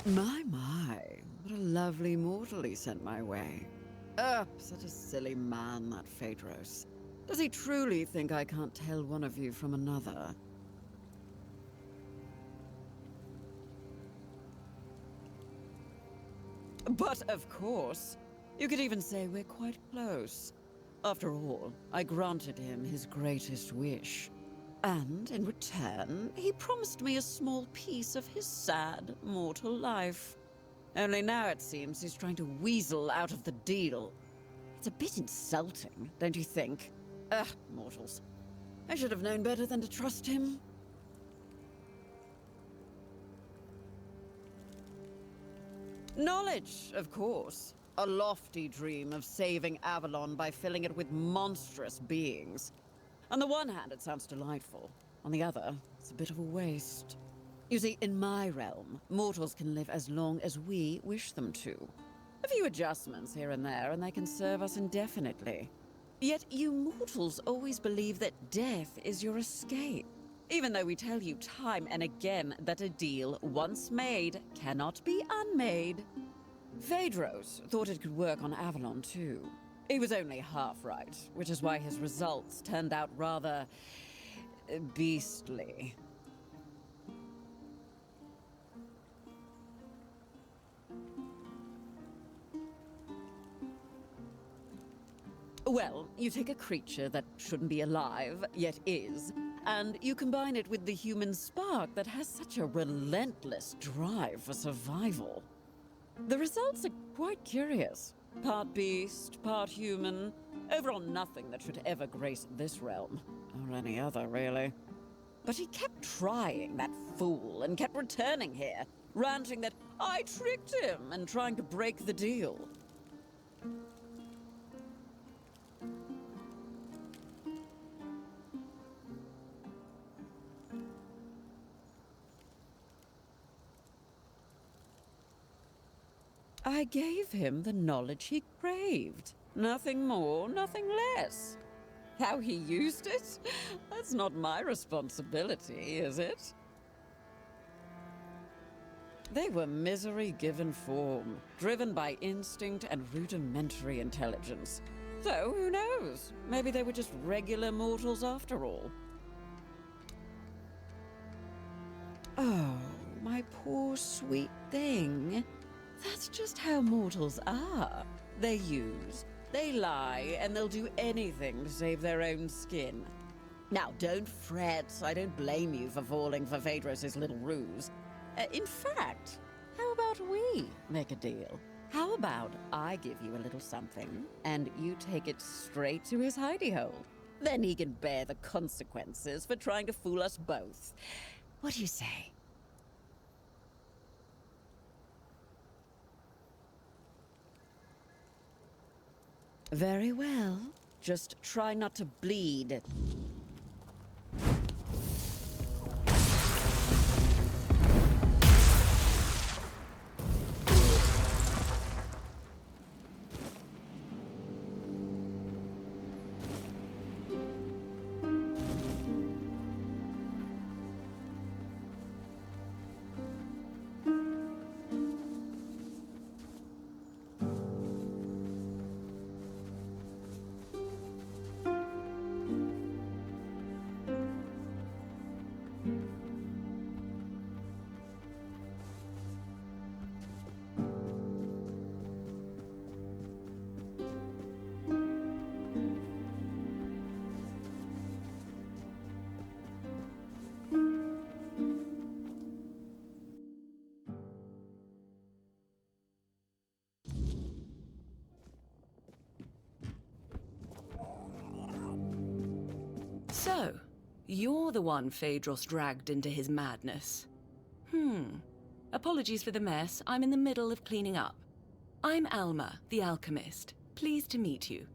My, what a lovely mortal he sent my way. Such a silly man, that Phaedros. Does he truly think I can't tell one of you from another? But of course, you could even say we're quite close. After all, I granted him his greatest wish. And in return, he promised me a small piece of his sad, mortal life. Only now it seems he's trying to weasel out of the deal. It's a bit insulting, don't you think? Mortals. I should have known better than to trust him. Knowledge, of course. A lofty dream of saving Avalon by filling it with monstrous beings. On the one hand, it sounds delightful. On the other, it's a bit of a waste. You see, in my realm, mortals can live as long as we wish them to. A few adjustments here and there, and they can serve us indefinitely. Yet you mortals always believe that death is your escape. Even though we tell you time and again that a deal once made cannot be unmade. Phaedros thought it could work on Avalon too. He was only half right, which is why his results turned out rather beastly. Well, you take a creature that shouldn't be alive, yet is, and you combine it with the human spark that has such a relentless drive for survival. The results are quite curious. Part beast, part human. Overall nothing that should ever grace this realm. Or any other, really. But he kept trying, that fool, and kept returning here, ranting that I tricked him and trying to break the deal. I gave him the knowledge he craved. Nothing more, nothing less. How he used it? That's not my responsibility, is it? They were misery given form, driven by instinct and rudimentary intelligence. So, who knows? Maybe they were just regular mortals after all. Oh, my poor sweet thing. That's just how mortals are. They use, they lie, and they'll do anything to save their own skin. Now, don't fret. I don't blame you for falling for Phaedros' little ruse. In fact, how about we make a deal? How about I give you a little something, and you take it straight to his hidey hole? Then he can bear the consequences for trying to fool us both. What do you say? Very well. Just try not to bleed. So, you're the one Phaedros dragged into his madness. Apologies for the mess. I'm in the middle of cleaning up. I'm Alma, the alchemist. Pleased to meet you.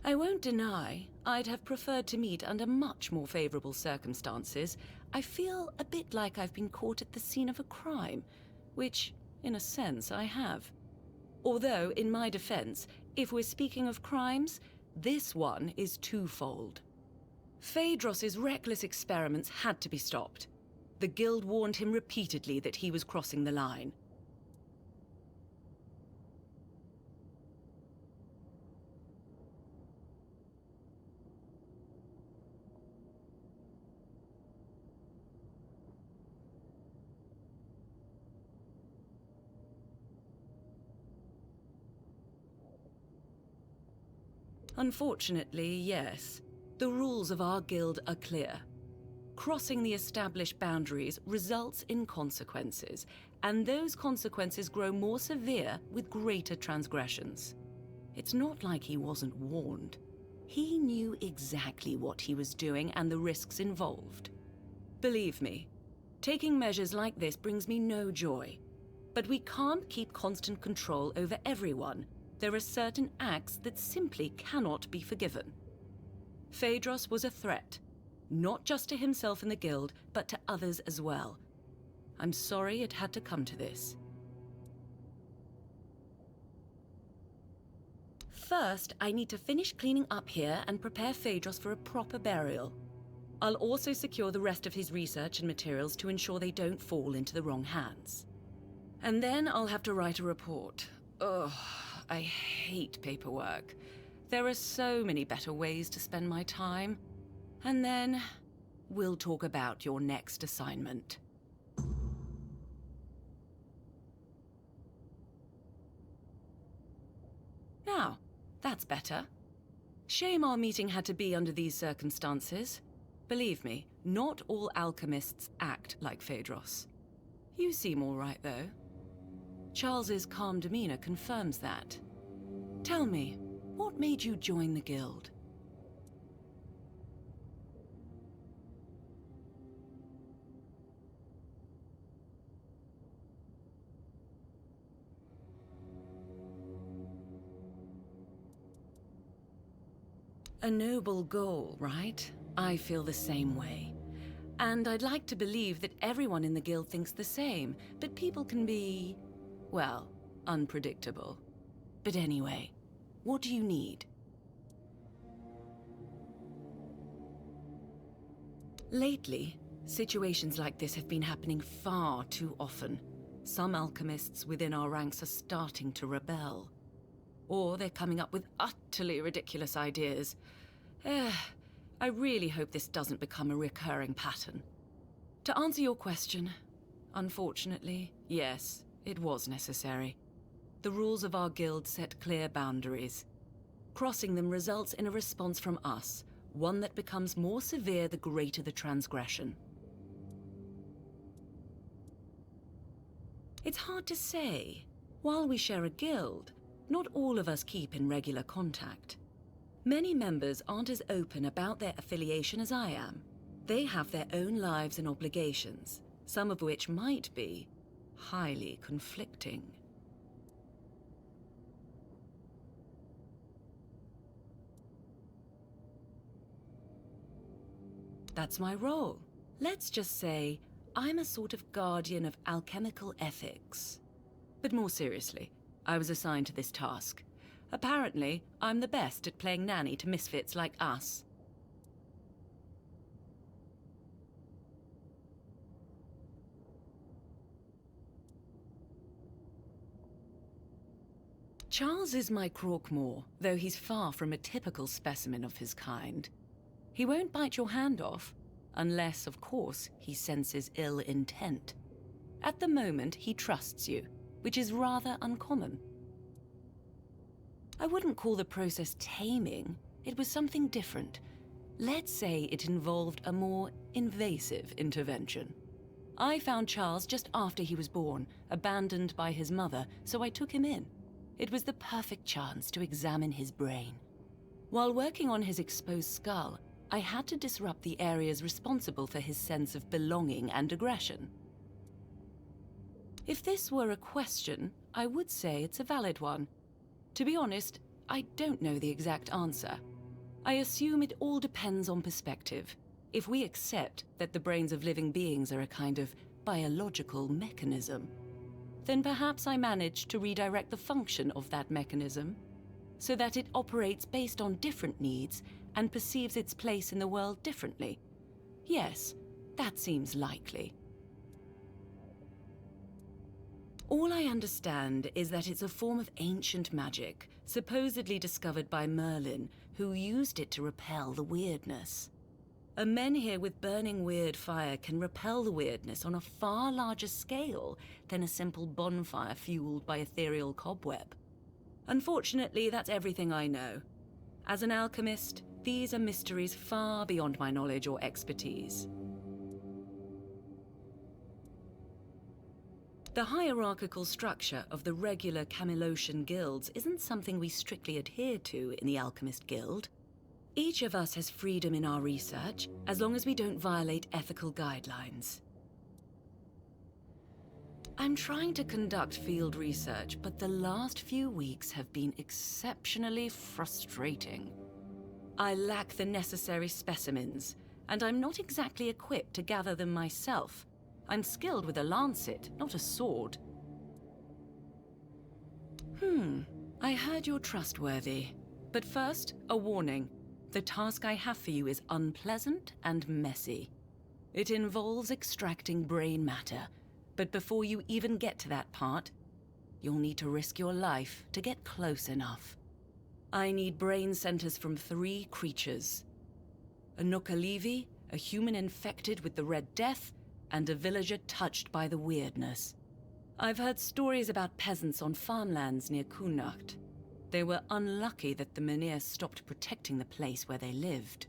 I won't deny, I'd have preferred to meet under much more favorable circumstances. I feel a bit like I've been caught at the scene of a crime, which, in a sense, I have. Although, in my defense, if we're speaking of crimes, this one is twofold. Phaedros's reckless experiments had to be stopped. The Guild warned him repeatedly that he was crossing the line. Unfortunately, yes. The rules of our guild are clear. Crossing the established boundaries results in consequences, and those consequences grow more severe with greater transgressions. It's not like he wasn't warned. He knew exactly what he was doing and the risks involved. Believe me, taking measures like this brings me no joy. But we can't keep constant control over everyone. There are certain acts that simply cannot be forgiven. Phaedros was a threat, not just to himself and the Guild, but to others as well. I'm sorry it had to come to this. First, I need to finish cleaning up here and prepare Phaedros for a proper burial. I'll also secure the rest of his research and materials to ensure they don't fall into the wrong hands. And then I'll have to write a report. Ugh. I hate paperwork. There are so many better ways to spend my time. And then, we'll talk about your next assignment. Now, that's better. Shame our meeting had to be under these circumstances. Believe me, not all alchemists act like Phaedros. You seem all right, though. Charles's calm demeanor confirms that. Tell me, what made you join the Guild? A noble goal, right? I feel the same way. And I'd like to believe that everyone in the Guild thinks the same, but people can be, well, unpredictable. But anyway, what do you need? Lately, situations like this have been happening far too often. Some alchemists within our ranks are starting to rebel. Or they're coming up with utterly ridiculous ideas. I really hope this doesn't become a recurring pattern. To answer your question, unfortunately, yes, it was necessary. The rules of our guild set clear boundaries. Crossing them results in a response from us, one that becomes more severe the greater the transgression. It's hard to say. While we share a guild, not all of us keep in regular contact. Many members aren't as open about their affiliation as I am. They have their own lives and obligations, some of which might be highly conflicting. That's my role. Let's just say I'm a sort of guardian of alchemical ethics. But more seriously, I was assigned to this task. Apparently, I'm the best at playing nanny to misfits like us. Charles is my Croakmore, though he's far from a typical specimen of his kind. He won't bite your hand off, unless, of course, he senses ill intent. At the moment, he trusts you, which is rather uncommon. I wouldn't call the process taming. It was something different. Let's say it involved a more invasive intervention. I found Charles just after he was born, abandoned by his mother, so I took him in. It was the perfect chance to examine his brain. While working on his exposed skull, I had to disrupt the areas responsible for his sense of belonging and aggression. If this were a question, I would say it's a valid one. To be honest, I don't know the exact answer. I assume it all depends on perspective. If we accept that the brains of living beings are a kind of biological mechanism, then perhaps I managed to redirect the function of that mechanism so that it operates based on different needs and perceives its place in the world differently. Yes, that seems likely. All I understand is that it's a form of ancient magic, supposedly discovered by Merlin, who used it to repel the weirdness. A menhir with burning weird fire can repel the weirdness on a far larger scale than a simple bonfire fueled by ethereal cobweb. Unfortunately, that's everything I know. As an alchemist, these are mysteries far beyond my knowledge or expertise. The hierarchical structure of the regular Camelosian guilds isn't something we strictly adhere to in the Alchemist Guild. Each of us has freedom in our research, as long as we don't violate ethical guidelines. I'm trying to conduct field research, but the last few weeks have been exceptionally frustrating. I lack the necessary specimens, and I'm not exactly equipped to gather them myself. I'm skilled with a lancet, not a sword. I heard you're trustworthy. But first, a warning. The task I have for you is unpleasant and messy. It involves extracting brain matter, but before you even get to that part, you'll need to risk your life to get close enough. I need brain centers from 3 creatures. A Nookalivi, a human infected with the Red Death, and a villager touched by the weirdness. I've heard stories about peasants on farmlands near Kunacht. They were unlucky that the Menhir stopped protecting the place where they lived.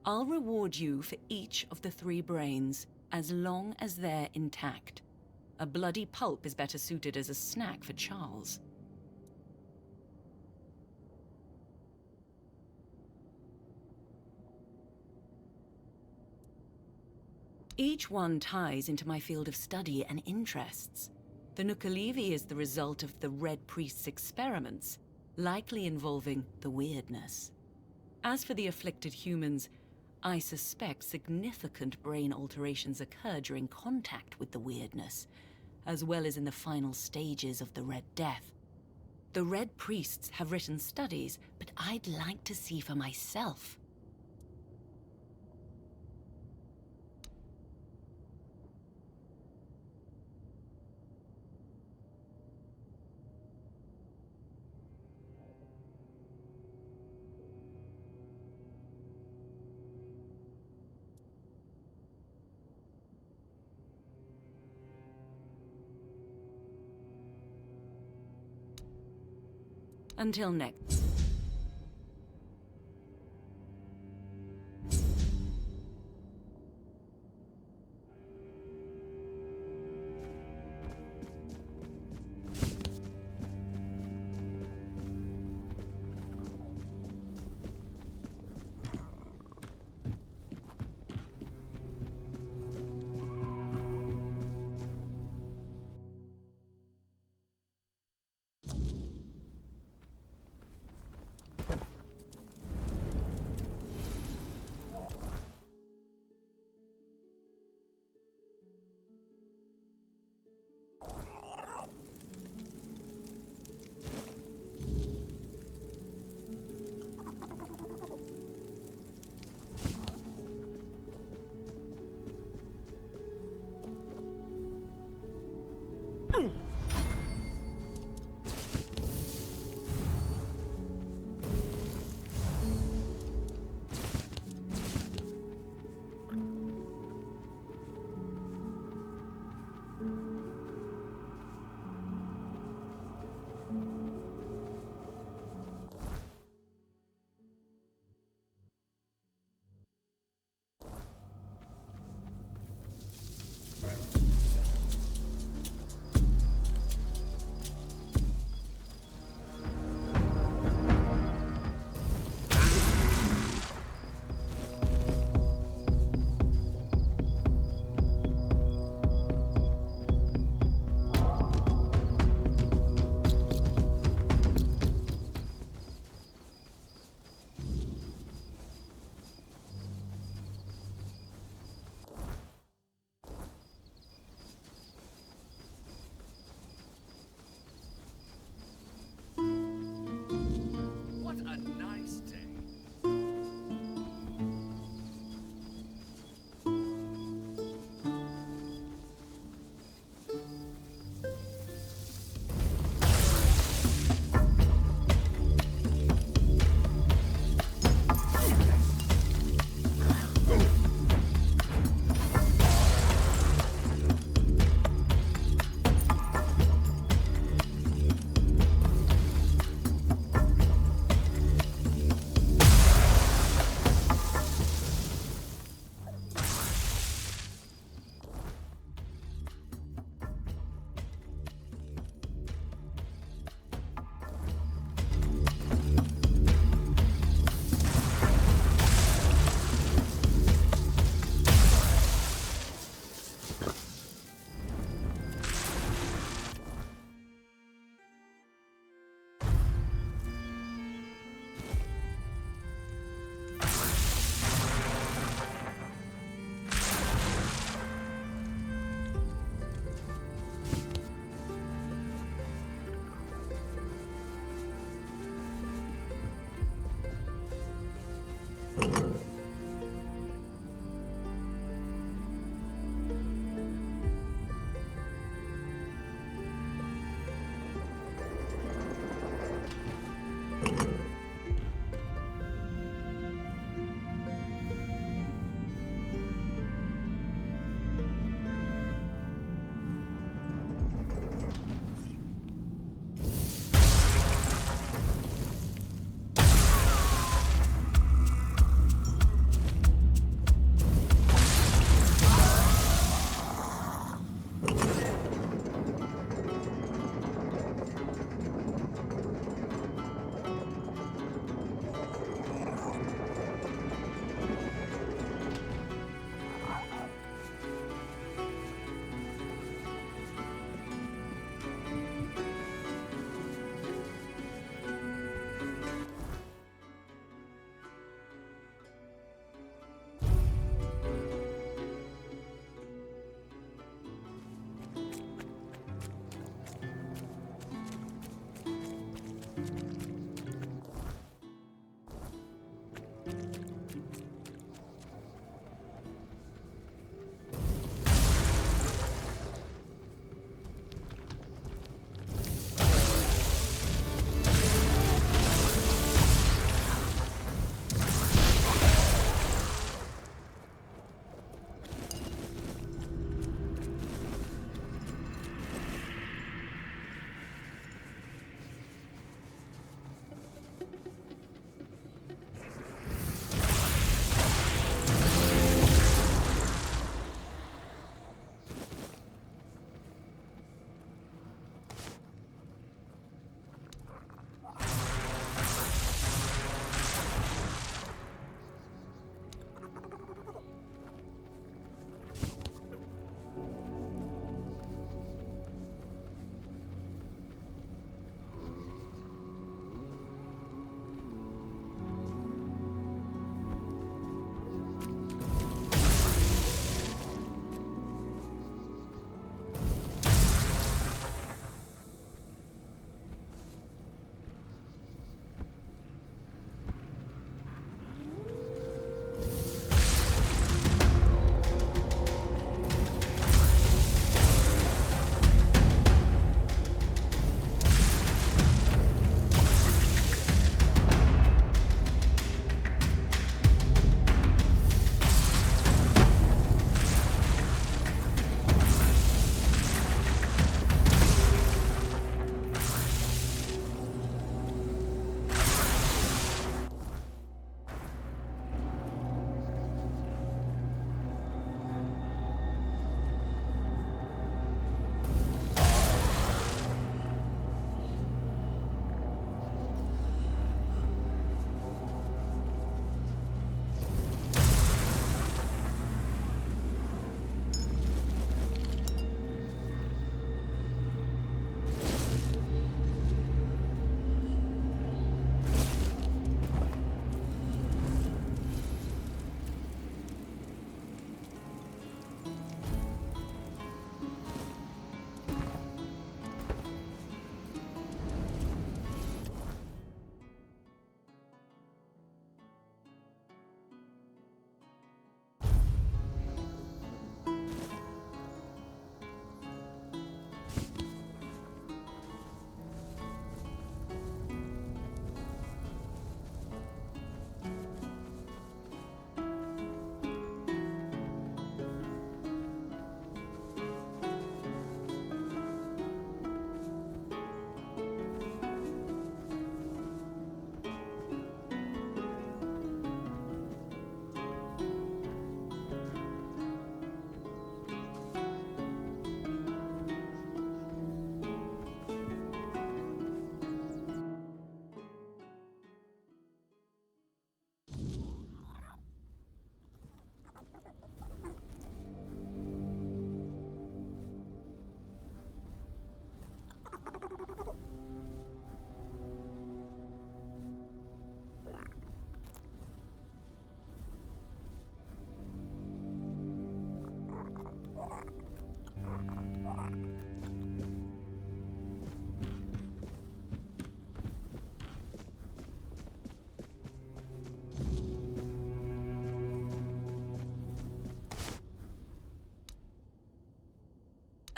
I'll reward you for each of the 3 brains, as long as they're intact. A bloody pulp is better suited as a snack for Charles. Each one ties into my field of study and interests. The Nookalivi is the result of the Red Priest's experiments, likely involving the weirdness. As for the afflicted humans, I suspect significant brain alterations occur during contact with the weirdness, as well as in the final stages of the Red Death. The Red Priests have written studies, but I'd like to see for myself. Until next.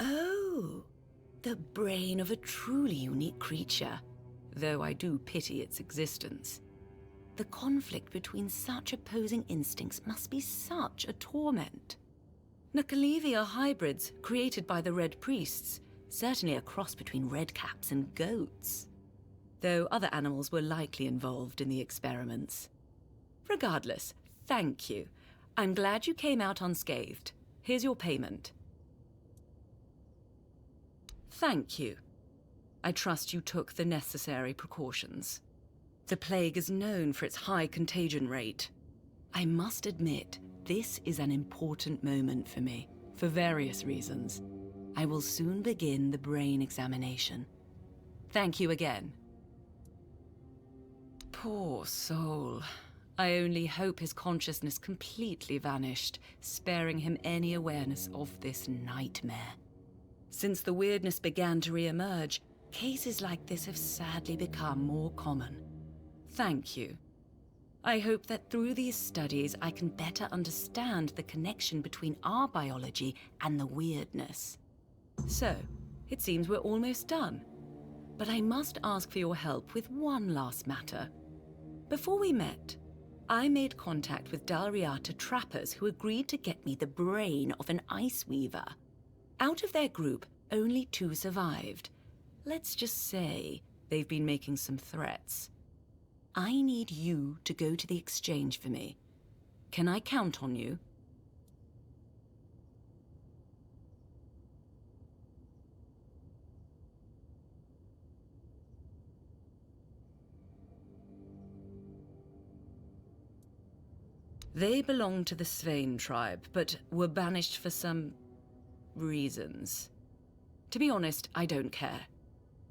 Oh, the brain of a truly unique creature, though I do pity its existence. The conflict between such opposing instincts must be such a torment. Nakalevi are hybrids created by the Red Priests, certainly a cross between redcaps and goats. Though other animals were likely involved in the experiments. Regardless, thank you. I'm glad you came out unscathed. Here's your payment. Thank you. I trust you took the necessary precautions. The plague is known for its high contagion rate. I must admit, this is an important moment for me, for various reasons. I will soon begin the brain examination. Thank you again. Poor soul. I only hope his consciousness completely vanished, sparing him any awareness of this nightmare. Since the weirdness began to re-emerge, cases like this have sadly become more common. Thank you. I hope that through these studies I can better understand the connection between our biology and the weirdness. So, it seems we're almost done. But I must ask for your help with one last matter. Before we met, I made contact with Dalriata trappers who agreed to get me the brain of an ice weaver. Out of their group, only 2 survived. Let's just say they've been making some threats. I need you to go to the exchange for me. Can I count on you? They belong to the Svein tribe, but were banished for some reasons. To be honest, I don't care.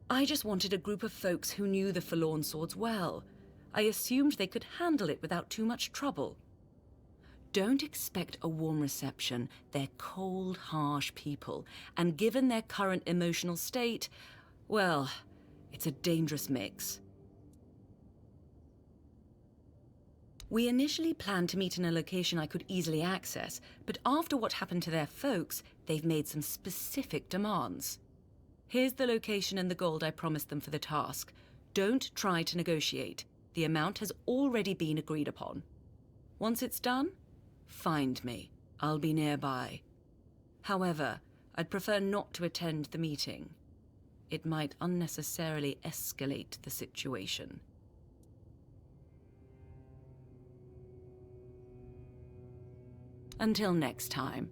I just wanted a group of folks who knew the Forlorn Swords well. I assumed they could handle it without too much trouble. Don't expect a warm reception. They're cold, harsh people, and given their current emotional state, well, it's a dangerous mix. We initially planned to meet in a location I could easily access, but after what happened to their folks, they've made some specific demands. Here's the location and the gold I promised them for the task. Don't try to negotiate. The amount has already been agreed upon. Once it's done, find me. I'll be nearby. However, I'd prefer not to attend the meeting. It might unnecessarily escalate the situation. Until next time.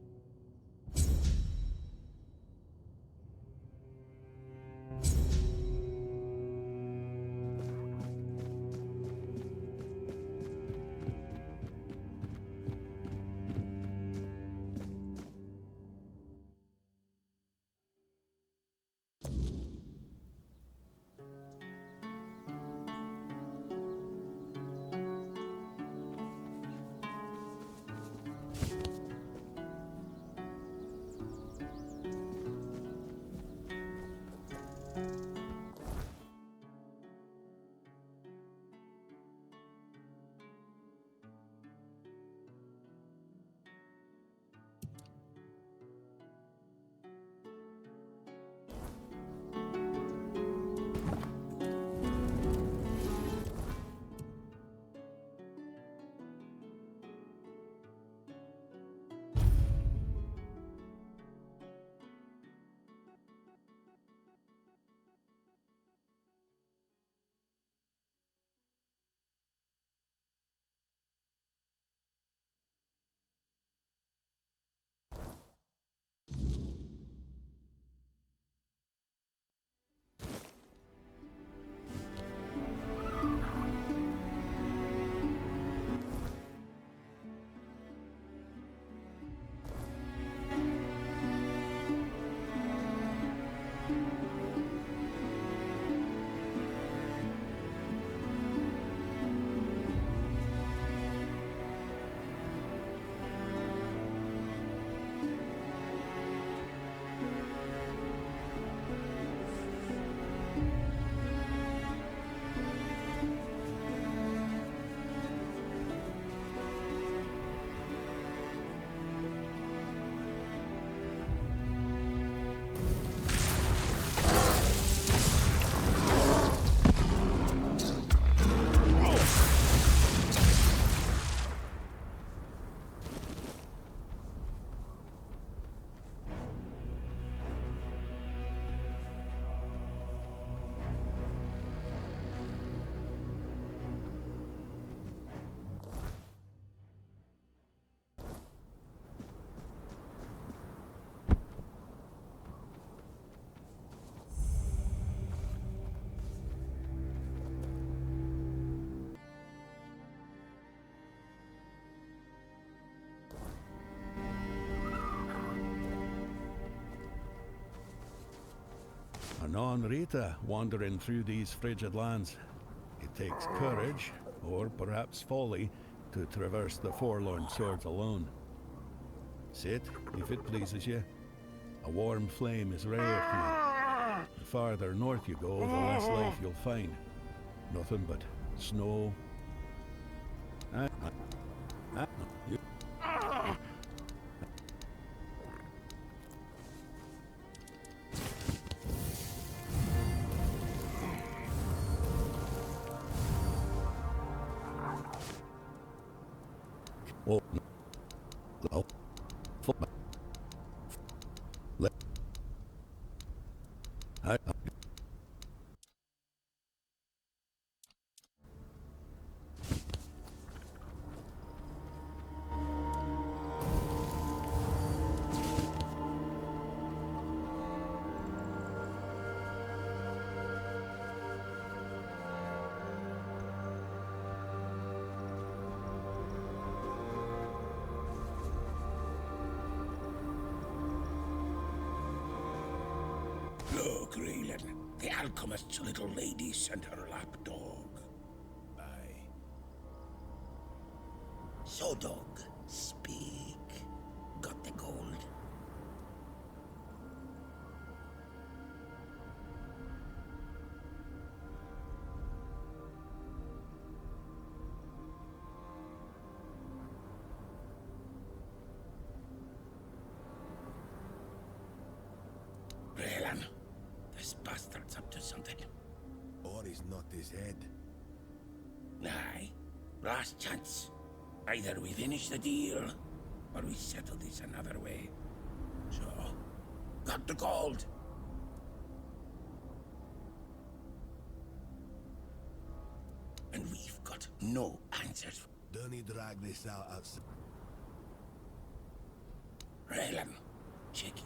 A non-Rita wandering through these frigid lands. It takes courage, or perhaps folly, to traverse the forlorn swords alone. Sit, if it pleases you. A warm flame is rare here. The farther north you go, the less life you'll find. Nothing but snow. You. Oh, no. Look, Raylan, the alchemist's little lady sent her lapdog. Aye. So, dog, speak. Got the gold? Raylan, this bastard's up to something. Or he's not his head. Aye. Last chance. Either we finish the deal, or we settle this another way. So, got the gold. And we've got no answers. Don't he drag this out outside? Raylan, check it.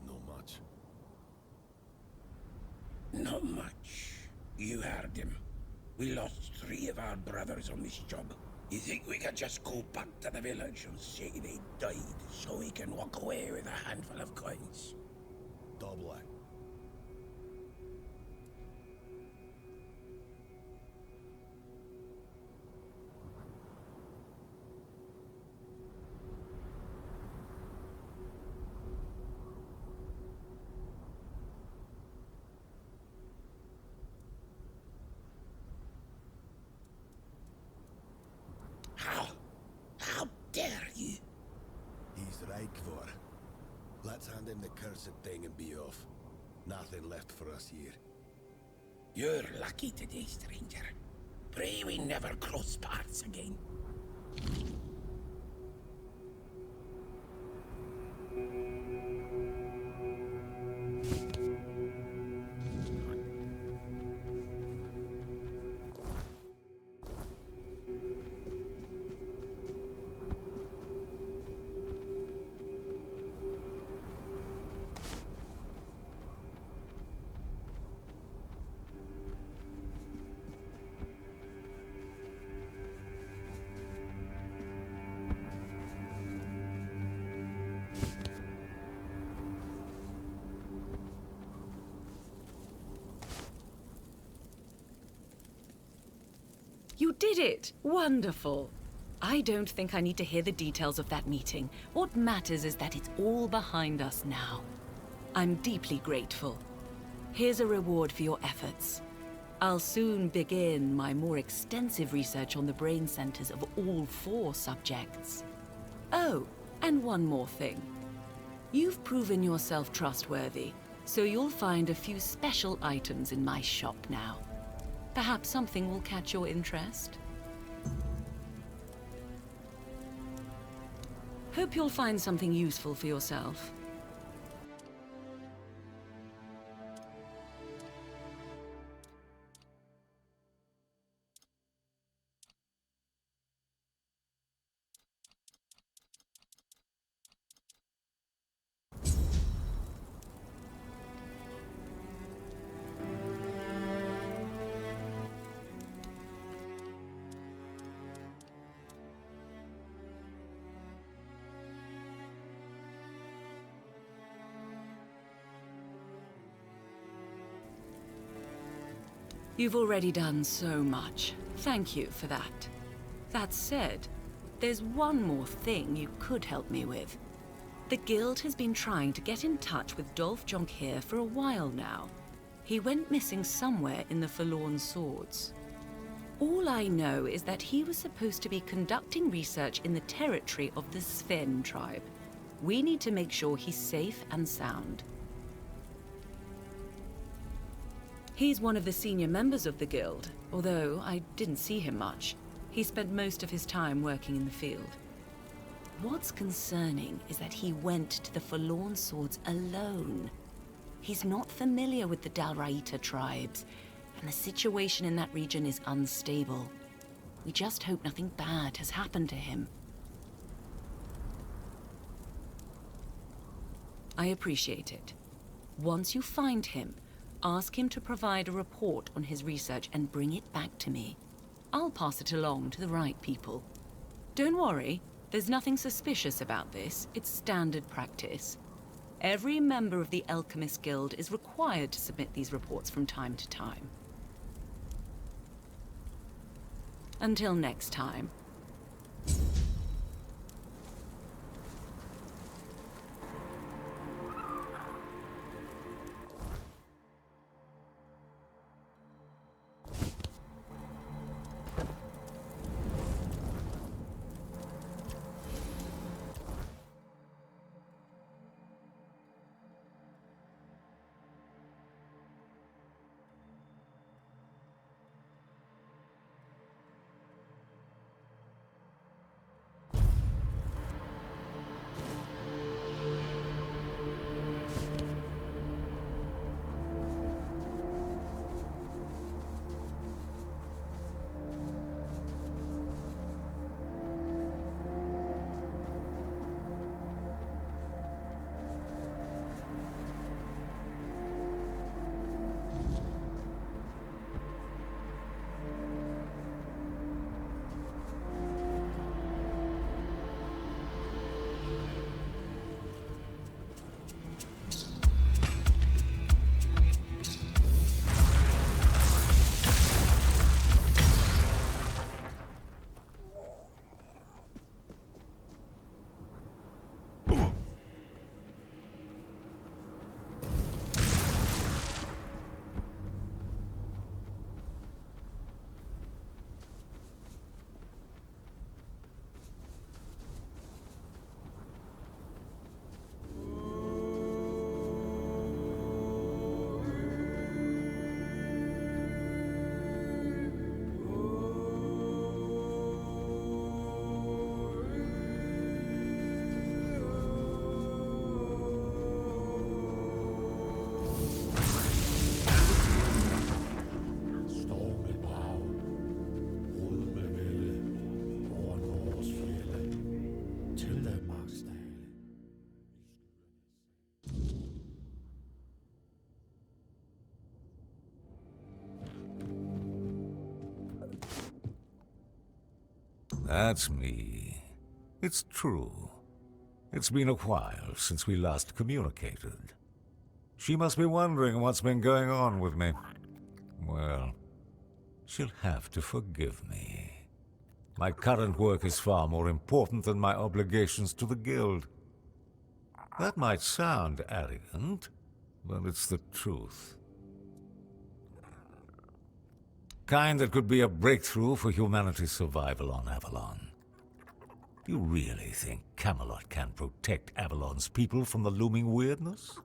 No much. Not much. You heard him. We lost 3 of our brothers on this job. You think we could just go back to the village and say they died so we can walk away with a handful of coins? Double it. How dare you? He's right, Kvar. Let's hand him the cursed thing and be off. Nothing left for us here. You're lucky today, stranger. Pray we never cross paths again. You did it! Wonderful! I don't think I need to hear the details of that meeting. What matters is that it's all behind us now. I'm deeply grateful. Here's a reward for your efforts. I'll soon begin my more extensive research on the brain centers of all 4 subjects. Oh, and one more thing. You've proven yourself trustworthy, so you'll find a few special items in my shop now. Perhaps something will catch your interest. Hope you'll find something useful for yourself. You've already done so much. Thank you for that. That said, there's one more thing you could help me with. The Guild has been trying to get in touch with Dolph Jonquier for a while now. He went missing somewhere in the Forlorn Swords. All I know is that he was supposed to be conducting research in the territory of the Sven tribe. We need to make sure he's safe and sound. He's one of the senior members of the Guild, although I didn't see him much. He spent most of his time working in the field. What's concerning is that he went to the Forlorn Swords alone. He's not familiar with the Dalraita tribes, and the situation in that region is unstable. We just hope nothing bad has happened to him. I appreciate it. Once you find him, ask him to provide a report on his research and bring it back to me. I'll pass it along to the right people. Don't worry, there's nothing suspicious about this. It's standard practice. Every member of the Alchemist Guild is required to submit these reports from time to time. Until next time. That's me. It's true. It's been a while since we last communicated. She must be wondering what's been going on with me. Well, she'll have to forgive me. My current work is far more important than my obligations to the Guild. That might sound arrogant, but it's the truth. Kind that could be a breakthrough for humanity's survival on Avalon. Do you really think Camelot can protect Avalon's people from the looming weirdness?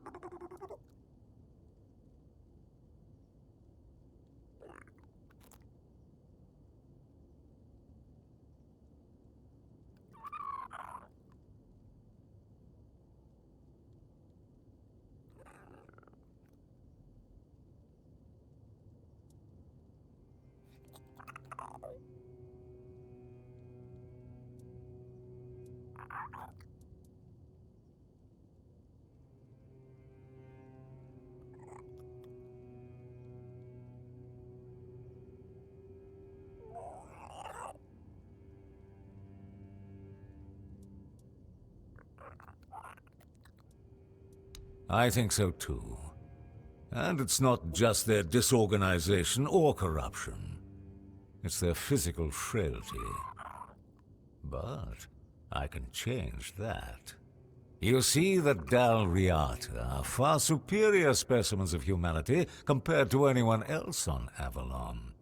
I think so too. And it's not just their disorganization or corruption. It's their physical frailty. But I can change that. You see, the Dalriata are far superior specimens of humanity compared to anyone else on Avalon.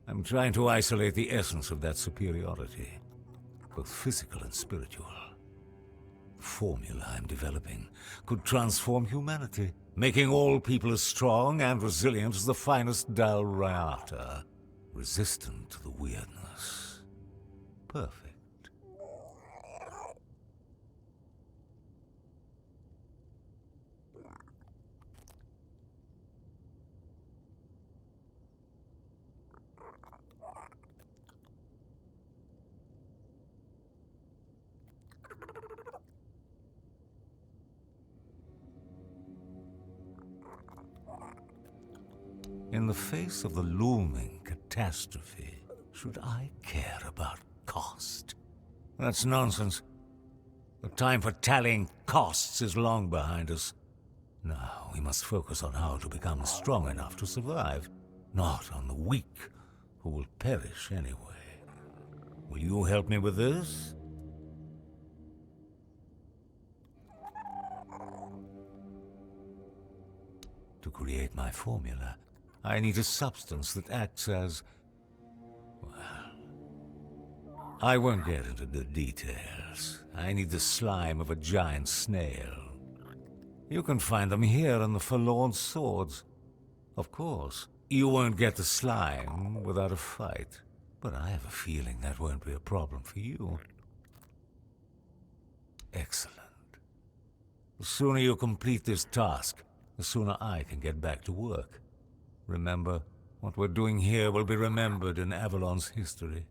I'm trying to isolate the essence of that superiority, both physical and spiritual. The formula I'm developing could transform humanity, making all people as strong and resilient as the finest Dalriata, resistant to the weirdness. Perfect. In the face of the looming catastrophe, should I care about cost? That's nonsense. The time for tallying costs is long behind us. Now we must focus on how to become strong enough to survive, not on the weak, who will perish anyway. Will you help me with this? To create my formula, I need a substance that acts as... well, I won't get into the details. I need the slime of a giant snail. You can find them here in the Forlorn Swords. Of course, you won't get the slime without a fight, but I have a feeling that won't be a problem for you. Excellent. The sooner you complete this task, the sooner I can get back to work. Remember, what we're doing here will be remembered in Avalon's history.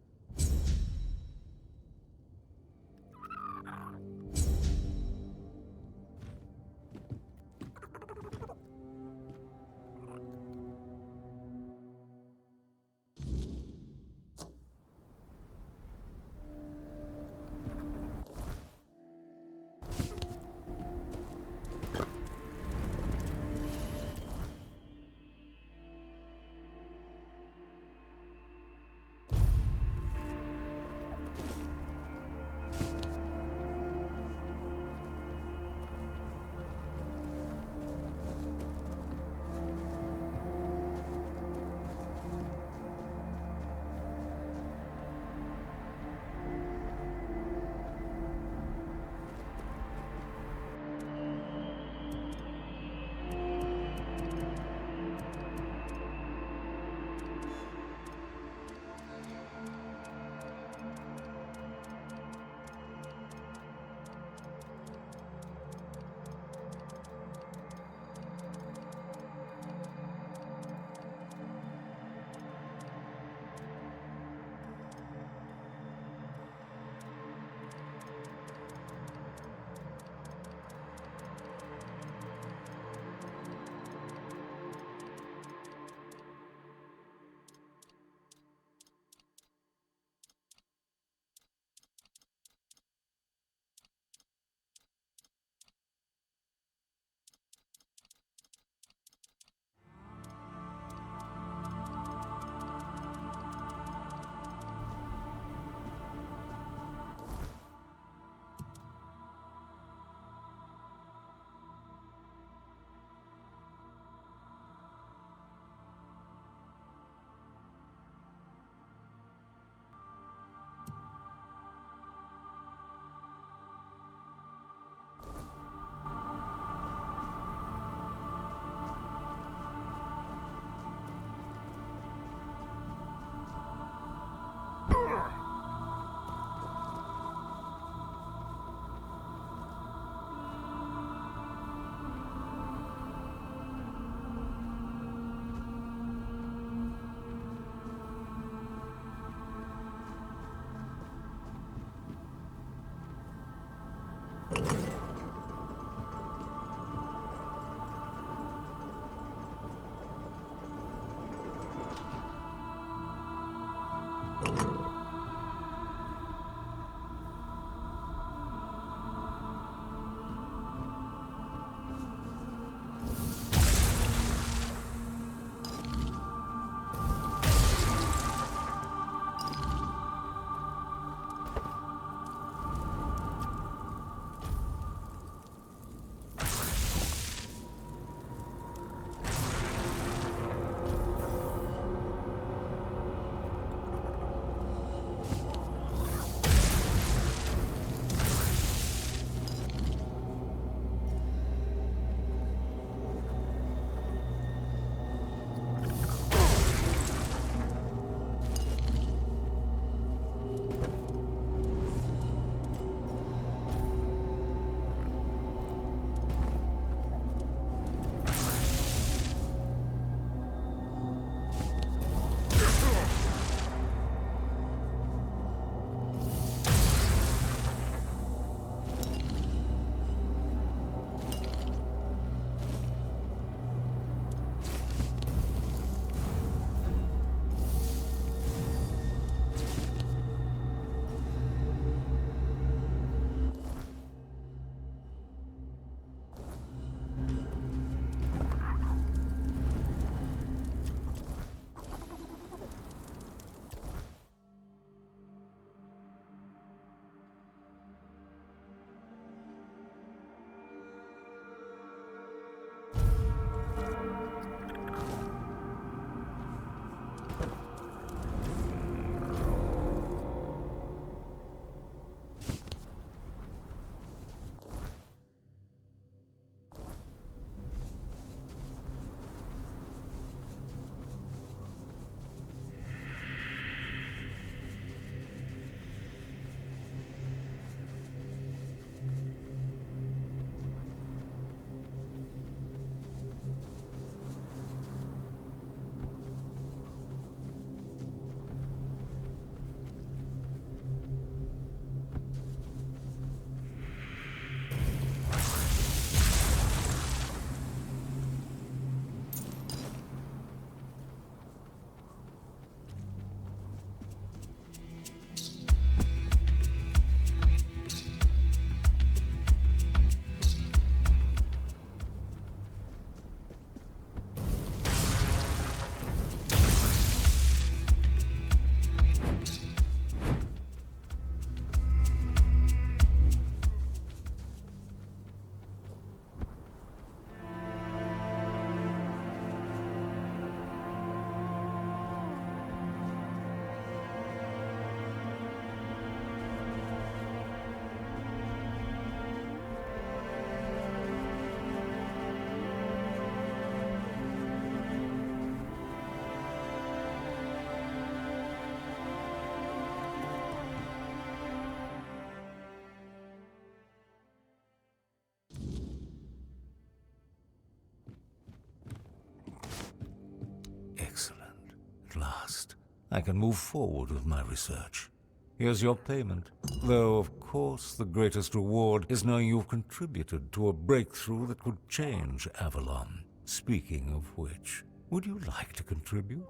trust, I can move forward with my research. Here's your payment. Though, of course, the greatest reward is knowing you've contributed to a breakthrough that could change Avalon. Speaking of which, would you like to contribute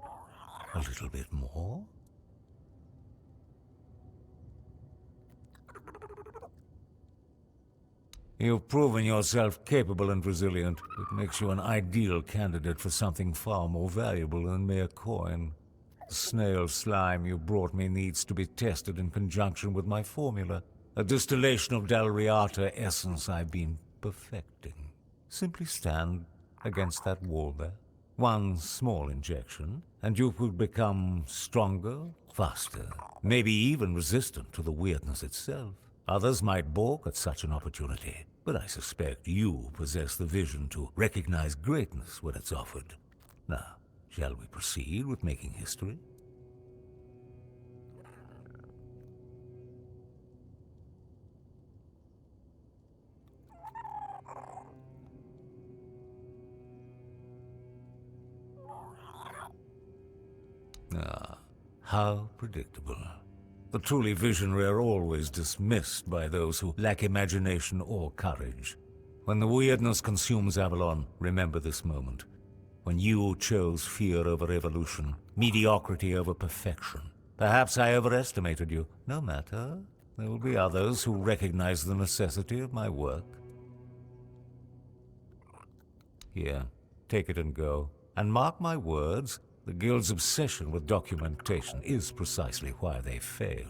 a little bit more? You've proven yourself capable and resilient. It makes you an ideal candidate for something far more valuable than mere coin. The snail slime you brought me needs to be tested in conjunction with my formula, a distillation of Dalriata essence I've been perfecting. Simply stand against that wall there. One small injection, and you could become stronger, faster, maybe even resistant to the weirdness itself. Others might balk at such an opportunity, but I suspect you possess the vision to recognize greatness when it's offered. Now, shall we proceed with making history? Ah, how predictable. The truly visionary are always dismissed by those who lack imagination or courage. When the weirdness consumes Avalon, remember this moment. When you chose fear over evolution, mediocrity over perfection. Perhaps I overestimated you. No matter. There will be others who recognize the necessity of my work. Here, take it and go. And mark my words, the Guild's obsession with documentation is precisely why they fail.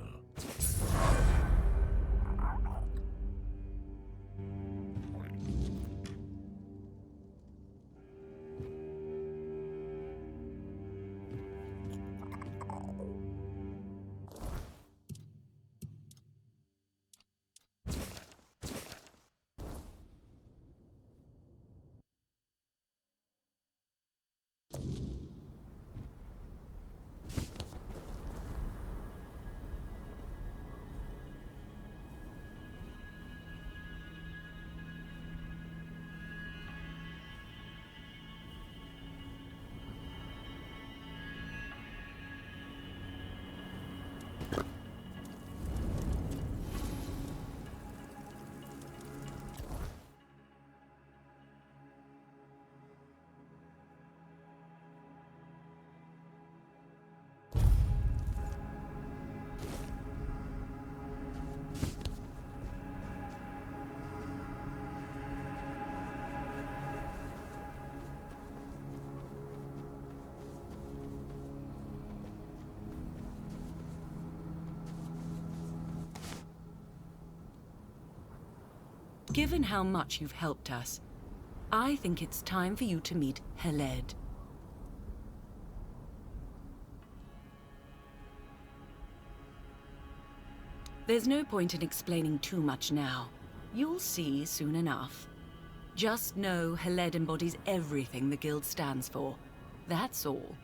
Given how much you've helped us, I think it's time for you to meet Heled. There's no point in explaining too much now. You'll see soon enough. Just know Heled embodies everything the Guild stands for. That's all.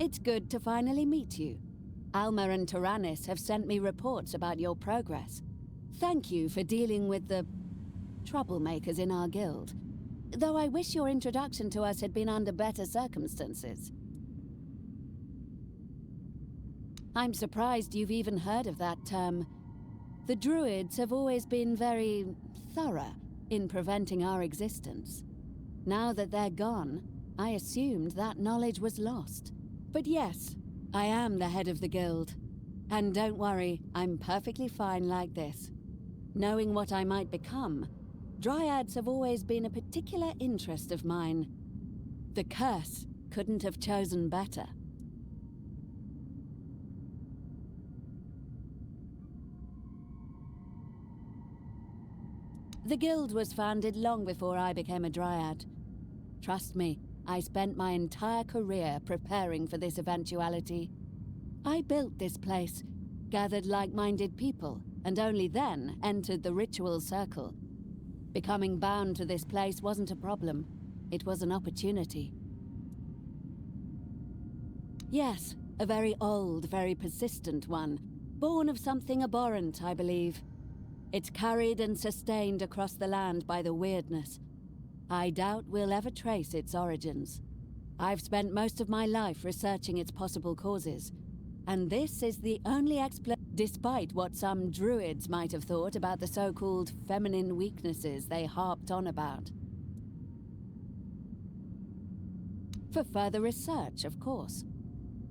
It's good to finally meet you. Alma and Tyrannus have sent me reports about your progress. Thank you for dealing with the troublemakers in our guild. Though I wish your introduction to us had been under better circumstances. I'm surprised you've even heard of that term. The Druids have always been very thorough in preventing our existence. Now that they're gone, I assumed that knowledge was lost. But yes, I am the head of the guild. And don't worry, I'm perfectly fine like this. Knowing what I might become, Dryads have always been a particular interest of mine. The curse couldn't have chosen better. The guild was founded long before I became a Dryad. Trust me, I spent my entire career preparing for this eventuality. I built this place, gathered like-minded people, and only then entered the ritual circle. Becoming bound to this place wasn't a problem. It was an opportunity. Yes, a very old, very persistent one. Born of something abhorrent, I believe. It's carried and sustained across the land by the weirdness. I doubt we'll ever trace its origins. I've spent most of my life researching its possible causes, and this is the only explanation, despite what some druids might have thought about the so-called feminine weaknesses they harped on about. For further research, of course.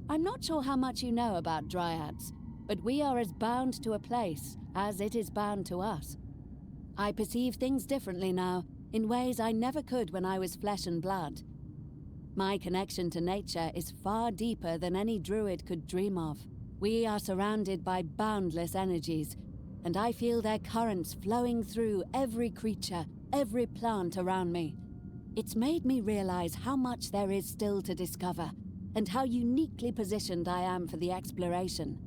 I'm not sure how much you know about Dryads, but we are as bound to a place as it is bound to us. I perceive things differently now, in ways I never could when I was flesh and blood. My connection to nature is far deeper than any druid could dream of. We are surrounded by boundless energies, and I feel their currents flowing through every creature, every plant around me. It's made me realize how much there is still to discover, and how uniquely positioned I am for the exploration.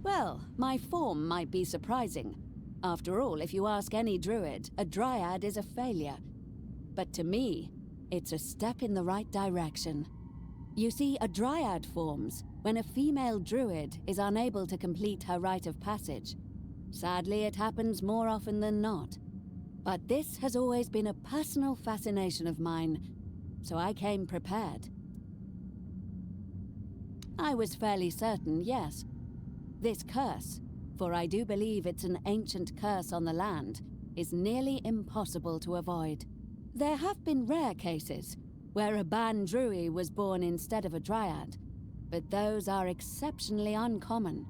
Well, my form might be surprising. After all, if you ask any druid, a dryad is a failure. But to me, it's a step in the right direction. You see, a dryad forms when a female druid is unable to complete her rite of passage. Sadly, it happens more often than not. But this has always been a personal fascination of mine, so I came prepared. I was fairly certain, yes. This curse, for I do believe it's an ancient curse on the land, is nearly impossible to avoid. There have been rare cases where a Bandrui was born instead of a dryad, but those are exceptionally uncommon.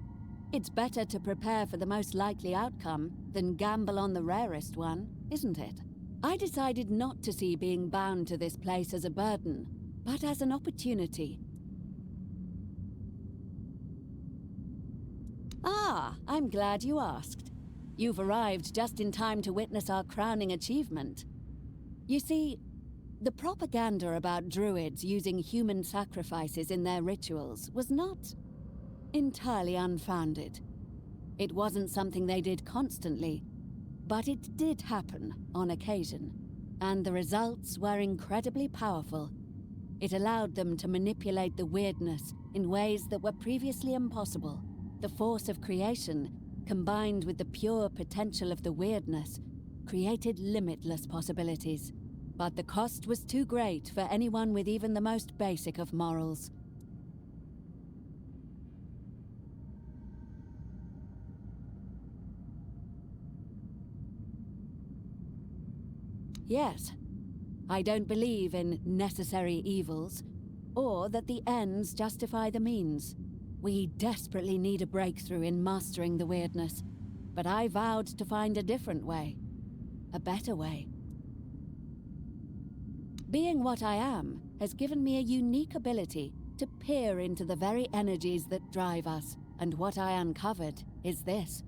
It's better to prepare for the most likely outcome than gamble on the rarest one, isn't it? I decided not to see being bound to this place as a burden, but as an opportunity. Ah, I'm glad you asked. You've arrived just in time to witness our crowning achievement. You see, the propaganda about druids using human sacrifices in their rituals was not entirely unfounded. It wasn't something they did constantly, but it did happen on occasion, and the results were incredibly powerful. It allowed them to manipulate the weirdness in ways that were previously impossible. The force of creation, combined with the pure potential of the weirdness, created limitless possibilities. But the cost was too great for anyone with even the most basic of morals. Yes, I don't believe in necessary evils, or that the ends justify the means. We desperately need a breakthrough in mastering the weirdness, but I vowed to find a different way. A better way. Being what I am has given me a unique ability to peer into the very energies that drive us, and what I uncovered is this.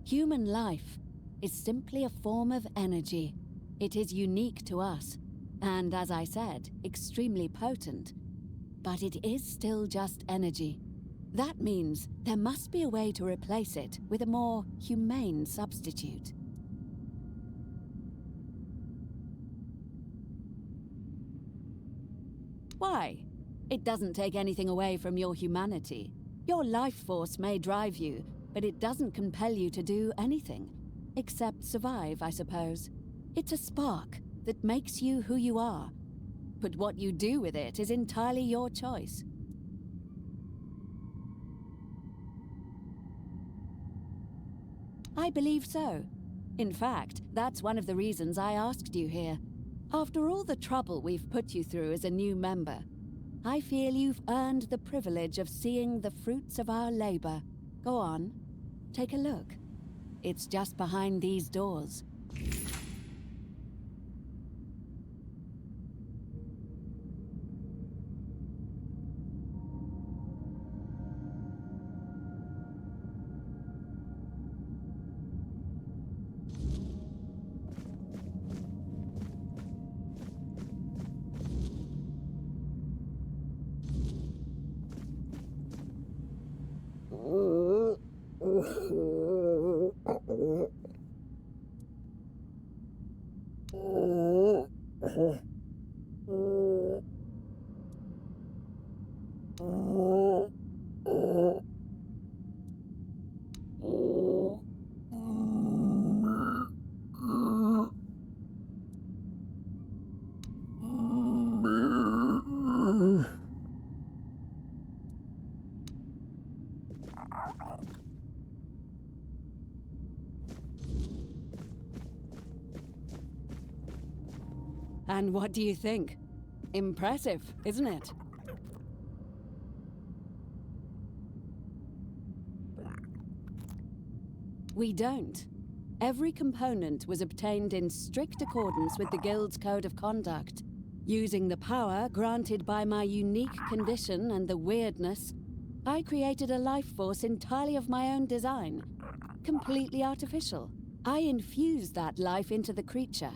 Human life is simply a form of energy. It is unique to us, and as I said, extremely potent. But it is still just energy. That means there must be a way to replace it with a more humane substitute. Why? It doesn't take anything away from your humanity. Your life force may drive you, but it doesn't compel you to do anything. Except survive, I suppose. It's a spark that makes you who you are. But what you do with it is entirely your choice. I believe so. In fact, that's one of the reasons I asked you here. After all the trouble we've put you through as a new member, I feel you've earned the privilege of seeing the fruits of our labor. Go on, take a look. It's just behind these doors. And what do you think? Impressive, isn't it? We don't. Every component was obtained in strict accordance with the Guild's code of conduct. Using the power granted by my unique condition and the weirdness, I created a life force entirely of my own design, completely artificial. I infused that life into the creature,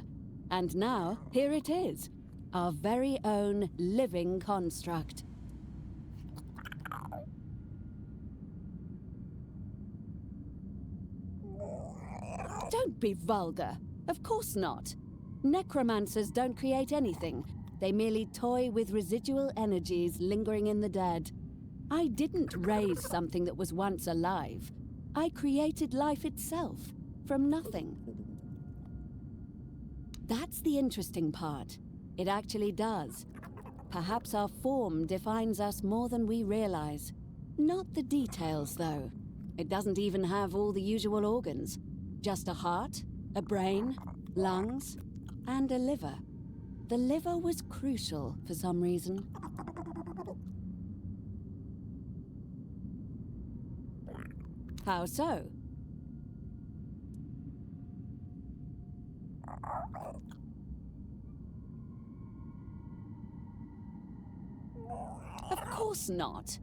and now here it is, our very own living construct. Don't be vulgar. Of course not. Necromancers don't create anything. They merely toy with residual energies lingering in the dead. I didn't raise something that was once alive. I created life itself, from nothing. That's the interesting part. It actually does. Perhaps our form defines us more than we realize. Not the details, though. It doesn't even have all the usual organs. Just a heart, a brain, lungs, and a liver. The liver was crucial for some reason. How so? Of course not.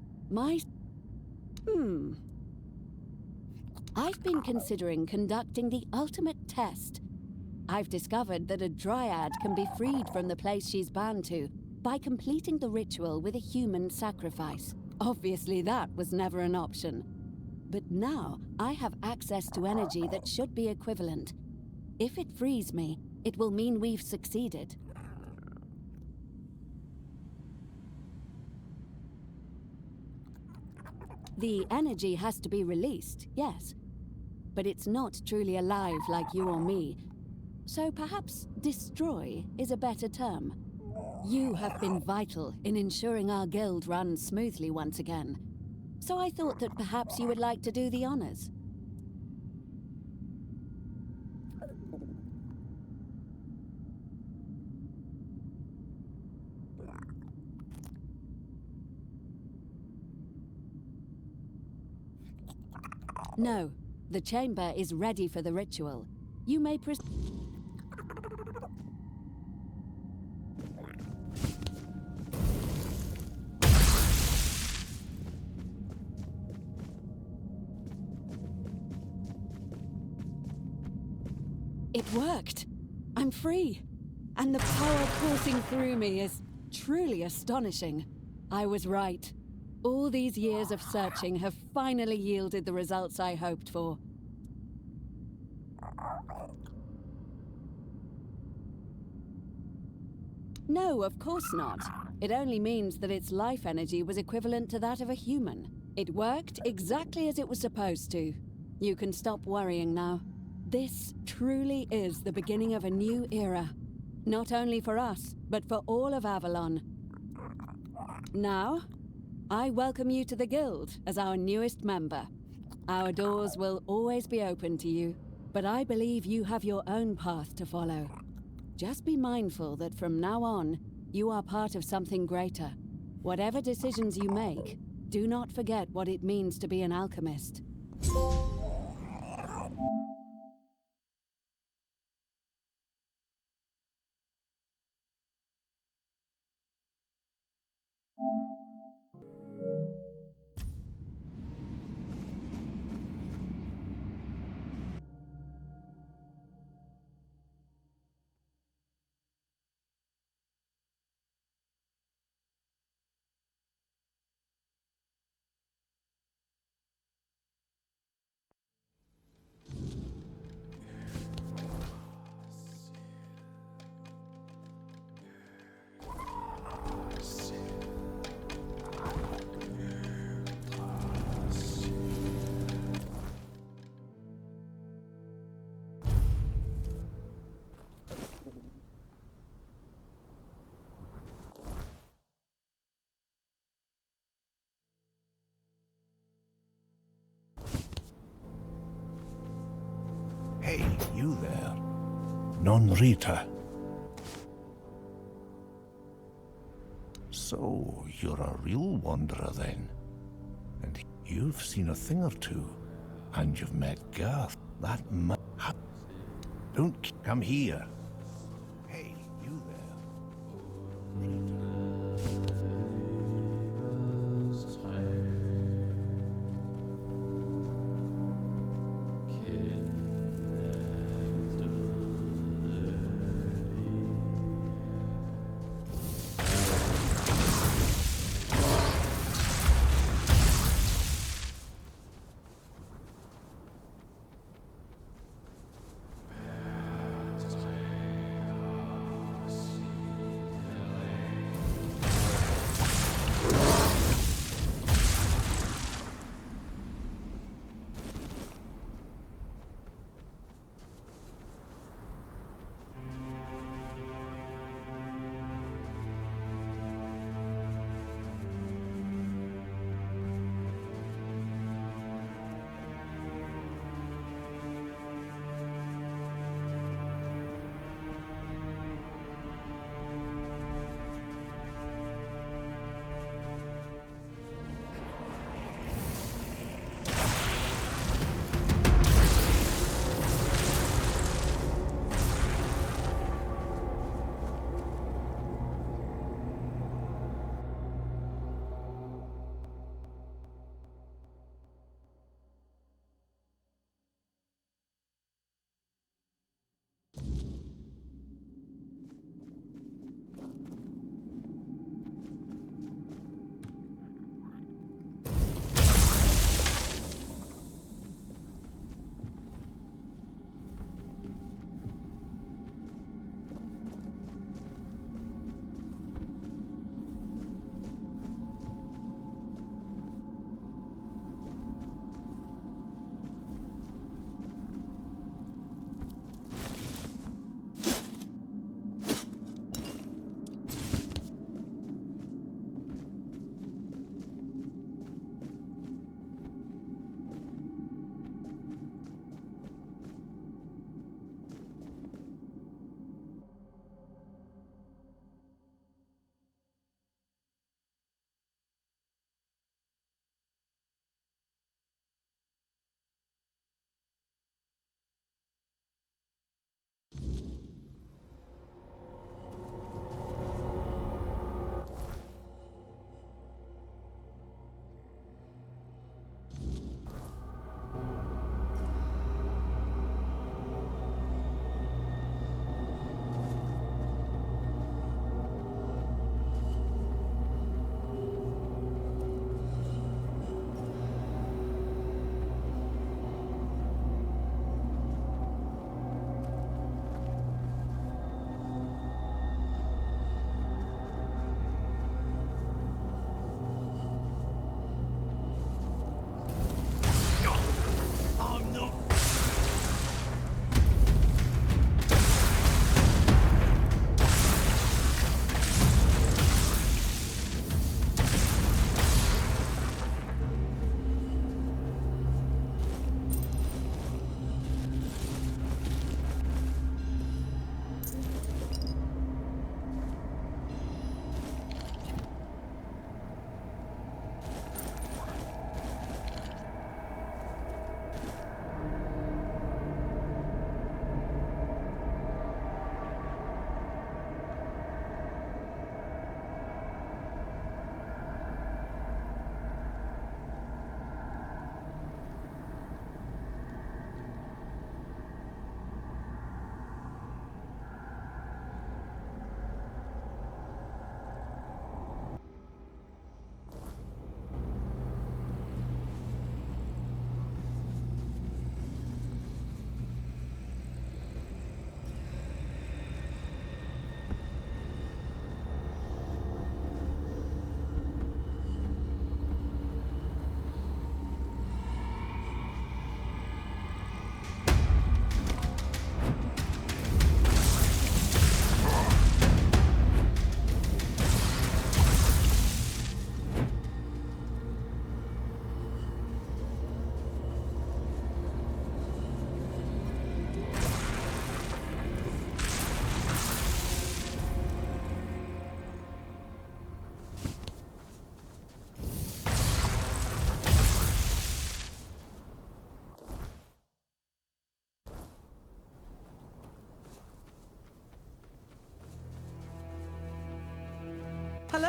I've been considering conducting the ultimate test. I've discovered that a dryad can be freed from the place she's bound to by completing the ritual with a human sacrifice. Obviously, that was never an option. But now, I have access to energy that should be equivalent. If it frees me, it will mean we've succeeded. The energy has to be released, yes. But it's not truly alive like you or me. So perhaps destroy is a better term. You have been vital in ensuring our guild runs smoothly once again. So I thought that perhaps you would like to do the honors. No, the chamber is ready for the ritual. You may proceed. It worked! I'm free! And the power coursing through me is truly astonishing. I was right. All these years of searching have finally yielded the results I hoped for. No, of course not. It only means that its life energy was equivalent to that of a human. It worked exactly as it was supposed to. You can stop worrying now. This truly is the beginning of a new era. Not only for us, but for all of Avalon. Now, I welcome you to the Guild as our newest member. Our doors will always be open to you, but I believe you have your own path to follow. Just be mindful that from now on, you are part of something greater. Whatever decisions you make, do not forget what it means to be an alchemist. Hey, you there. Non-Rita. So, you're a real wanderer then. And you've seen a thing or two. And you've met Garth. That Don't come here. Hey, you there.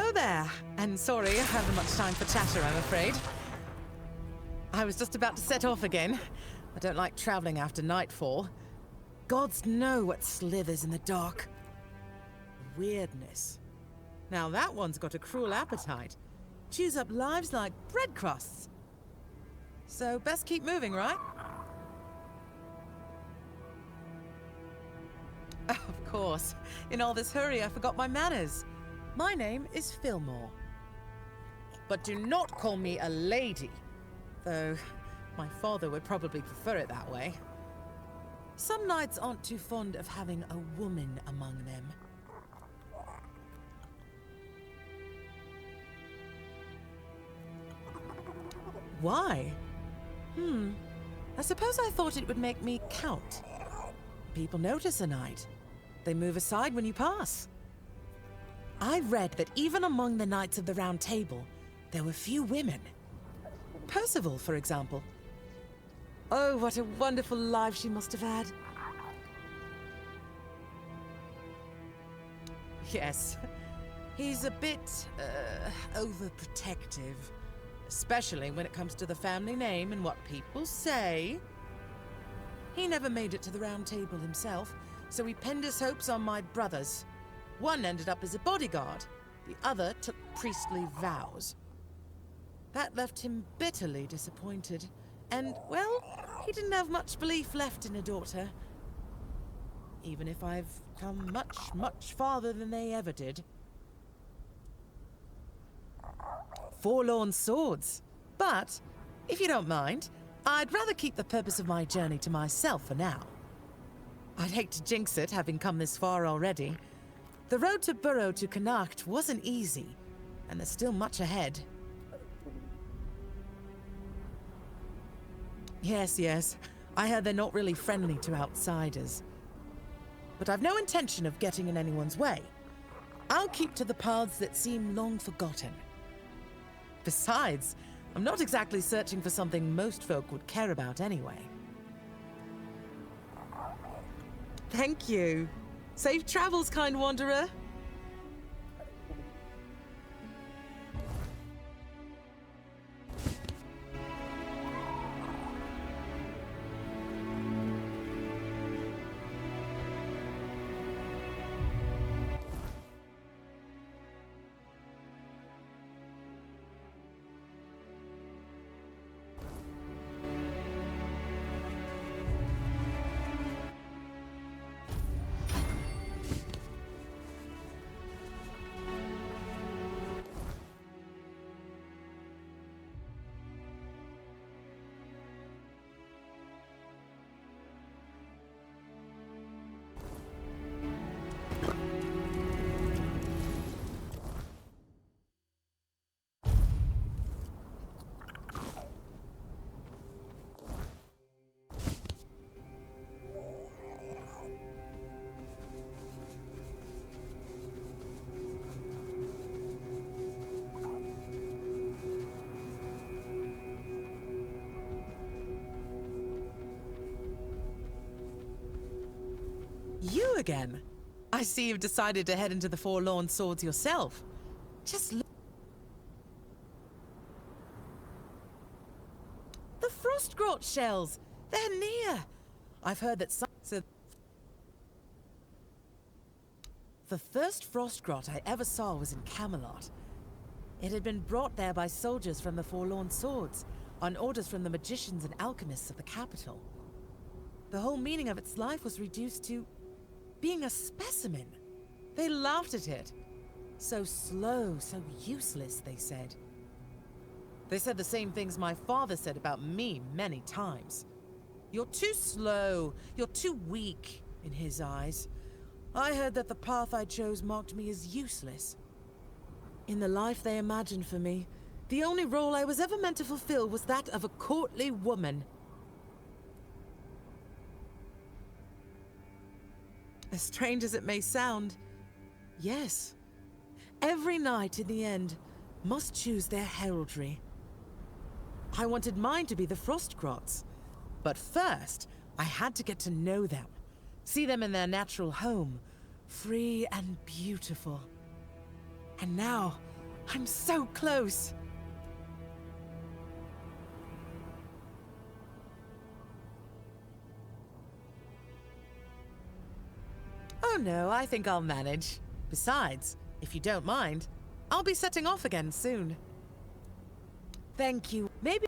Hello there, and sorry I haven't much time for chatter, I'm afraid. I was just about to set off again. I don't like traveling after nightfall. Gods know what slithers in the dark. Weirdness. Now that one's got a cruel appetite. Chews up lives like bread crusts. So best keep moving, right? Of course. In all this hurry, I forgot my manners. My name is Fillmore. But do not call me a lady. Though, my father would probably prefer it that way. Some knights aren't too fond of having a woman among them. Why? I suppose I thought it would make me count. People notice a knight. They move aside when you pass. I read that even among the Knights of the Round Table, there were few women. Percival, for example. Oh, what a wonderful life she must have had. Yes, he's a bit, overprotective. Especially when it comes to the family name and what people say. He never made it to the Round Table himself, so he pinned his hopes on my brothers. One ended up as a bodyguard, the other took priestly vows. That left him bitterly disappointed, and, well, he didn't have much belief left in a daughter. Even if I've come much, much farther than they ever did. Forlorn swords. But, if you don't mind, I'd rather keep the purpose of my journey to myself for now. I'd hate to jinx it, having come this far already. The road to Burrow to Connacht wasn't easy, and there's still much ahead. Yes. I heard they're not really friendly to outsiders. But I've no intention of getting in anyone's way. I'll keep to the paths that seem long forgotten. Besides, I'm not exactly searching for something most folk would care about anyway. Thank you. Safe travels, kind wanderer. You again? I see you've decided to head into the Forlorn Swords yourself. Just look. The Frostgrot shells! They're near! I've heard that some... The first Frostgrot I ever saw was in Camelot. It had been brought there by soldiers from the Forlorn Swords, on orders from the magicians and alchemists of the capital. The whole meaning of its life was reduced to being a specimen. They laughed at it. So slow, so useless, they said. They said the same things my father said about me many times. You're too slow, you're too weak, in his eyes. I heard that the path I chose marked me as useless. In the life they imagined for me, the only role I was ever meant to fulfill was that of a courtly woman. As strange as it may sound, yes. Every knight, in the end, must choose their heraldry. I wanted mine to be the Frostgrots. But first, I had to get to know them. See them in their natural home, free and beautiful. And now, I'm so close. Oh no, I think I'll manage. Besides, if you don't mind, I'll be setting off again soon. Thank you. Maybe...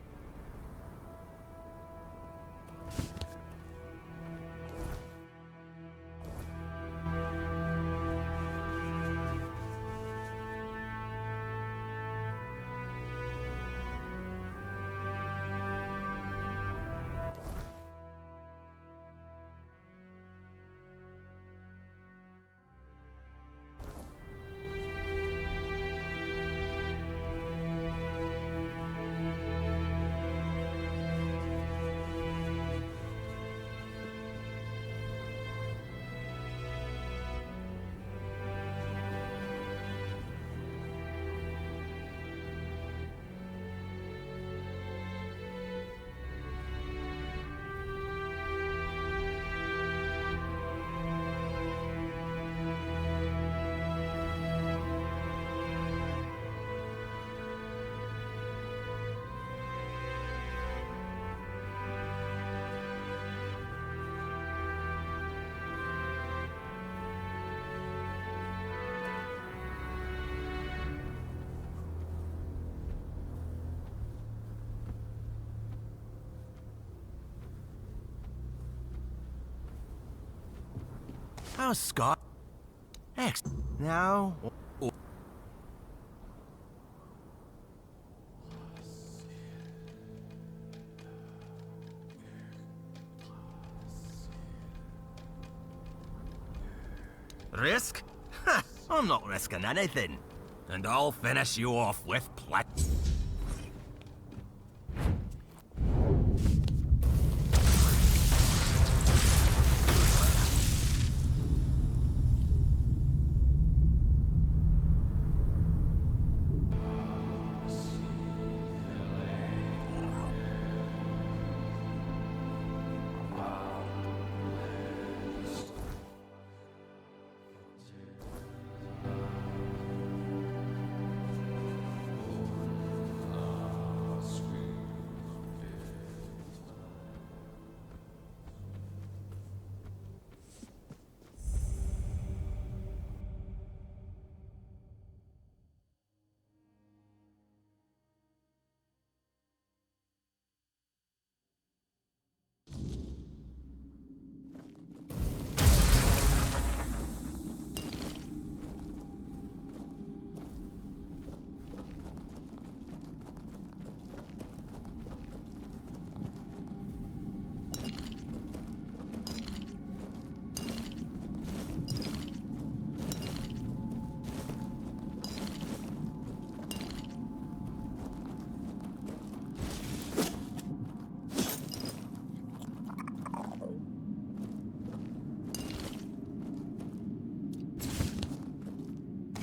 How's Scott? X. Now. Risk? Ha! I'm not risking anything. And I'll finish you off with plat.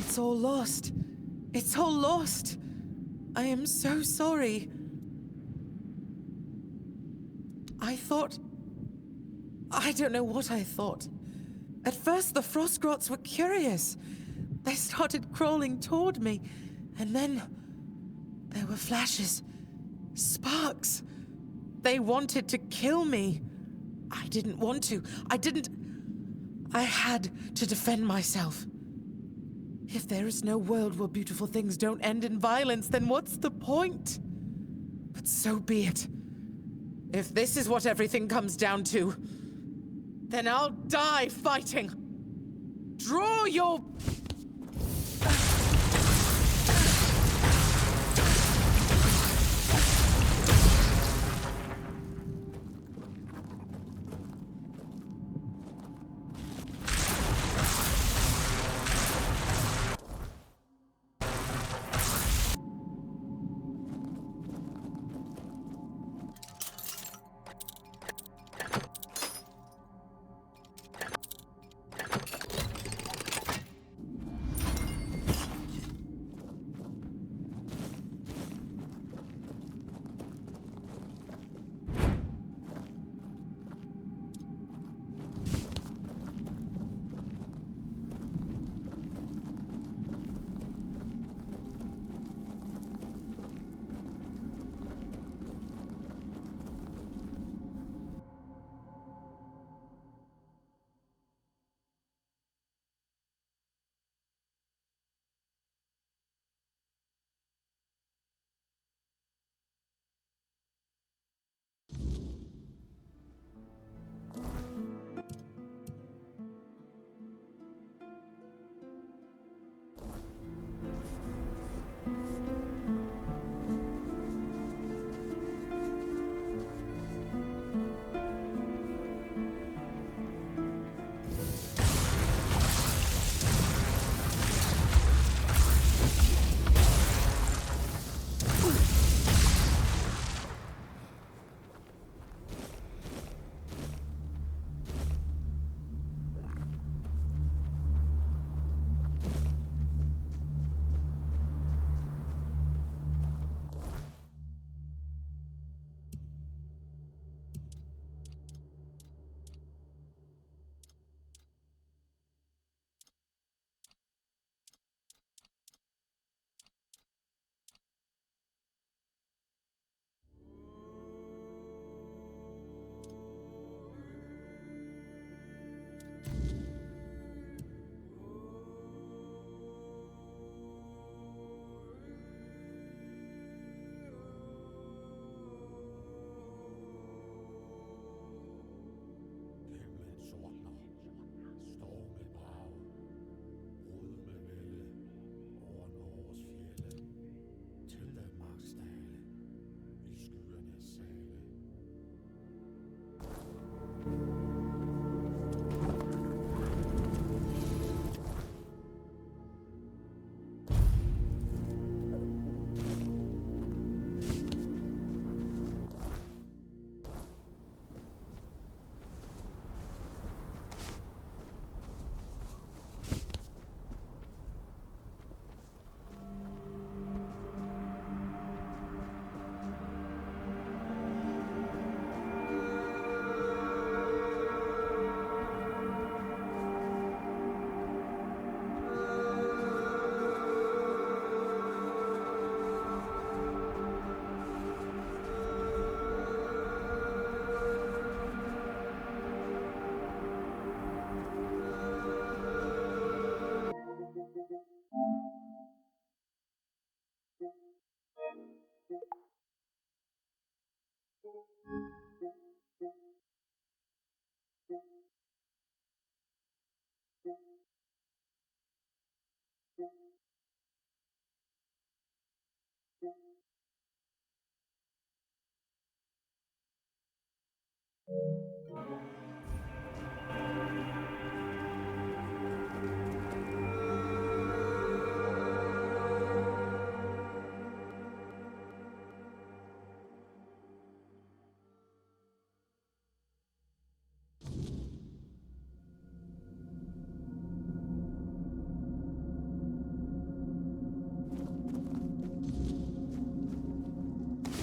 It's all lost. It's all lost. I am so sorry. I don't know what I thought. At first, the Frostgrots were curious. They started crawling toward me, and then there were flashes, sparks. They wanted to kill me. I didn't want to. I had to defend myself. If there is no world where beautiful things don't end in violence, then what's the point? But so be it. If this is what everything comes down to, then I'll die fighting. Draw your...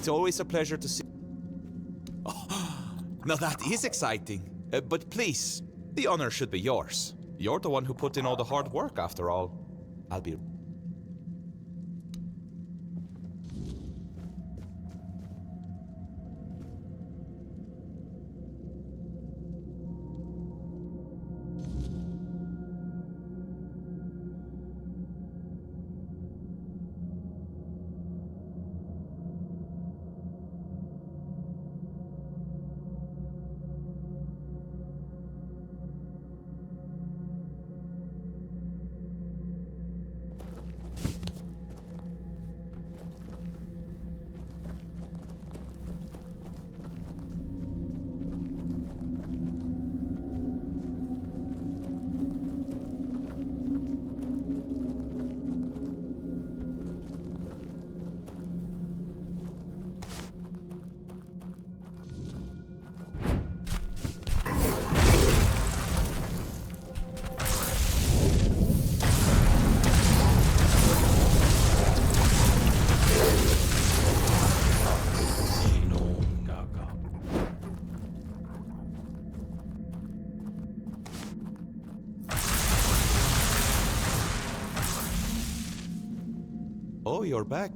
It's always a pleasure to see... Oh, now that is exciting. But please, the honor should be yours. You're the one who put in all the hard work, after all. I'll be... Oh, you're back.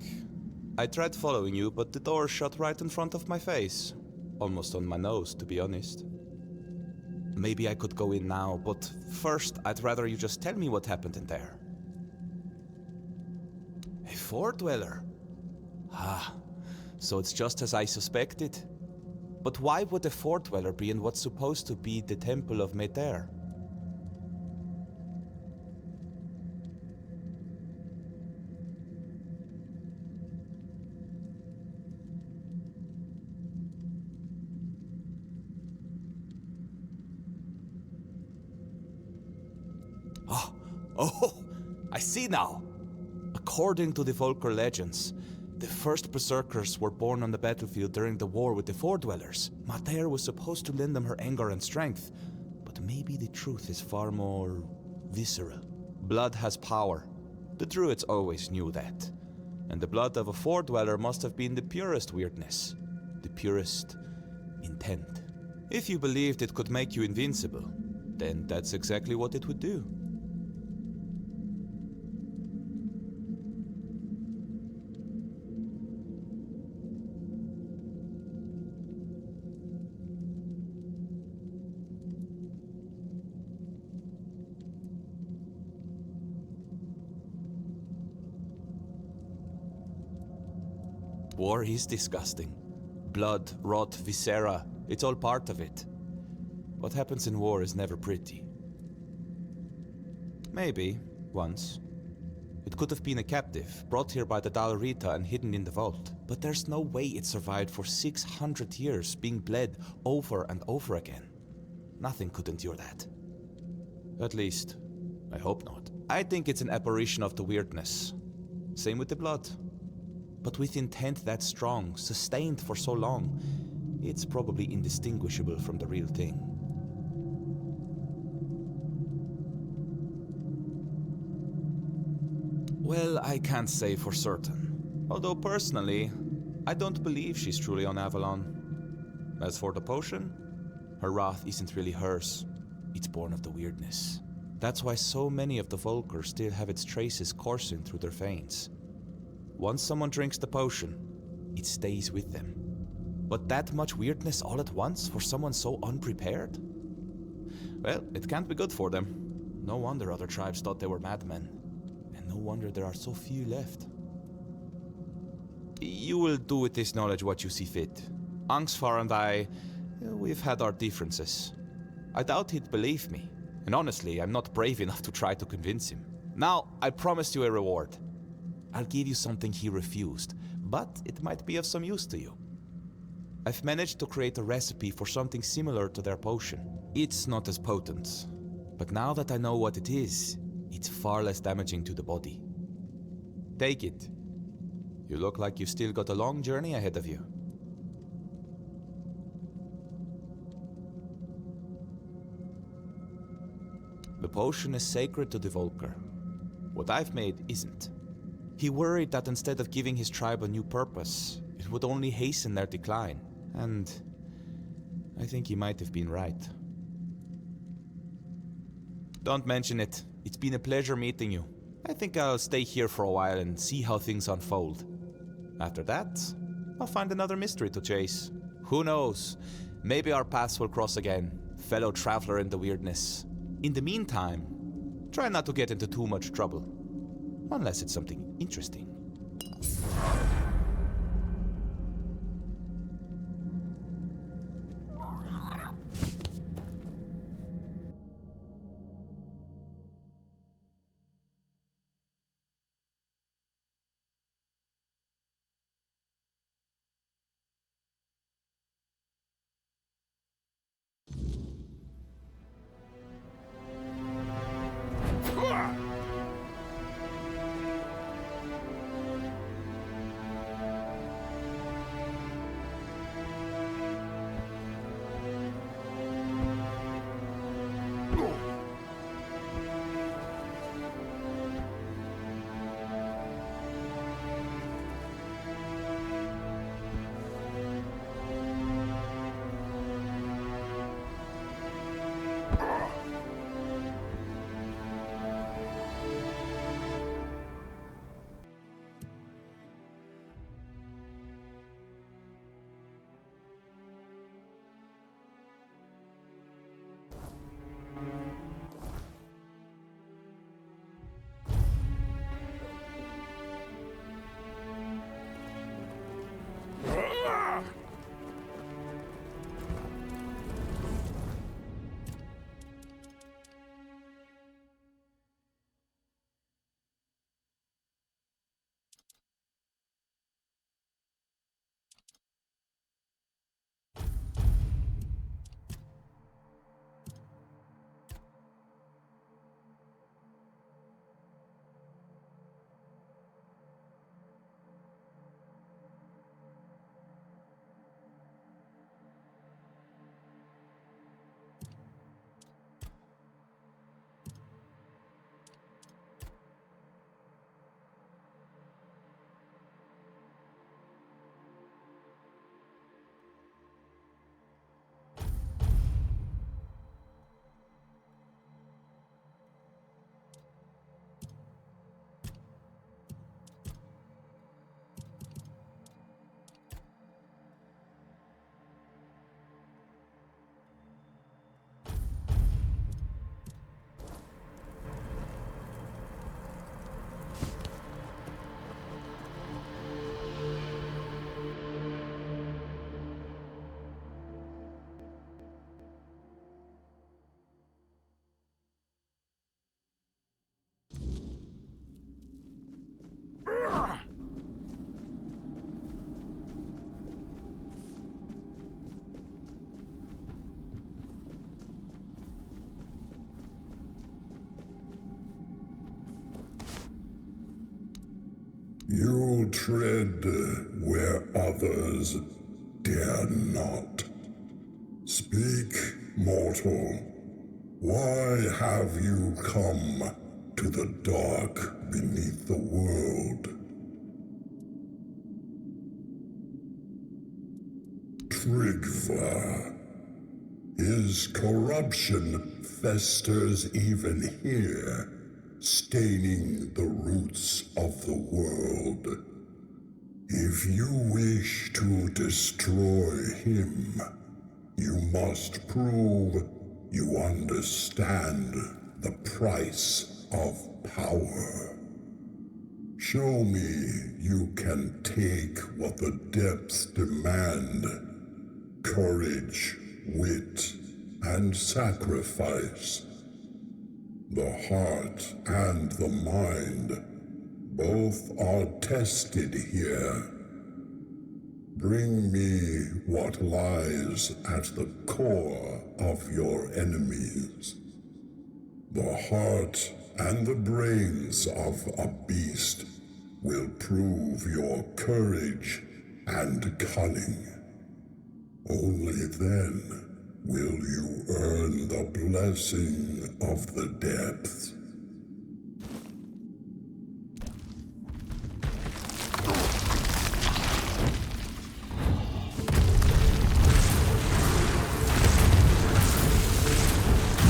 I tried following you, but the door shut right in front of my face. Almost on my nose, to be honest. Maybe I could go in now, but first, I'd rather you just tell me what happened in there. A Four-Dweller? Ah, so it's just as I suspected. But why would a Four-Dweller be in what's supposed to be the Temple of Meter? Oh, I see now. According to the Volker legends, the first berserkers were born on the battlefield during the war with the Four-Dwellers. Mater was supposed to lend them her anger and strength, but maybe the truth is far more visceral. Blood has power. The Druids always knew that. And the blood of a Four-Dweller must have been the purest weirdness, the purest intent. If you believed it could make you invincible, then that's exactly what it would do. War is disgusting. Blood, rot, viscera, it's all part of it. What happens in war is never pretty. Maybe, once. It could have been a captive, brought here by the Dalrita and hidden in the vault. But there's no way it survived for 600 years, being bled over and over again. Nothing could endure that. At least, I hope not. I think it's an apparition of the weirdness. Same with the blood. But with intent that strong, sustained for so long, it's probably indistinguishable from the real thing. Well, I can't say for certain. Although personally, I don't believe she's truly on Avalon. As for the potion, her wrath isn't really hers. It's born of the weirdness. That's why so many of the Volker still have its traces coursing through their veins. Once someone drinks the potion, it stays with them. But that much weirdness all at once for someone so unprepared? Well, it can't be good for them. No wonder other tribes thought they were madmen. And no wonder there are so few left. You will do with this knowledge what you see fit. Angsvar and I, we've had our differences. I doubt he'd believe me. And honestly, I'm not brave enough to try to convince him. Now, I promised you a reward. I'll give you something he refused, but it might be of some use to you. I've managed to create a recipe for something similar to their potion. It's not as potent, but now that I know what it is, it's far less damaging to the body. Take it. You look like you've still got a long journey ahead of you. The potion is sacred to the Volker. What I've made isn't. He worried that instead of giving his tribe a new purpose, it would only hasten their decline. And I think he might have been right. Don't mention it. It's been a pleasure meeting you. I think I'll stay here for a while and see how things unfold. After that, I'll find another mystery to chase. Who knows? Maybe our paths will cross again, fellow traveler in the weirdness. In the meantime, try not to get into too much trouble. Unless it's something interesting. You tread where others dare not. Speak, mortal. Why have you come to the dark beneath the world? Trigva. His corruption festers even here, staining the roots of the world. If you wish to destroy him, you must prove you understand the price of power. Show me you can take what the depths demand: courage, wit, and sacrifice. The heart and the mind both are tested here. Bring me what lies at the core of your enemies. The heart and the brains of a beast will prove your courage and cunning. Only then will you earn the blessing of the depths.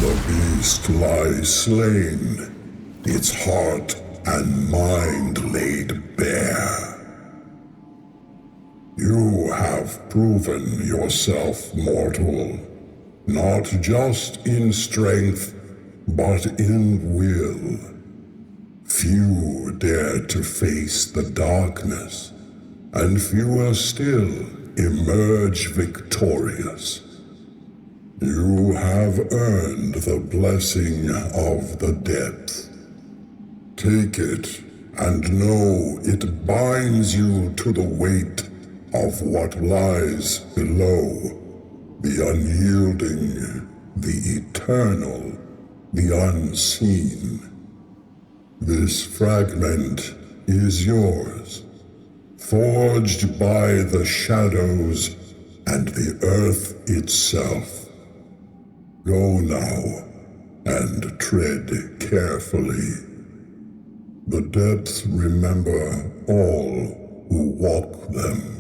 The beast lies slain, its heart and mind laid bare. You have proven yourself mortal, not just in strength, but in will. Few dare to face the darkness, and fewer still emerge victorious. You have earned the blessing of the depth. Take it, and know it binds you to the weight of what lies below, the unyielding, the eternal, the unseen. This fragment is yours, forged by the shadows and the earth itself. Go now, and tread carefully. The depths remember all who walk them.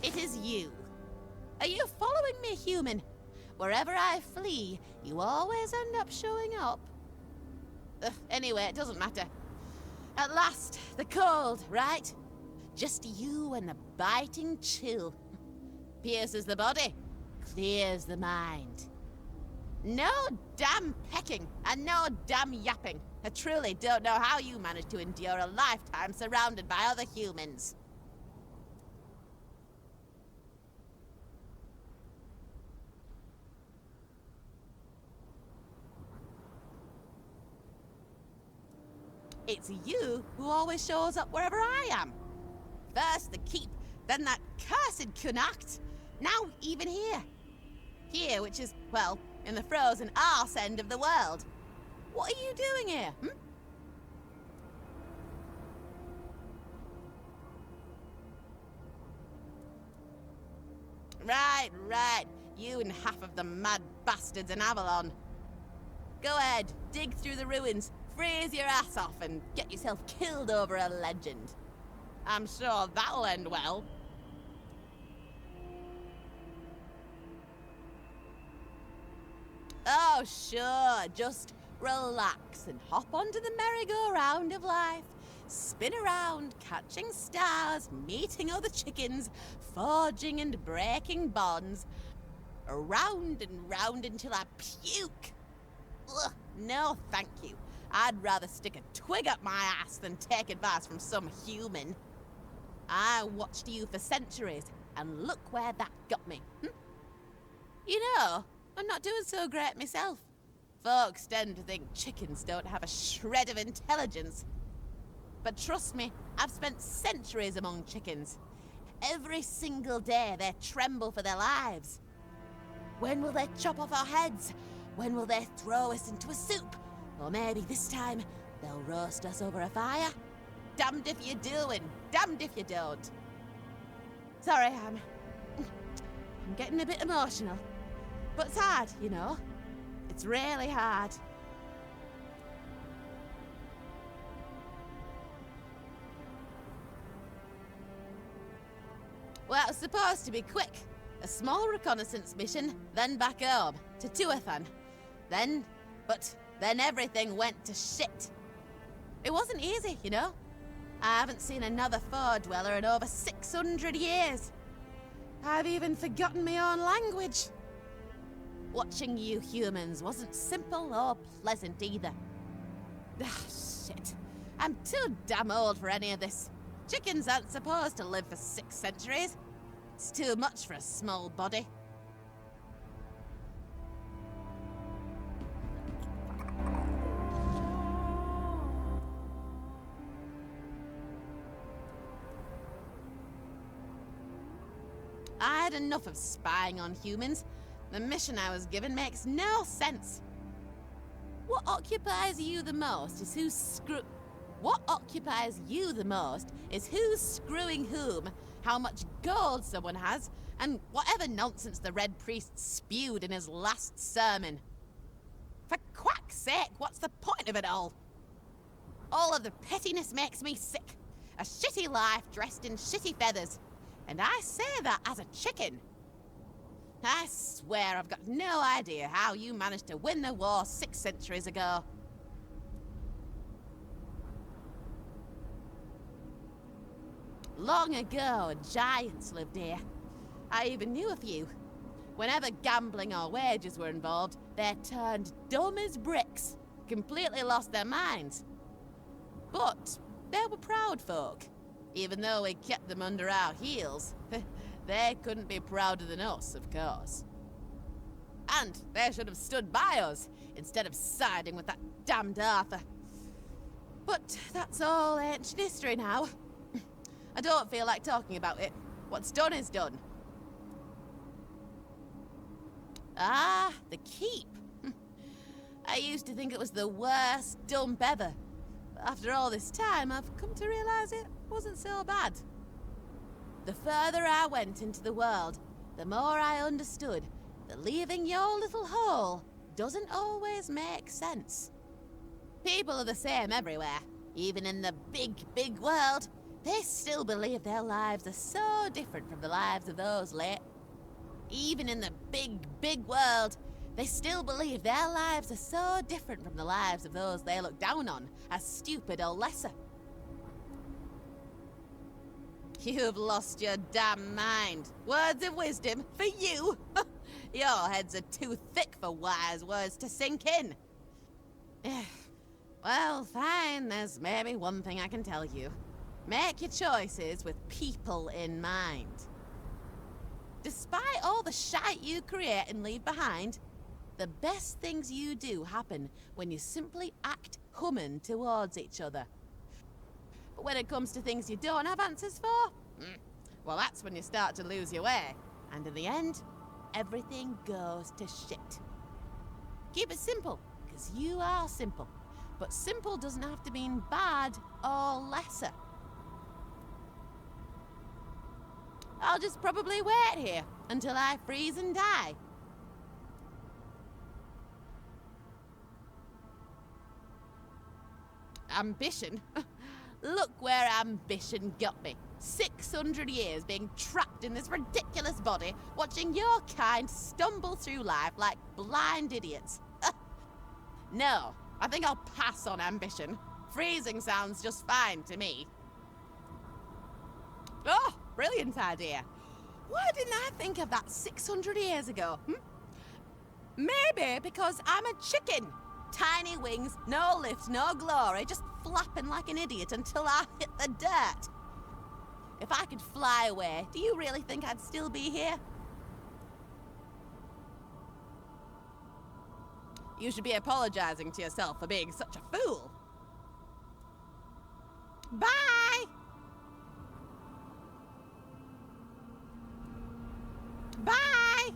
It is you. Are you following me, human? Wherever I flee, you always end up showing up. Anyway, it doesn't matter. At last, the cold, right? Just you and the biting chill. Pierces the body, clears the mind. No damn pecking and no damn yapping. I truly don't know how you manage to endure a lifetime surrounded by other humans. It's you who always shows up wherever I am. First the keep, then that cursed Connacht. Now even here. Here, which is, well, in the frozen arse end of the world. What are you doing here, Right. You and half of the mad bastards in Avalon. Go ahead, dig through the ruins, freeze your ass off, and get yourself killed over a legend. I'm sure that'll end well. Oh, sure, just relax and hop onto the merry-go-round of life. Spin around, catching stars, meeting other chickens, forging and breaking bonds. Around and round until I puke. Ugh, no thank you. I'd rather stick a twig up my ass than take advice from some human. I watched you for centuries, and look where that got me. You know, I'm not doing so great myself. Folks tend to think chickens don't have a shred of intelligence. But trust me, I've spent centuries among chickens. Every single day they tremble for their lives. When will they chop off our heads? When will they throw us into a soup? Or maybe this time they'll roast us over a fire? Damned if you do and damned if you don't. Sorry, I'm getting a bit emotional. But it's hard, you know. It's really hard. Well, it was supposed to be quick. A small reconnaissance mission, then back home, to Tuathan. Then everything went to shit. It wasn't easy, you know. I haven't seen another foe dweller in over 600 years. I've even forgotten my own language. Watching you humans wasn't simple or pleasant either. Ah, shit. I'm too damn old for any of this. Chickens aren't supposed to live for 6 centuries. It's too much for a small body. I had enough of spying on humans. The mission I was given makes no sense. What occupies you the most is who's screwing whom, how much gold someone has, and whatever nonsense the Red Priest spewed in his last sermon. For quack's sake, what's the point of it all? All of the pettiness makes me sick. A shitty life dressed in shitty feathers. And I say that as a chicken. I swear I've got no idea how you managed to win the war 6 centuries ago. Long ago, giants lived here. I even knew a few. Whenever gambling or wagers were involved, they turned dumb as bricks, completely lost their minds. But they were proud folk. Even though we kept them under our heels, they couldn't be prouder than us, of course. And they should have stood by us, instead of siding with that damned Arthur. But that's all ancient history now. I don't feel like talking about it. What's done is done. Ah, the keep. I used to think it was the worst dump ever. But after all this time, I've come to realize it wasn't so bad. The further I went into the world, the more I understood that leaving your little hole doesn't always make sense. People are the same everywhere, even in the big, big world. They still believe their lives are so different from the lives of those late. Even in the big, big world, they still believe their lives are so different from the lives of those they look down on as stupid or lesser. You've lost your damn mind. Words of wisdom for you? Your heads are too thick for wise words to sink in. Well, fine, there's maybe one thing I can tell you. Make your choices with people in mind. Despite all the shite you create and leave behind, the best things you do happen when you simply act human towards each other. But when it comes to things you don't have answers for, well, that's when you start to lose your way. And in the end, everything goes to shit. Keep it simple, because you are simple. But simple doesn't have to mean bad or lesser. I'll just probably wait here until I freeze and die. Ambition? Look where ambition got me. 600 years being trapped in this ridiculous body, watching your kind stumble through life like blind idiots. No, I think I'll pass on ambition. Freezing sounds just fine to me. Oh, brilliant idea. Why didn't I think of that 600 years ago? Maybe because I'm a chicken. Tiny wings, no lift, no glory, just flapping like an idiot until I hit the dirt. If I could fly away, do you really think I'd still be here? You should be apologizing to yourself for being such a fool. Bye! Bye!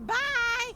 Bye!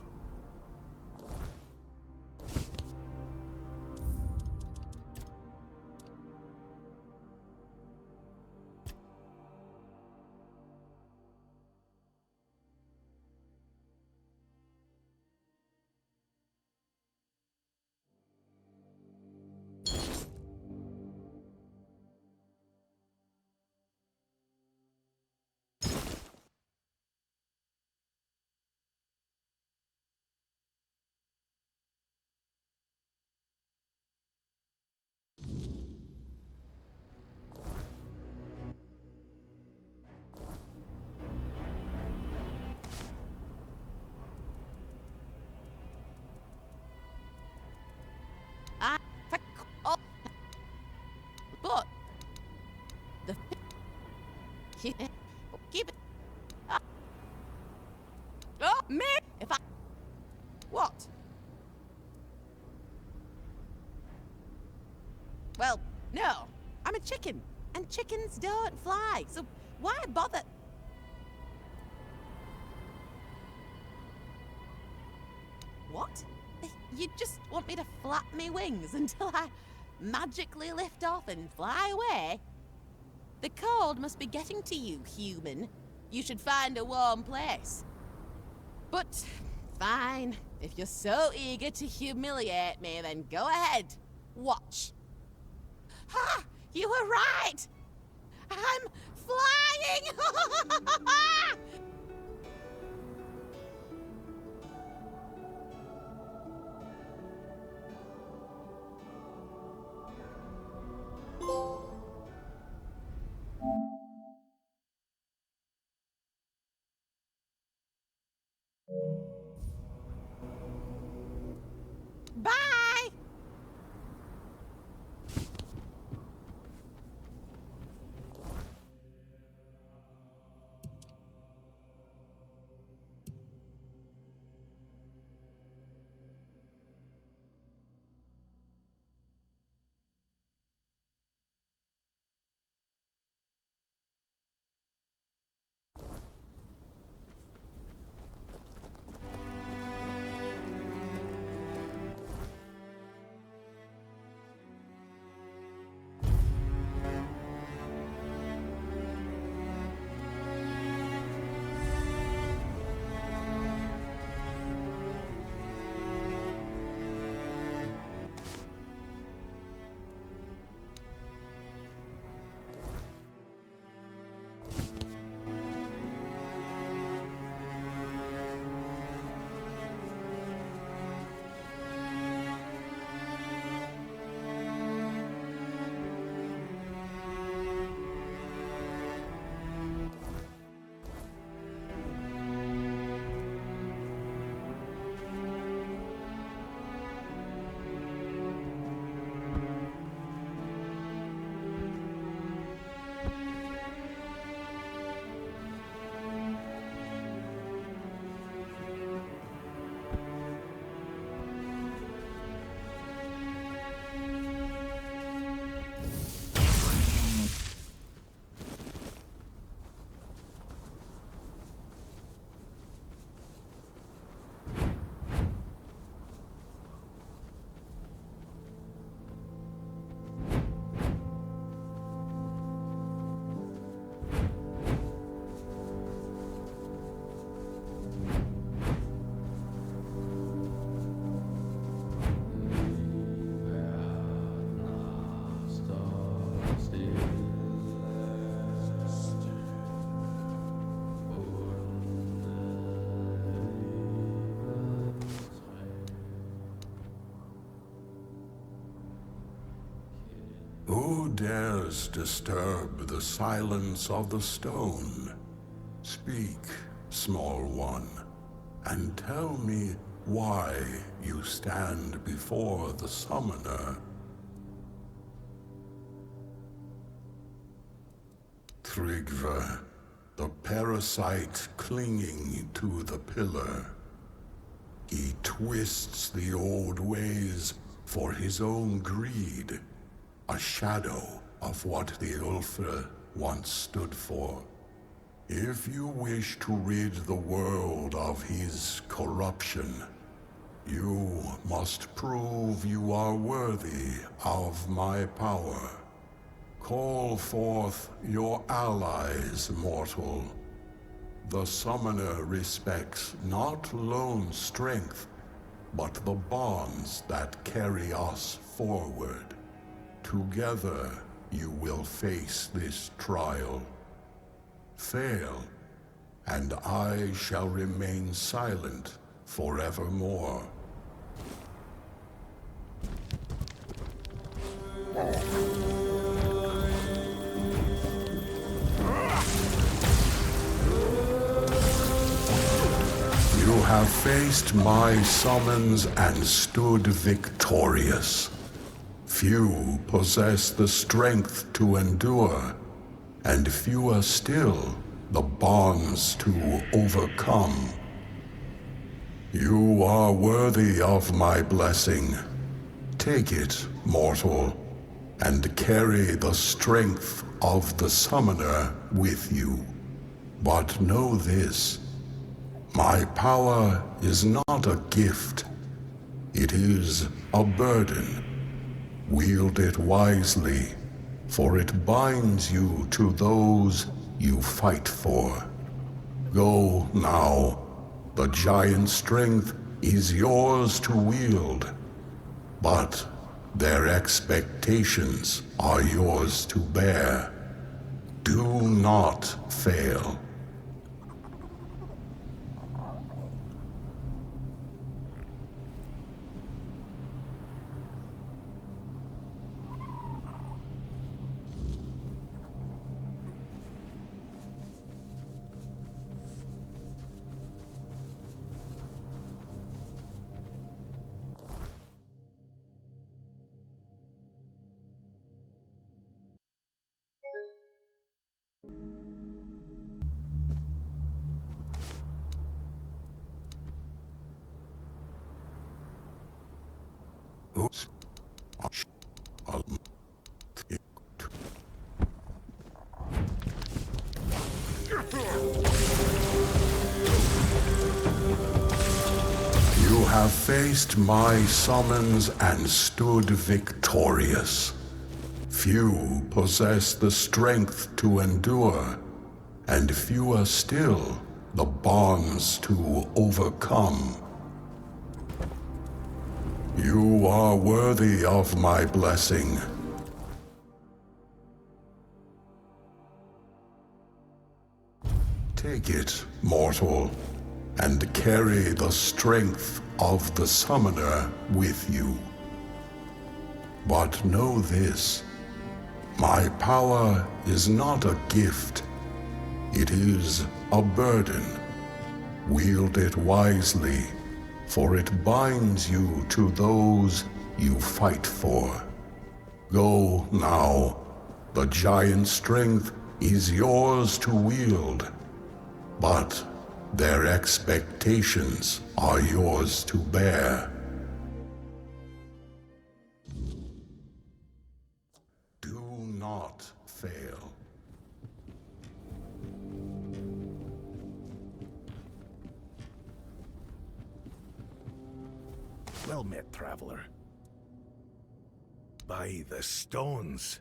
But the keep it. Oh, me! If I what? Well, no. I'm a chicken, and chickens don't fly. So why bother? What? You just want me to flap me wings until I magically lift off and fly away? The cold must be getting to you, human. You should find a warm place. But, fine. If you're so eager to humiliate me, then go ahead. Watch. Ha! You were right! I'm flying! Bye! dares disturb the silence of the stone? Speak, small one, and tell me why you stand before the summoner. Tryggve, the parasite clinging to the pillar. He twists the old ways for his own greed, a shadow of what the Ulfr once stood for. If you wish to rid the world of his corruption, you must prove you are worthy of my power. Call forth your allies, mortal. The summoner respects not lone strength, but the bonds that carry us forward. Together, you will face this trial. Fail, and I shall remain silent forevermore. You have faced my summons and stood victorious. Few possess the strength to endure, and fewer still the bonds to overcome. You are worthy of my blessing. Take it, mortal, and carry the strength of the summoner with you. But know this. My power is not a gift. It is a burden. Wield it wisely, for it binds you to those you fight for. Go now. The giant strength is yours to wield, but their expectations are yours to bear. Do not fail. You have faced my summons and stood victorious. Few possess the strength to endure, and fewer still the bonds to overcome. You are worthy of my blessing. Take it, mortal, and carry the strength of the summoner with you. But know this, my power is not a gift. It is a burden. Wield it wisely, for it binds you to those you fight for. Go now. The giant strength is yours to wield, but their expectations are yours to bear. Do not fail. Well met, traveler. By the stones,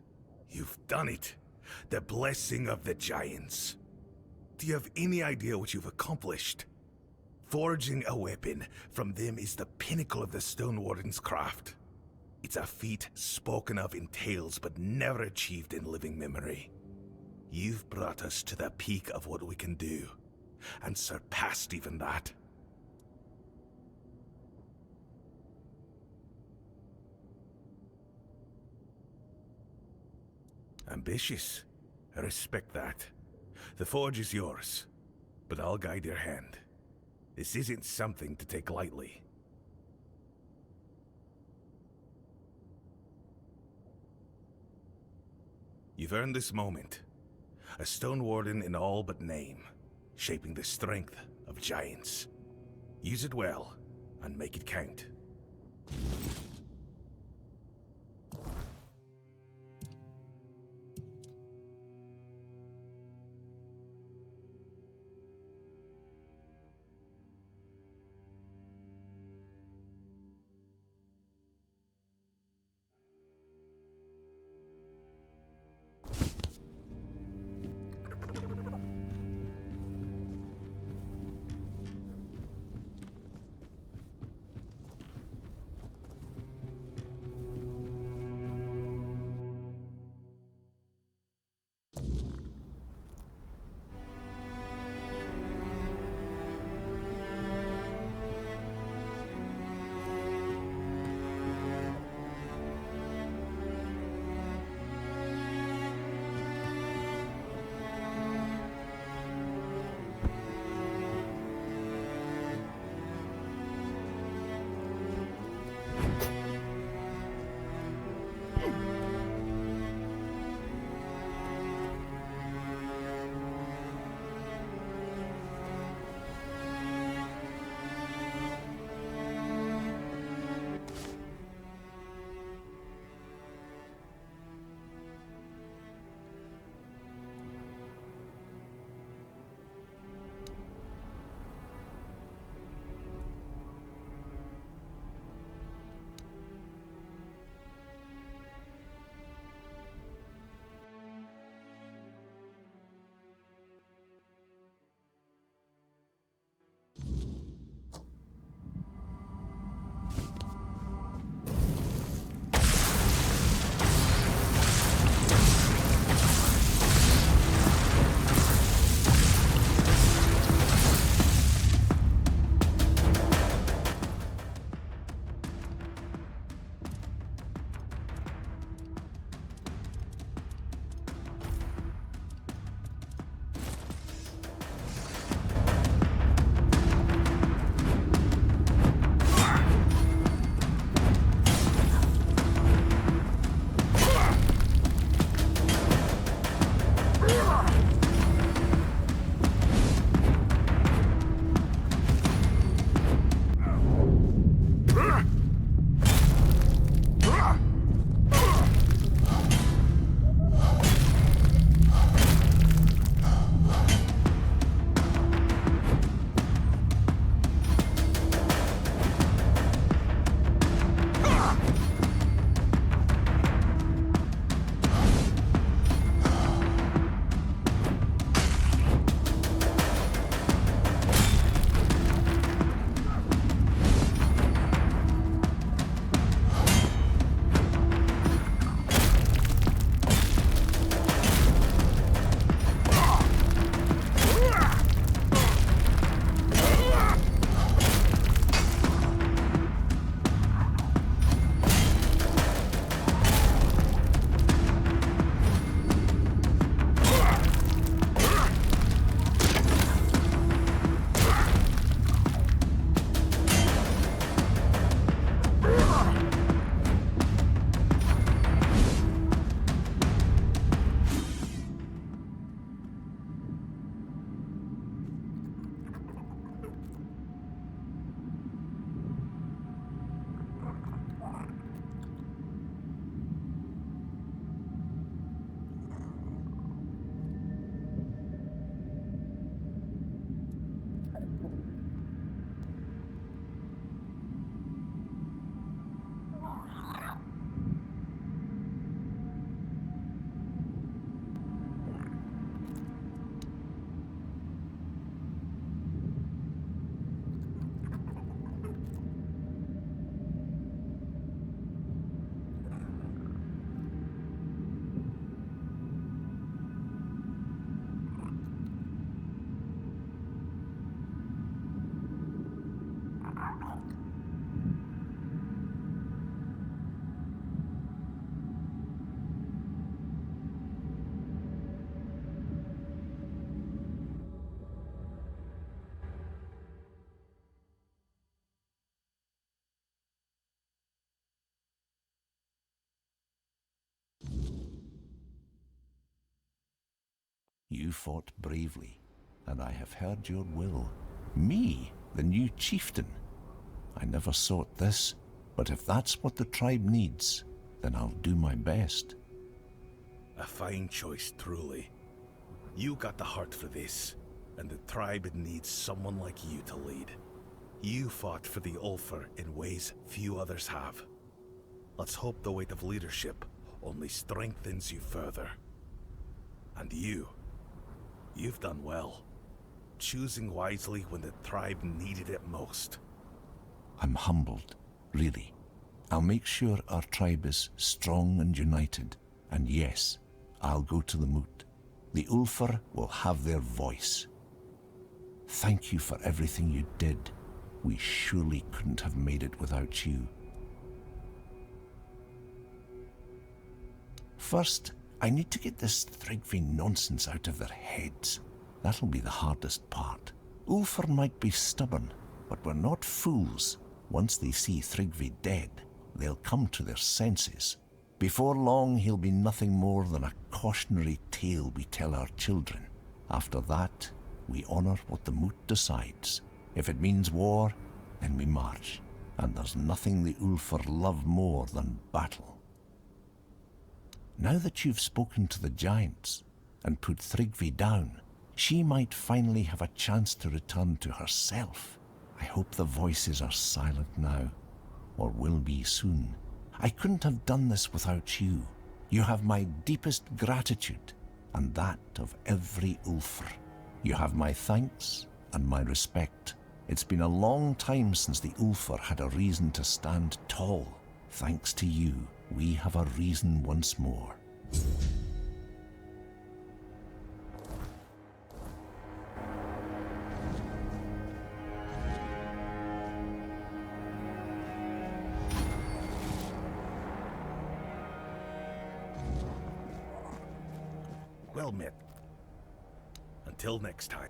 you've done it. The blessing of the giants. Do you have any idea what you've accomplished? Forging a weapon from them is the pinnacle of the Stone Warden's craft. It's a feat spoken of in tales but never achieved in living memory. You've brought us to the peak of what we can do, and surpassed even that. Ambitious. I respect that. The forge is yours, but I'll guide your hand. This isn't something to take lightly. You've earned this moment. A stone warden in all but name, shaping the strength of giants. Use it well, and make it count. You fought bravely, and I have heard your will. Me, the new chieftain. I never sought this, but if that's what the tribe needs, then I'll do my best. A fine choice, truly. You got the heart for this, and the tribe needs someone like you to lead. You fought for the Ulfr in ways few others have. Let's hope the weight of leadership only strengthens you further. And you've done well, choosing wisely when the tribe needed it most. I'm humbled, really. I'll make sure our tribe is strong and united, and yes, I'll go to the moot. The Ulfr will have their voice. Thank you for everything you did. We surely couldn't have made it without you. First, I need to get this Thrigvi nonsense out of their heads. That'll be the hardest part. Ulfr might be stubborn, but we're not fools. Once they see Thrigvi dead, they'll come to their senses. Before long, he'll be nothing more than a cautionary tale we tell our children. After that, we honor what the moot decides. If it means war, then we march. And there's nothing the Ulfr love more than battle. Now that you've spoken to the giants and put Thrigvi down, she might finally have a chance to return to herself. I hope the voices are silent now, or will be soon. I couldn't have done this without you. You have my deepest gratitude, and that of every Ulfr. You have my thanks and my respect. It's been a long time since the Ulfr had a reason to stand tall. Thanks to you, we have a reason once more. Well met. Until next time.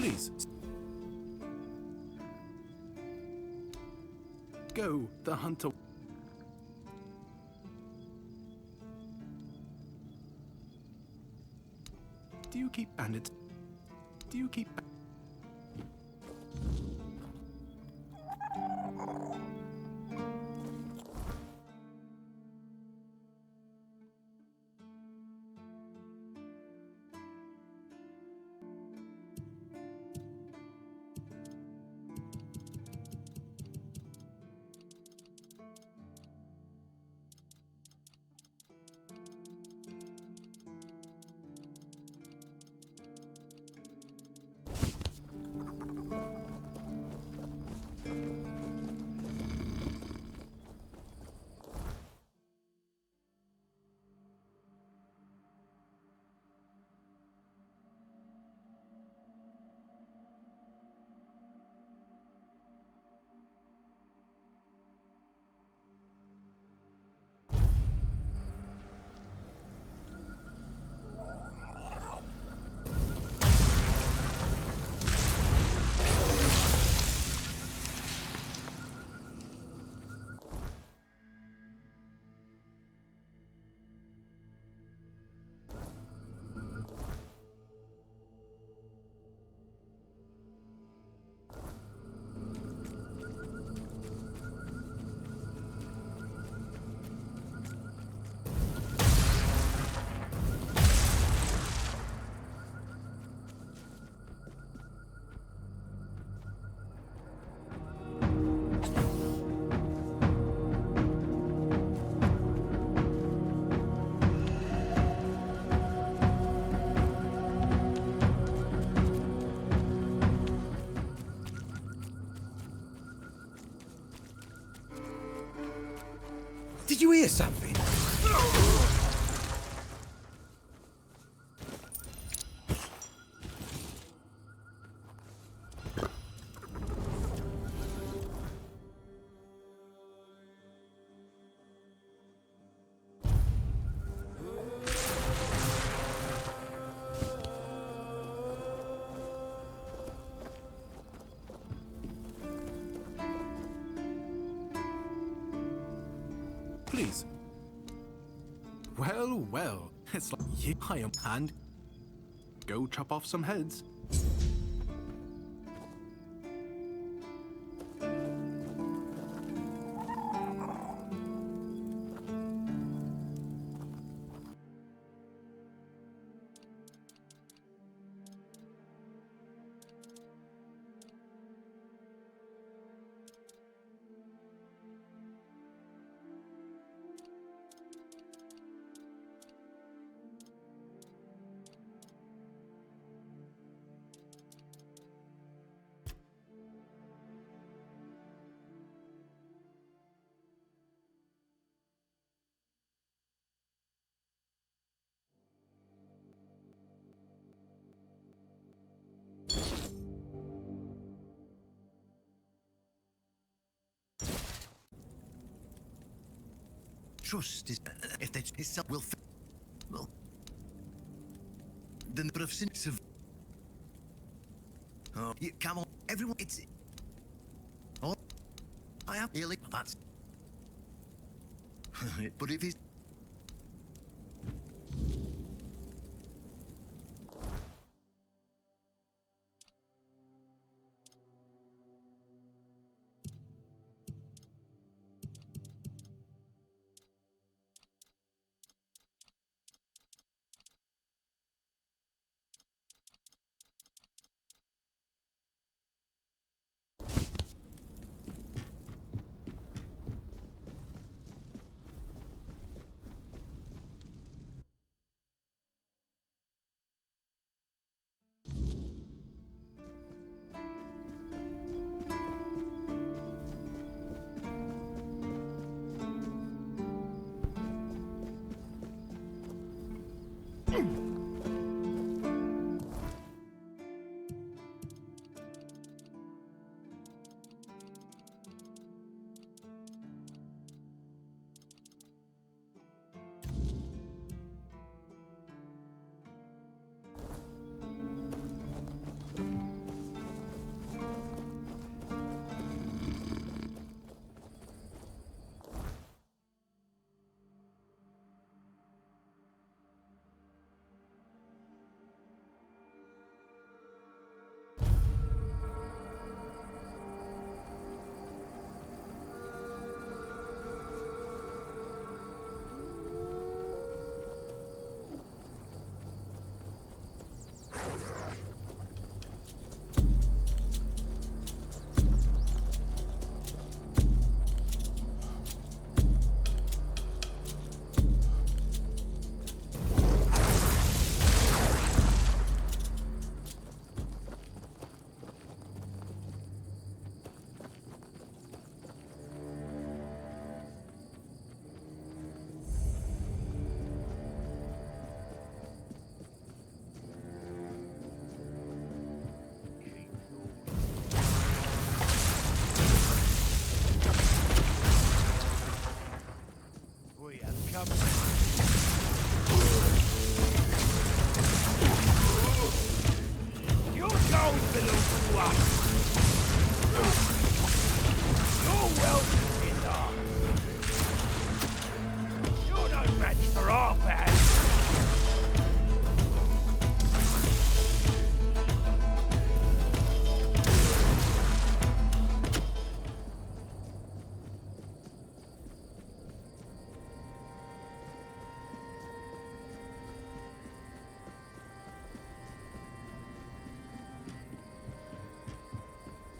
Please. Go, the hunter. Do you keep bandits? Do you keep... Did you hear something? Please. Well, well. It's like, yeah, I am hand. Go chop off some heads. Trust is if they his son will well the number of sins of oh you come on everyone it's oh I have really that's but if he's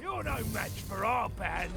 You're no match for our band.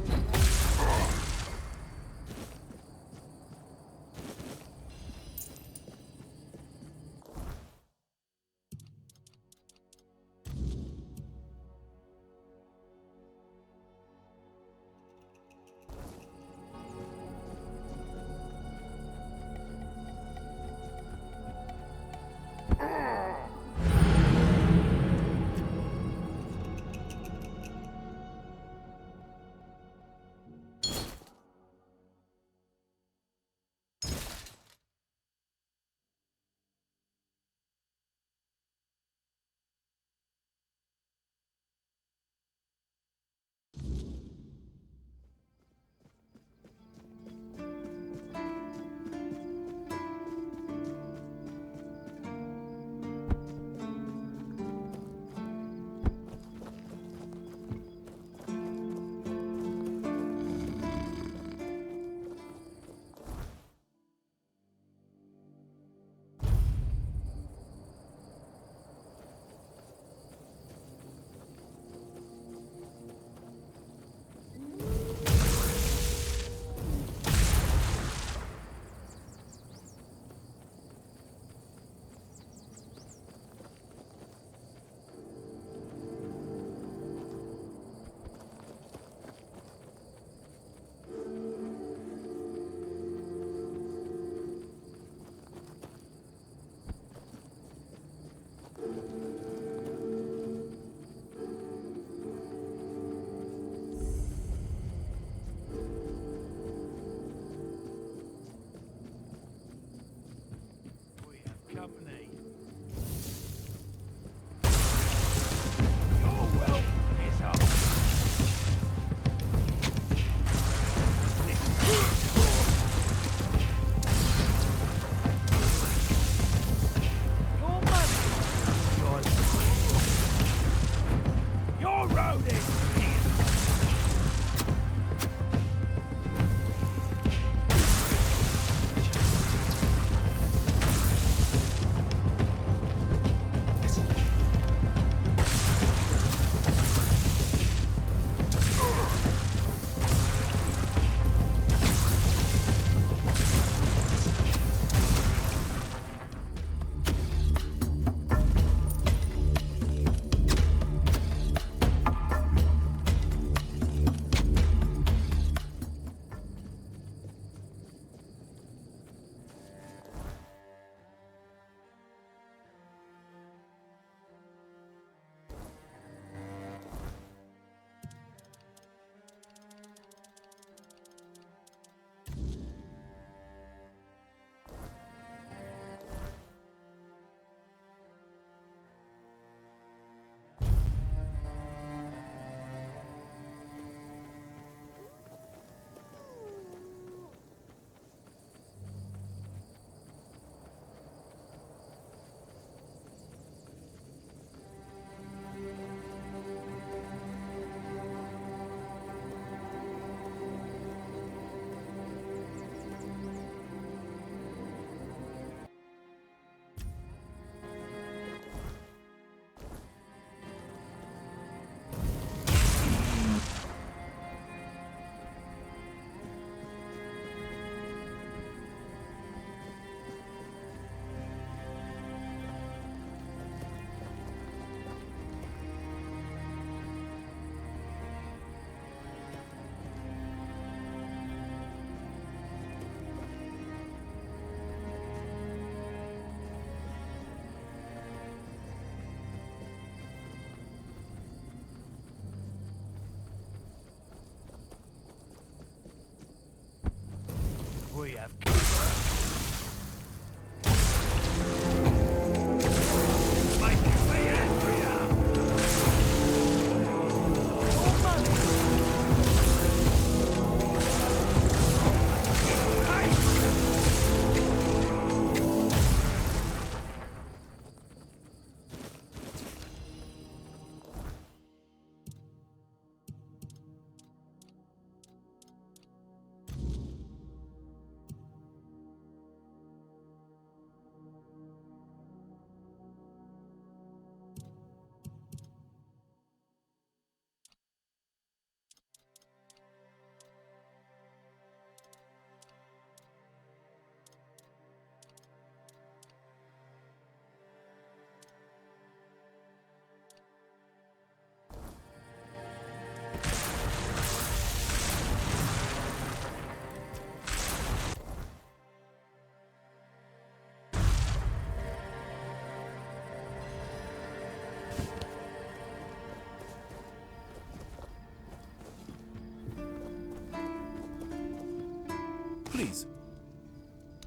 Please.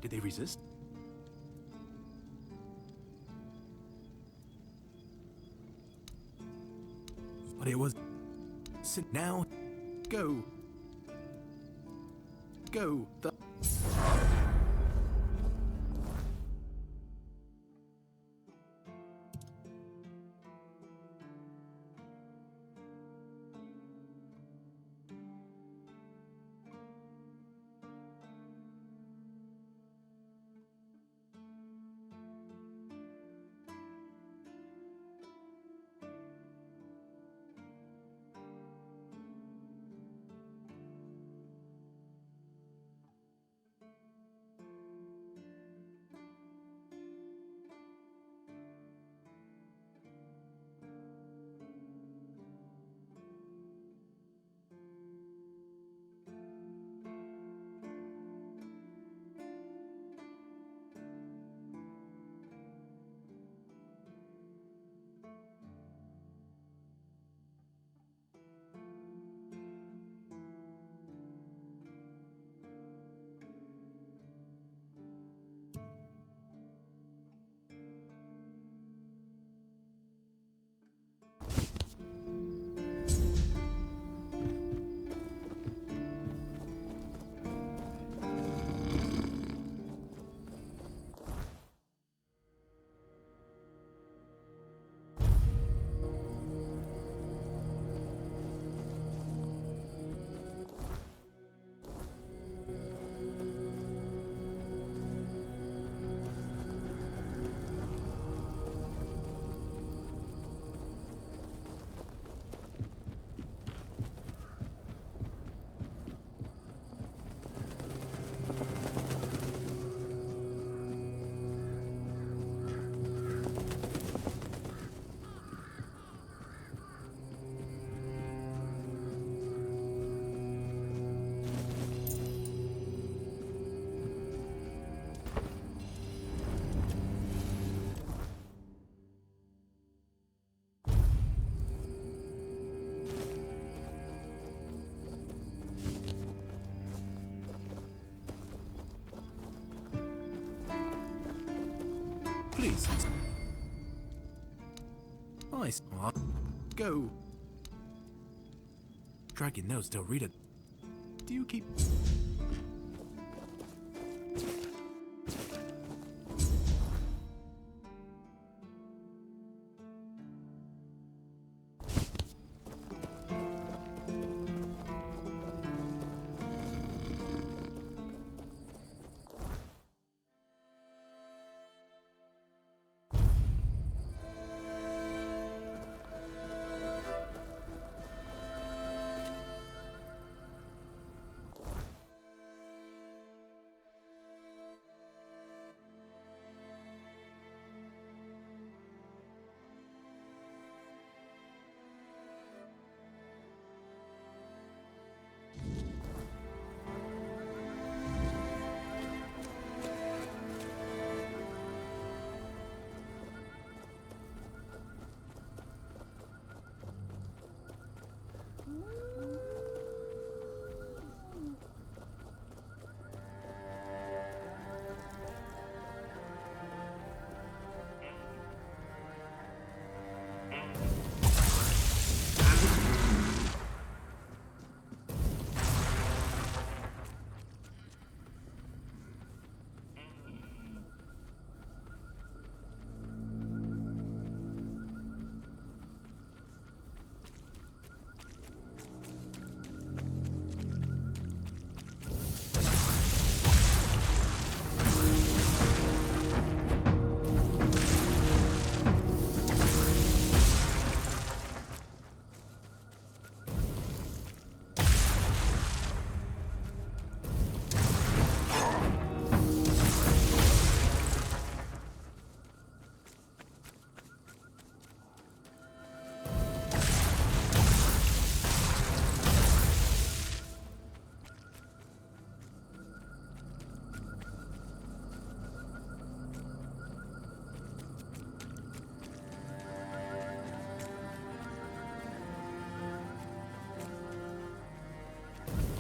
Did they resist? But it was... Sit now. Go. Go. Please. Nice. Go. Drag your nose, don't read it. Do you keep...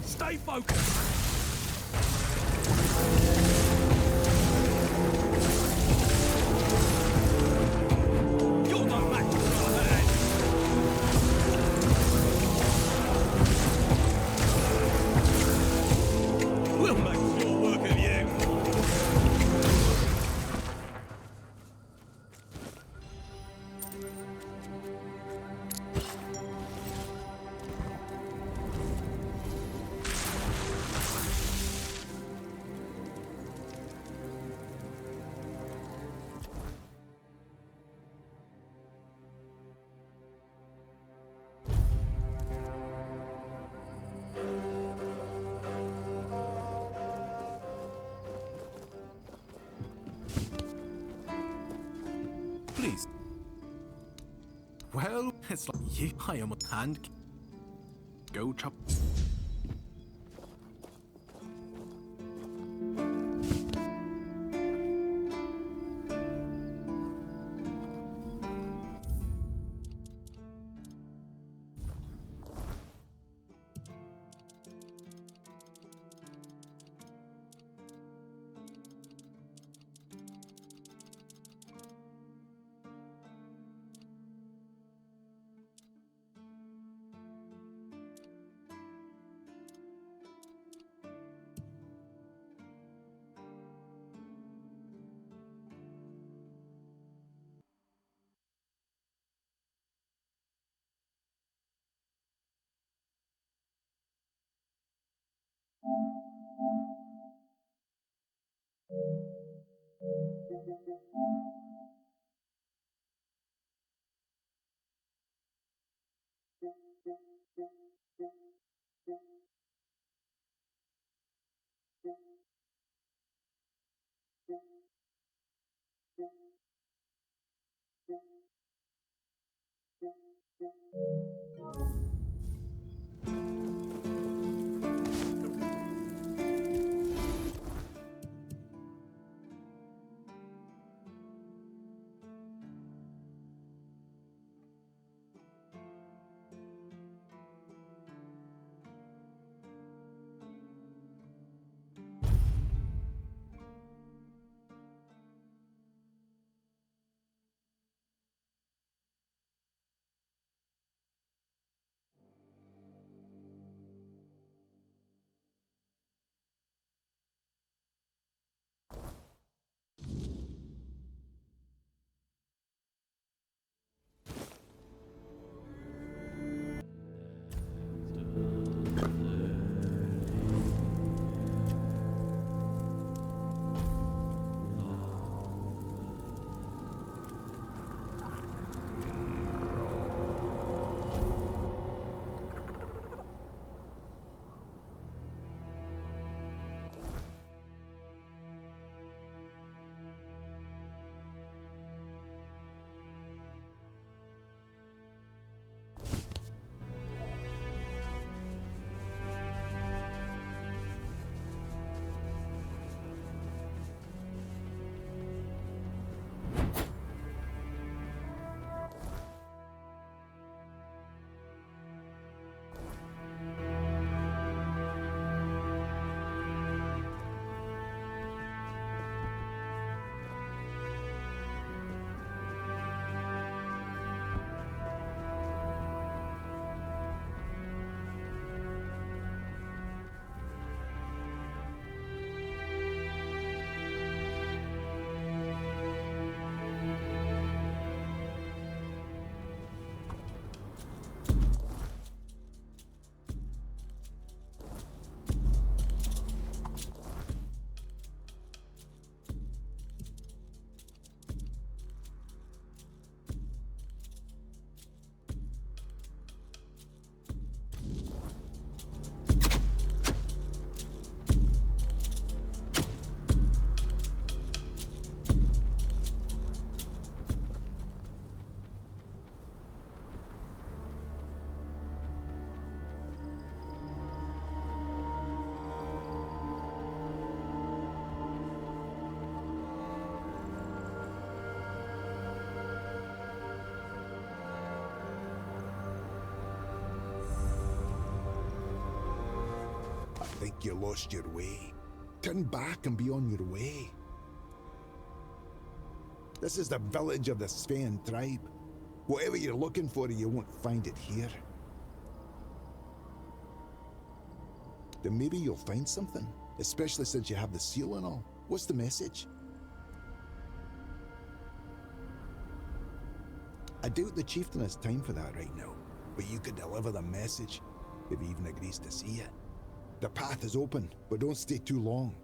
Stay focused! Please. Well, it's like I am a hand. Go chop. Think you lost your way? turn back and be on your way. This is the village of the Svean tribe. Whatever you're looking for, you won't find it here. Then maybe you'll find something, especially since you have the seal and all. What's the message? I doubt the chieftain has time for that right now, but you could deliver the message if he even agrees to see it. The path is open, but don't stay too long.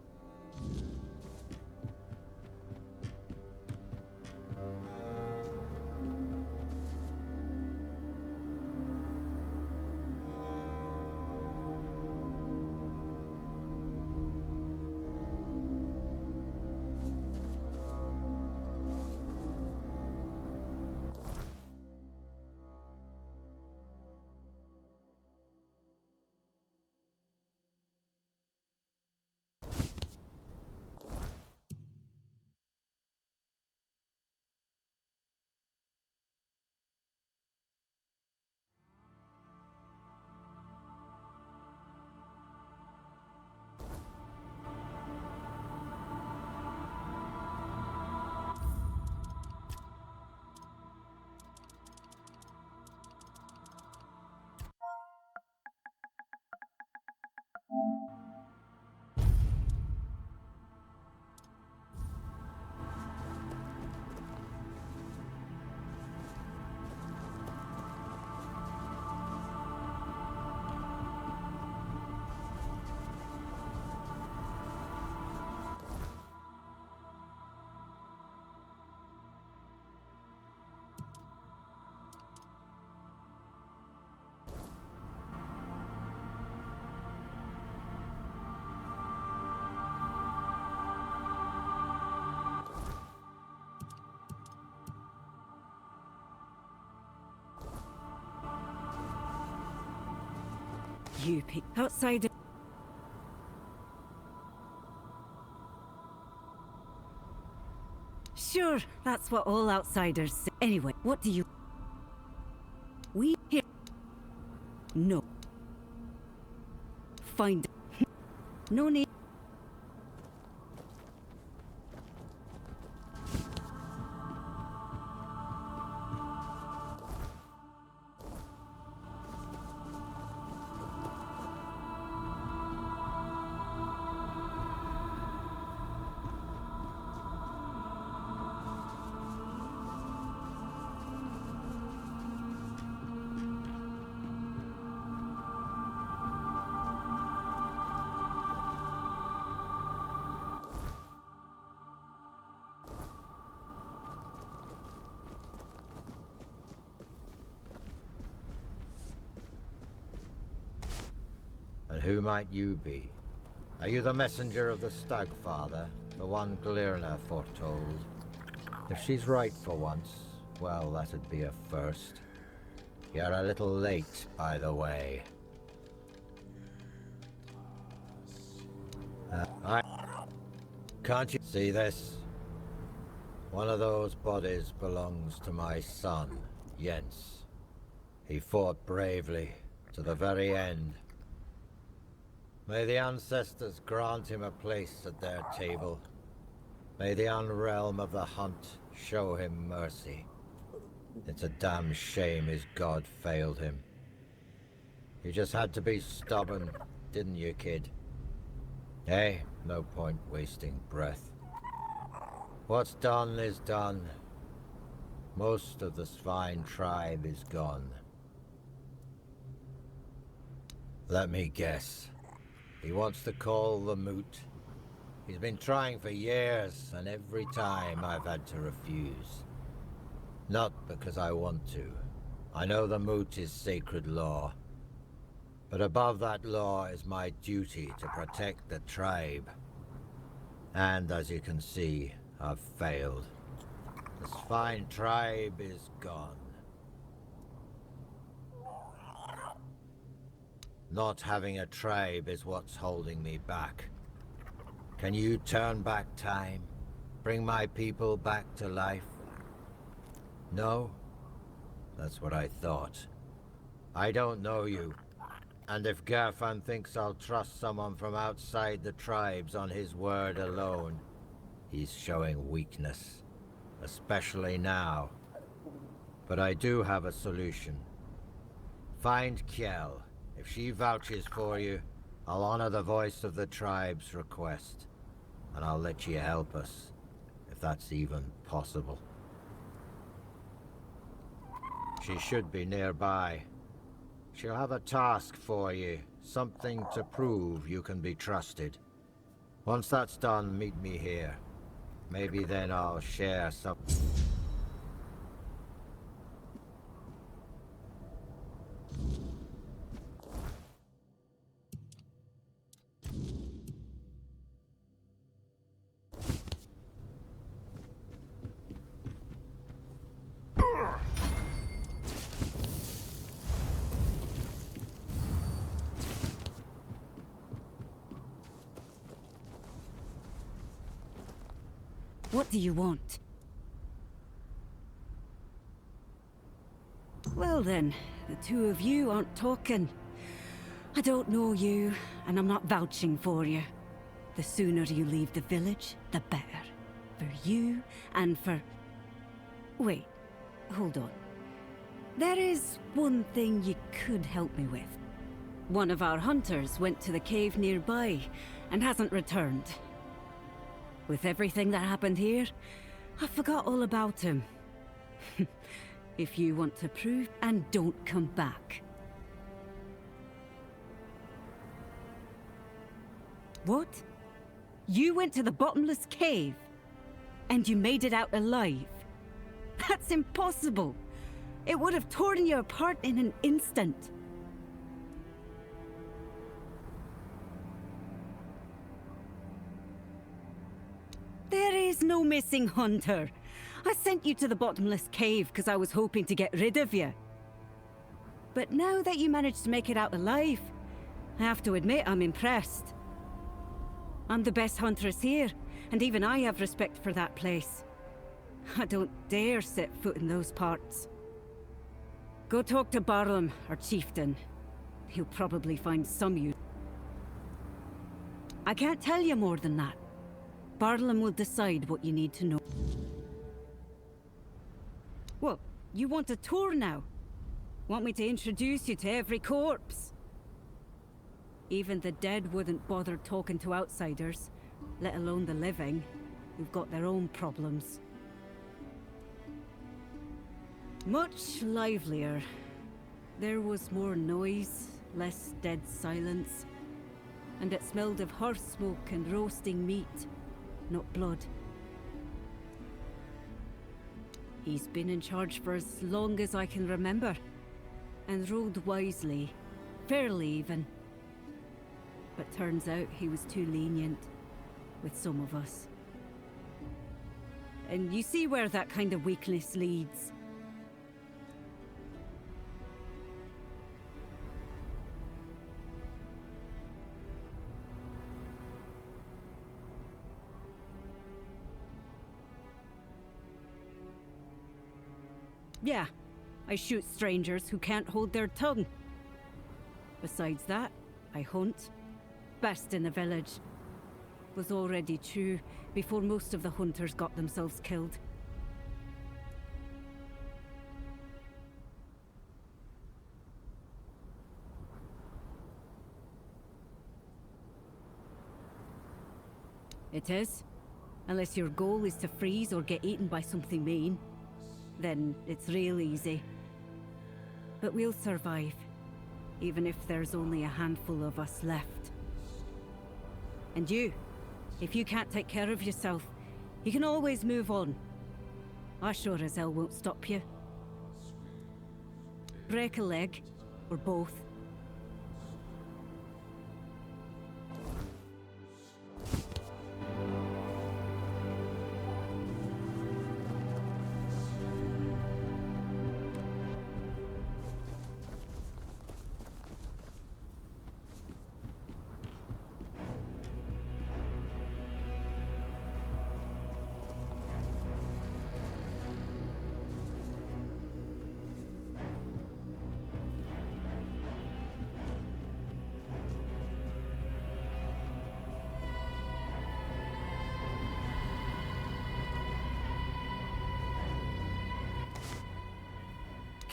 You outside. Sure, that's what all outsiders say. Anyway, what do you... We here... No. Find... No need... And who might you be? Are you the messenger of the Stagfather, the one Glirna foretold? If she's right for once, well, that'd be a first. You're a little late, by the way. Can't you see this? One of those bodies belongs to my son, Jens. He fought bravely, to the very end. May the ancestors grant him a place at their table. May the unrealm of the hunt show him mercy. It's a damn shame his god failed him. You just had to be stubborn, didn't you, kid? Hey, no point wasting breath. What's done is done. Most of the Svein tribe is gone. Let me guess. He wants to call the moot. He's been trying for years, and every time I've had to refuse. Not because I want to. I know the moot is sacred law. But above that law is my duty to protect the tribe. And as you can see, I've failed. The Svein tribe is gone. Not having a tribe is what's holding me back. Can you turn back time? Bring my people back to life? No? That's what I thought. I don't know you, And if Gerfan thinks I'll trust someone from outside the tribes on his word alone, he's showing weakness. Especially now. But I do have a solution. Find Kjell. If she vouches for you, I'll honor the voice of the tribe's request. And I'll let you help us, if that's even possible. She should be nearby. She'll have a task for you, something to prove you can be trusted. Once that's done, meet me here. Maybe then I'll share some... What do you want? Well then, the two of you aren't talking. I don't know you, and I'm not vouching for you. The sooner you leave the village, the better. For you, and for... Wait, hold on. There is one thing you could help me with. One of our hunters went to the cave nearby, and hasn't returned. With everything that happened here, I forgot all about him. If you want to prove, and don't come back. What? You went to the bottomless cave? And you made it out alive? That's impossible! It would have torn you apart in an instant. There is no missing hunter. I sent you to the bottomless cave because I was hoping to get rid of you. But now that you managed to make it out alive, I have to admit I'm impressed. I'm the best huntress here, and even I have respect for that place. I don't dare set foot in those parts. Go talk to Barlam, our chieftain. He'll probably find some use. I can't tell you more than that. Barlam will decide what you need to know. Well, you want a tour now? Want me to introduce you to every corpse? Even the dead wouldn't bother talking to outsiders, let alone the living, who've got their own problems. Much livelier. There was more noise, less dead silence, and it smelled of hearth smoke and roasting meat. Not blood. He's been in charge for as long as I can remember, and ruled wisely, fairly even. But turns out he was too lenient with some of us. And you see where that kind of weakness leads. Yeah, I shoot strangers who can't hold their tongue. Besides that, I hunt. Best in the village. Was already true before most of the hunters got themselves killed. It is. Unless your goal is to freeze or get eaten by something mean. Then it's real easy. But we'll survive, even if there's only a handful of us left. And you, if you can't take care of yourself, you can always move on. I sure as hell won't stop you. Break a leg, or both.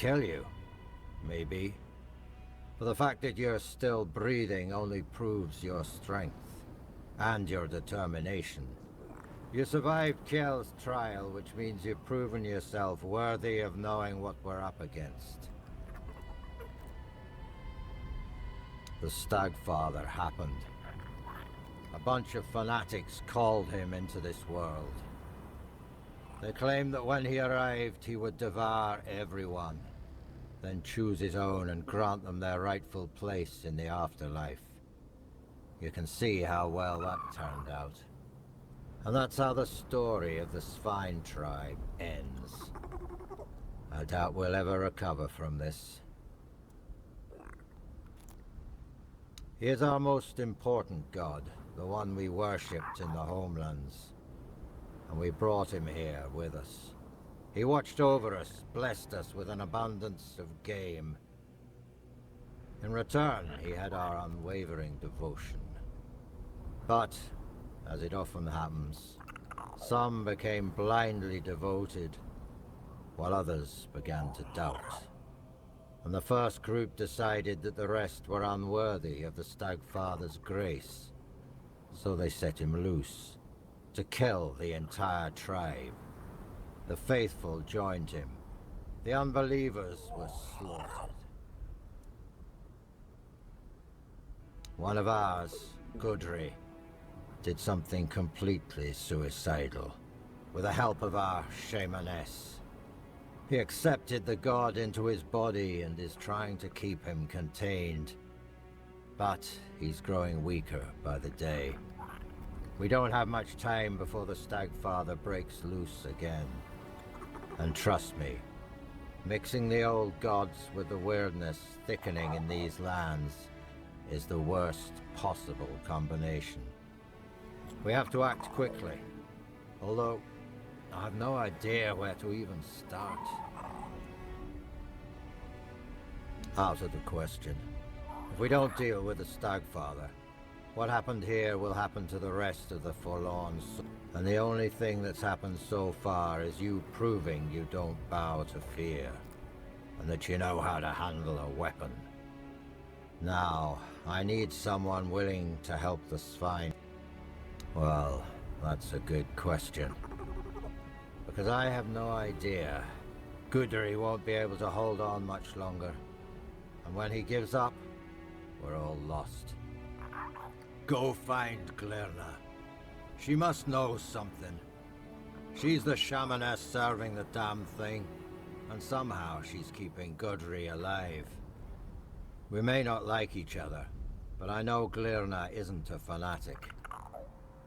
kill you. Maybe. But the fact that you're still breathing only proves your strength. And your determination. You survived Kjell's trial, which means you've proven yourself worthy of knowing what we're up against. The Stagfather happened. A bunch of fanatics called him into this world. They claimed that when he arrived, he would devour everyone, then choose his own and grant them their rightful place in the afterlife. You can see how well that turned out. And that's how the story of the Svine tribe ends. I doubt we'll ever recover from this. He is our most important god, the one we worshipped in the homelands. And we brought him here with us. He watched over us, blessed us with an abundance of game. In return, he had our unwavering devotion. But, as it often happens, some became blindly devoted, while others began to doubt. And the first group decided that the rest were unworthy of the Stagfather's grace. So they set him loose, to kill the entire tribe. The faithful joined him. The unbelievers were slaughtered. One of ours, Gudri, did something completely suicidal, with the help of our shamaness. He accepted the god into his body and is trying to keep him contained. But he's growing weaker by the day. We don't have much time before the Stagfather breaks loose again. And trust me, mixing the old gods with the weirdness thickening in these lands is the worst possible combination. We have to act quickly, although I have no idea where to even start. Out of the question. If we don't deal with the Stagfather, what happened here will happen to the rest of the Forlorn Souls. And the only thing that's happened so far is you proving you don't bow to fear, and that you know how to handle a weapon. Now, I need someone willing to help the Svine. Well, that's a good question. Because I have no idea. Gudri won't be able to hold on much longer. And when he gives up, we're all lost. Go find Glirna. She must know something. She's the shamaness serving the damn thing, and somehow she's keeping Gudri alive. We may not like each other, but I know Glirna isn't a fanatic.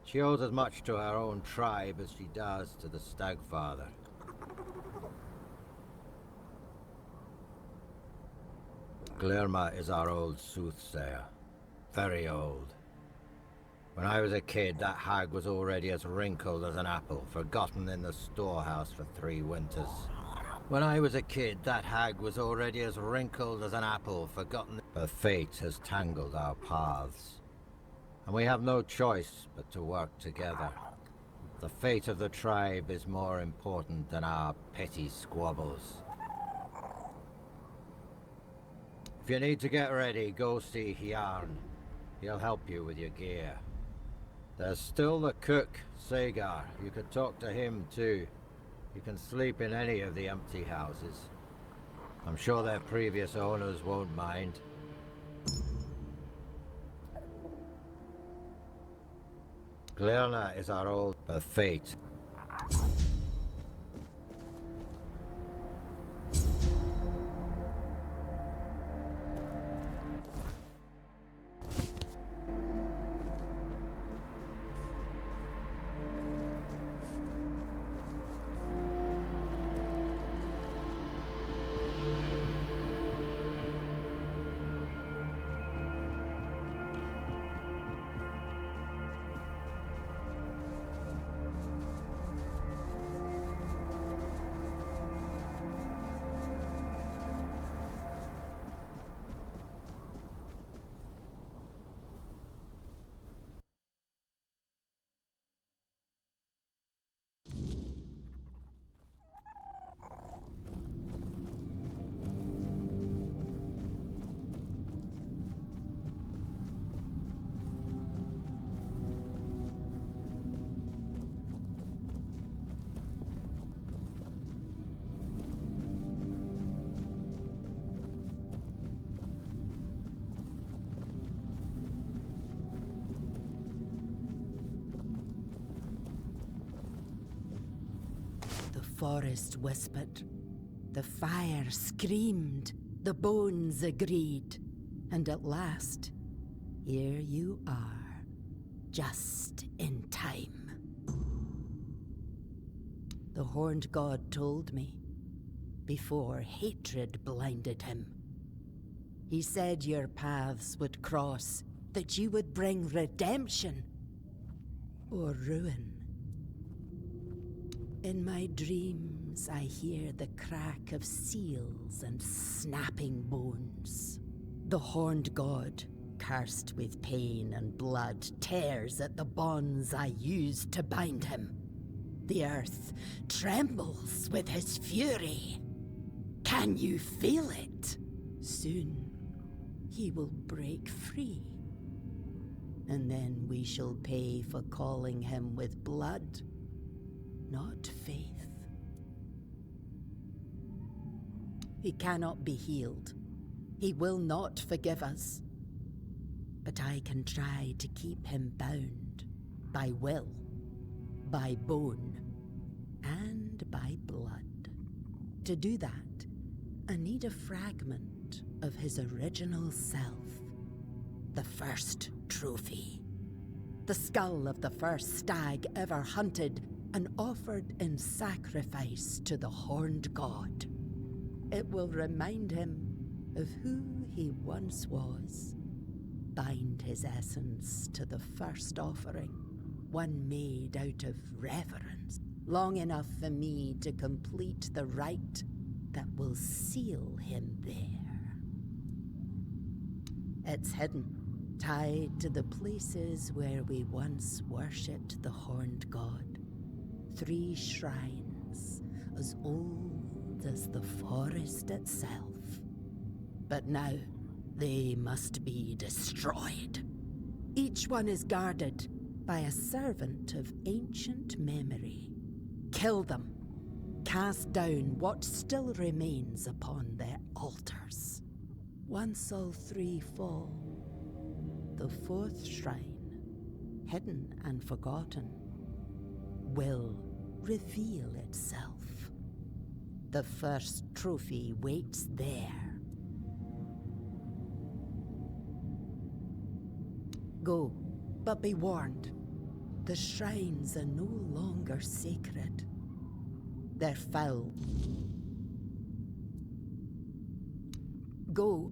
She owes as much to her own tribe as she does to the Stagfather. Glirma is our old soothsayer. Very old. When I was a kid, that hag was already as wrinkled as an apple, forgotten in the storehouse for 3 winters. When I was a kid, that hag was already as wrinkled as an apple, forgotten. But fate has tangled our paths. And we have no choice but to work together. The fate of the tribe is more important than our petty squabbles. If you need to get ready, go see Hjarn. He'll help you with your gear. There's still the cook, Sagar. You could talk to him too. You can sleep in any of the empty houses. I'm sure their previous owners won't mind. Glirna is our old fate. forest whispered, the fire screamed, the bones agreed, and at last, here you are, just in time. The horned god told me, before hatred blinded him. He said your paths would cross, that you would bring redemption or ruin. In my dreams, I hear the crack of seals and snapping bones. The horned god, cursed with pain and blood, tears at the bonds I used to bind him. The earth trembles with his fury. Can you feel it? Soon, he will break free. And then we shall pay for calling him with blood, not faith. He cannot be healed. He will not forgive us. But I can try to keep him bound by will, by bone, and by blood. To do that, I need a fragment of his original self. The first trophy. The skull of the first stag ever hunted and offered in sacrifice to the horned god. It will remind him of who he once was. Bind his essence to the first offering, one made out of reverence, long enough for me to complete the rite that will seal him there. It's hidden, tied to the places where we once worshipped the horned god. 3 shrines, as old as the forest itself. But now, they must be destroyed. Each one is guarded by a servant of ancient memory. Kill them. Cast down what still remains upon their altars. Once all 3 fall, the 4th shrine, hidden and forgotten, will reveal itself. The first trophy waits there. Go, but be warned. The shrines are no longer sacred. They're foul. Go.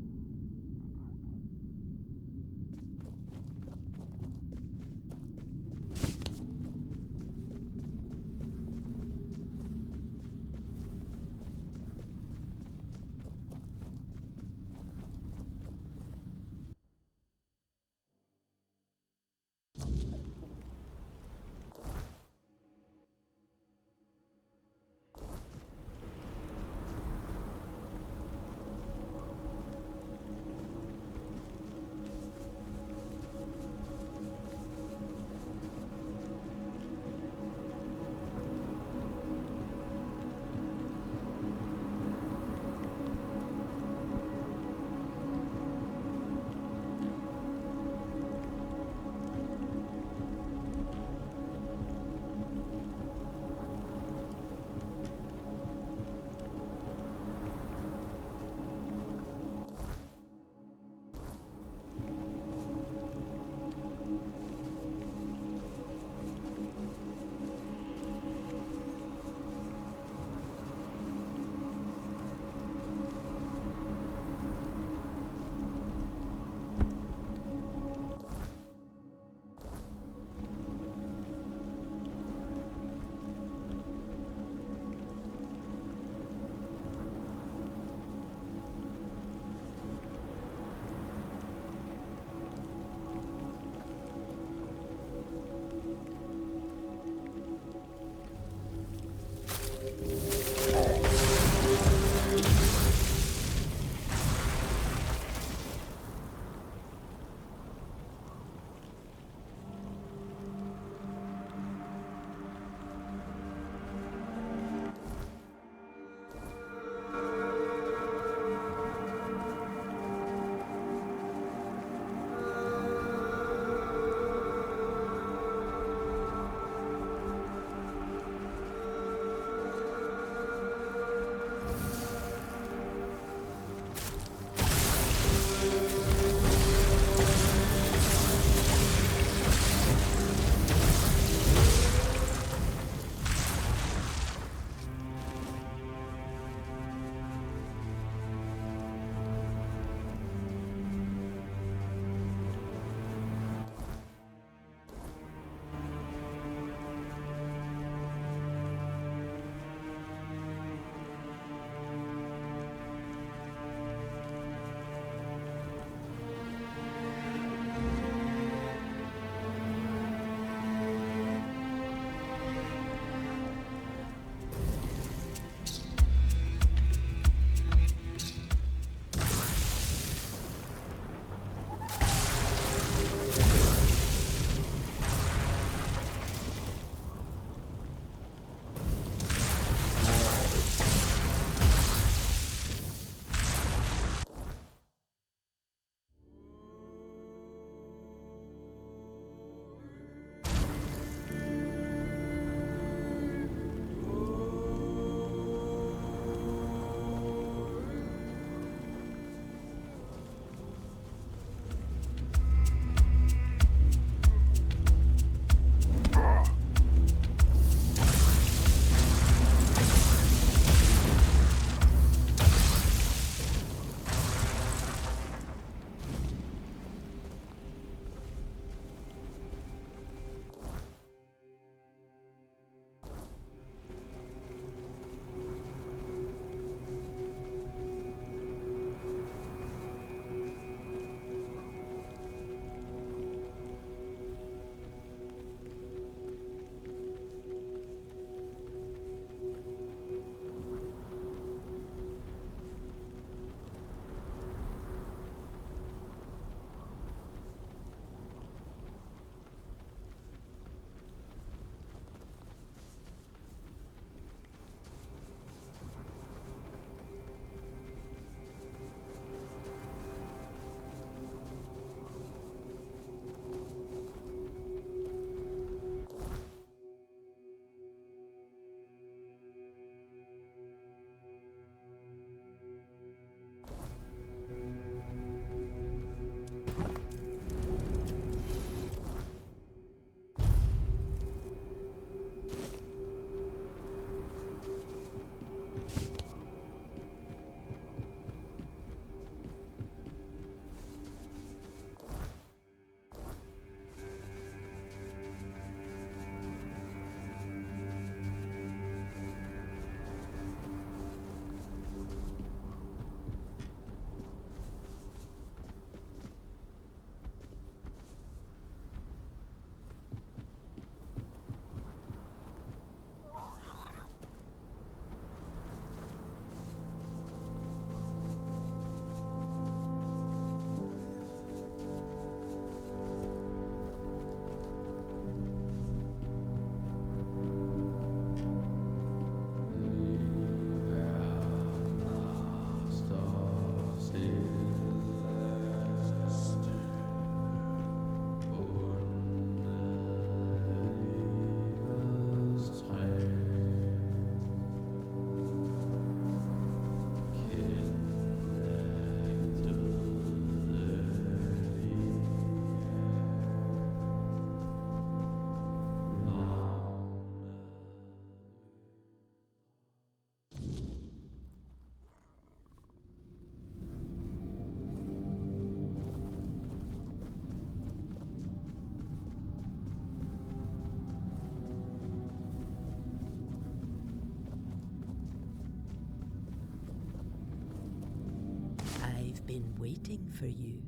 been waiting for you.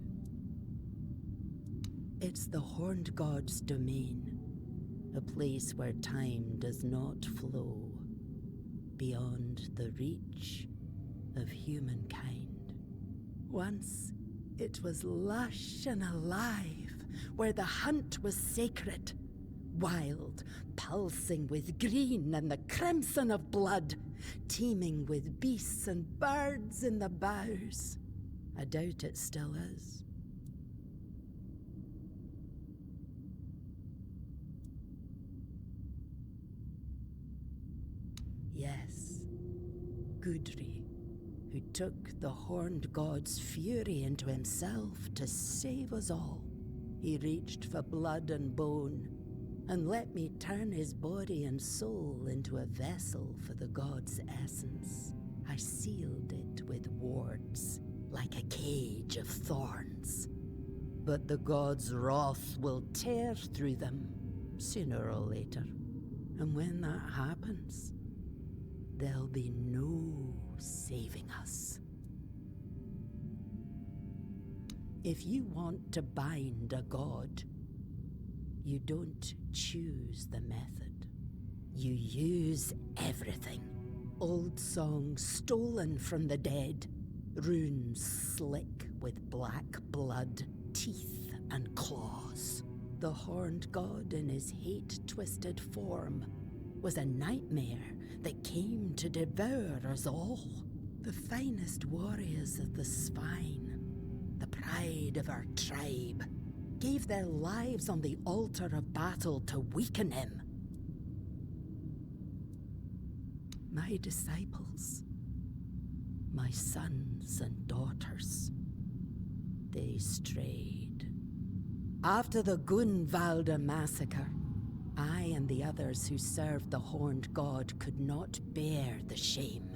It's the Horned God's domain, a place where time does not flow, beyond the reach of humankind. Once, it was lush and alive, where the hunt was sacred, wild, pulsing with green and the crimson of blood, teeming with beasts and birds in the boughs. I doubt it still is. Yes, Gudri, who took the Horned God's fury into himself to save us all. He reached for blood and bone, and let me turn his body and soul into a vessel for the god's essence. I sealed it with wards, like a cage of thorns. But the god's wrath will tear through them, sooner or later. And when that happens, there'll be no saving us. If you want to bind a god, you don't choose the method. You use everything. Old songs stolen from the dead, runes slick with black blood, teeth and claws. The Horned God in his hate-twisted form was a nightmare that came to devour us all. The finest warriors of the Spine, the pride of our tribe, gave their lives on the altar of battle to weaken him. My disciples, my sons and daughters, they strayed. After the Gunvalda massacre, I and the others who served the Horned God could not bear the shame.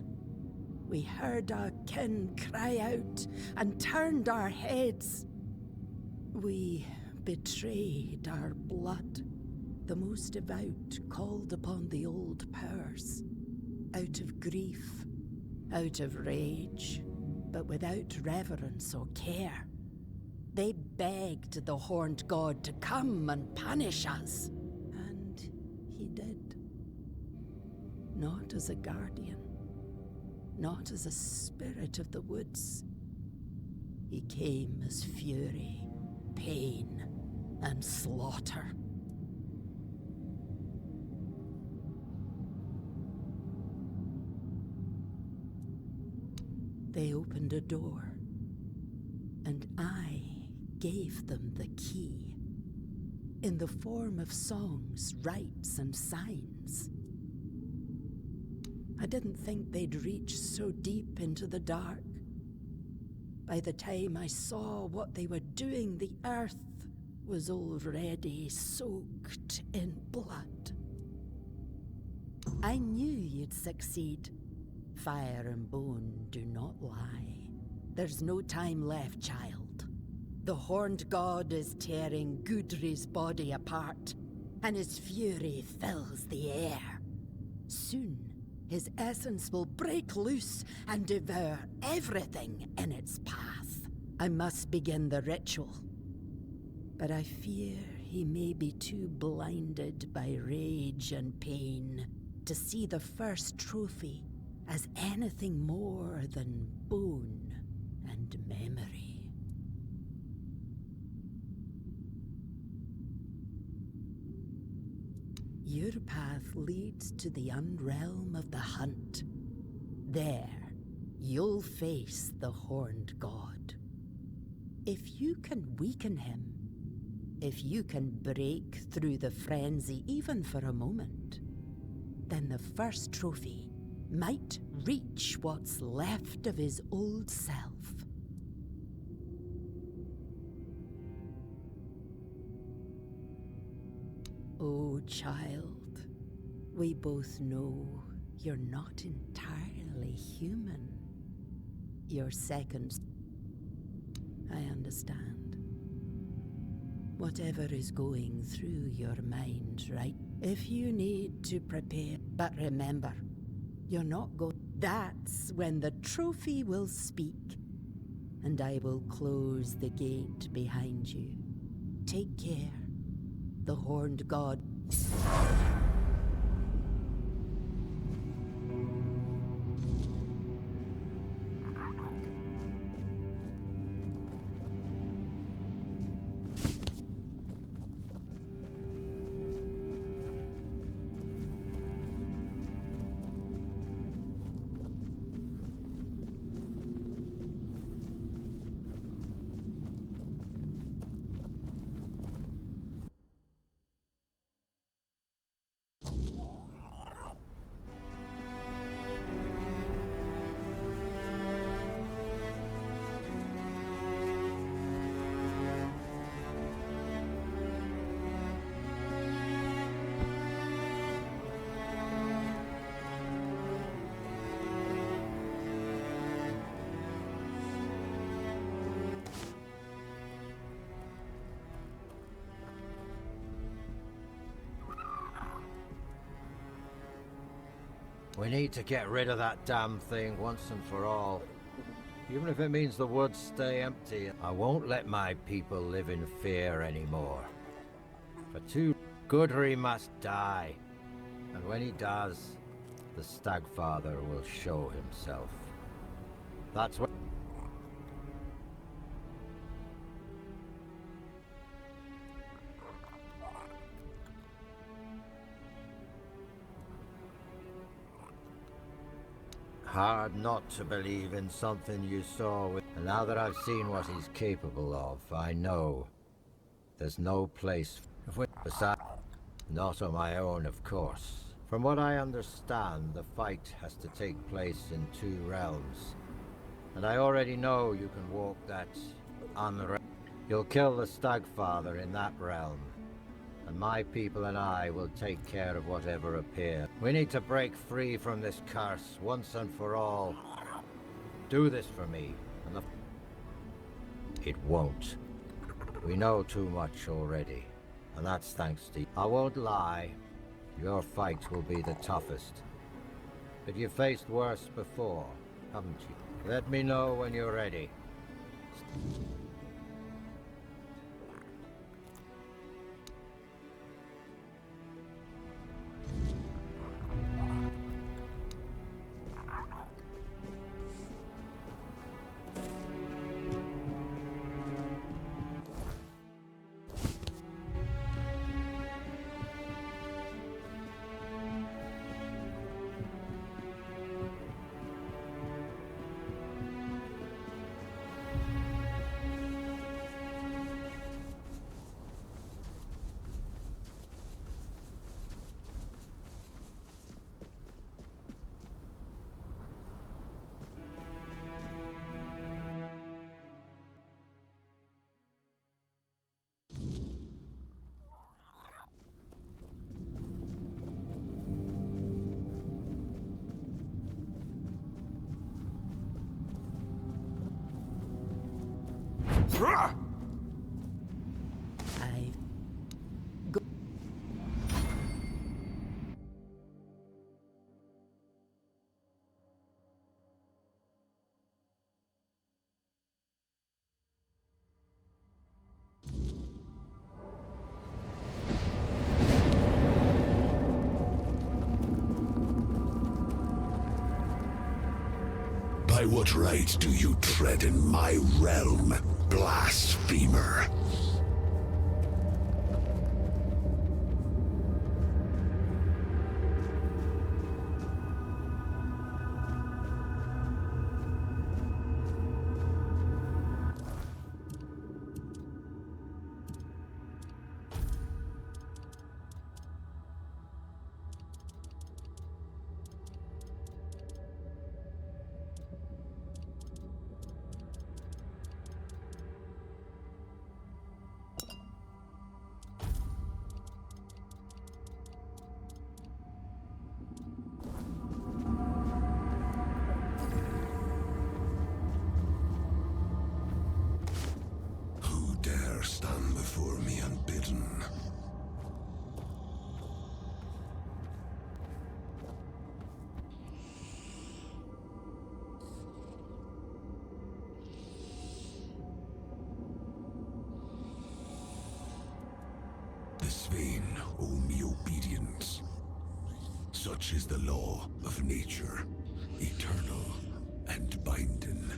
We heard our kin cry out and turned our heads. We betrayed our blood. The most devout called upon the old powers, out of grief, out of rage, but without reverence or care. They begged the Horned God to come and punish us. And he did. Not as a guardian, not as a spirit of the woods. He came as fury, pain, and slaughter. They opened a door, and I gave them the key, in the form of songs, rites, and signs. I didn't think they'd reach so deep into the dark. By the time I saw what they were doing, the earth was already soaked in blood. I knew you'd succeed. Fire and bone do not lie. There's no time left, child. The Horned God is tearing Gudri's body apart, and his fury fills the air. Soon, his essence will break loose and devour everything in its path. I must begin the ritual, but I fear he may be too blinded by rage and pain to see the first trophy as anything more than bone and memory. Your path leads to the unrealm of the hunt. There, you'll face the Horned God. If you can weaken him, if you can break through the frenzy even for a moment, then the first trophy might reach what's left of his old self. Oh, child, we both know you're not entirely human. Your second... I understand. Whatever is going through your mind, right? If you need to prepare... But remember, you're not going... That's when the trophy will speak. and I will close the gate behind you. Take care. The Horned God. We need to get rid of that damn thing once and for all. Even if it means the woods stay empty, I won't let my people live in fear anymore. For too Gudry must die. And when he does, the Stagfather will show himself. That's what... Hard not to believe in something you saw with... And now that I've seen what he's capable of, I know there's no place... Besides, not on my own, of course. From what I understand, the fight has to take place in 2 realms. And I already know you can walk that unrealm. You'll kill the Stagfather in that realm. And my people and I will take care of whatever appears. We need to break free from this curse once and for all. Do this for me, and the... It won't. We know too much already, and that's thanks to you. I won't lie, your fight will be the toughest. But you've faced worse before, haven't you? Let me know when you're ready. By what right do you tread in my realm, blasphemer? Svain owe me obedience. Such is the law of nature, eternal and binding.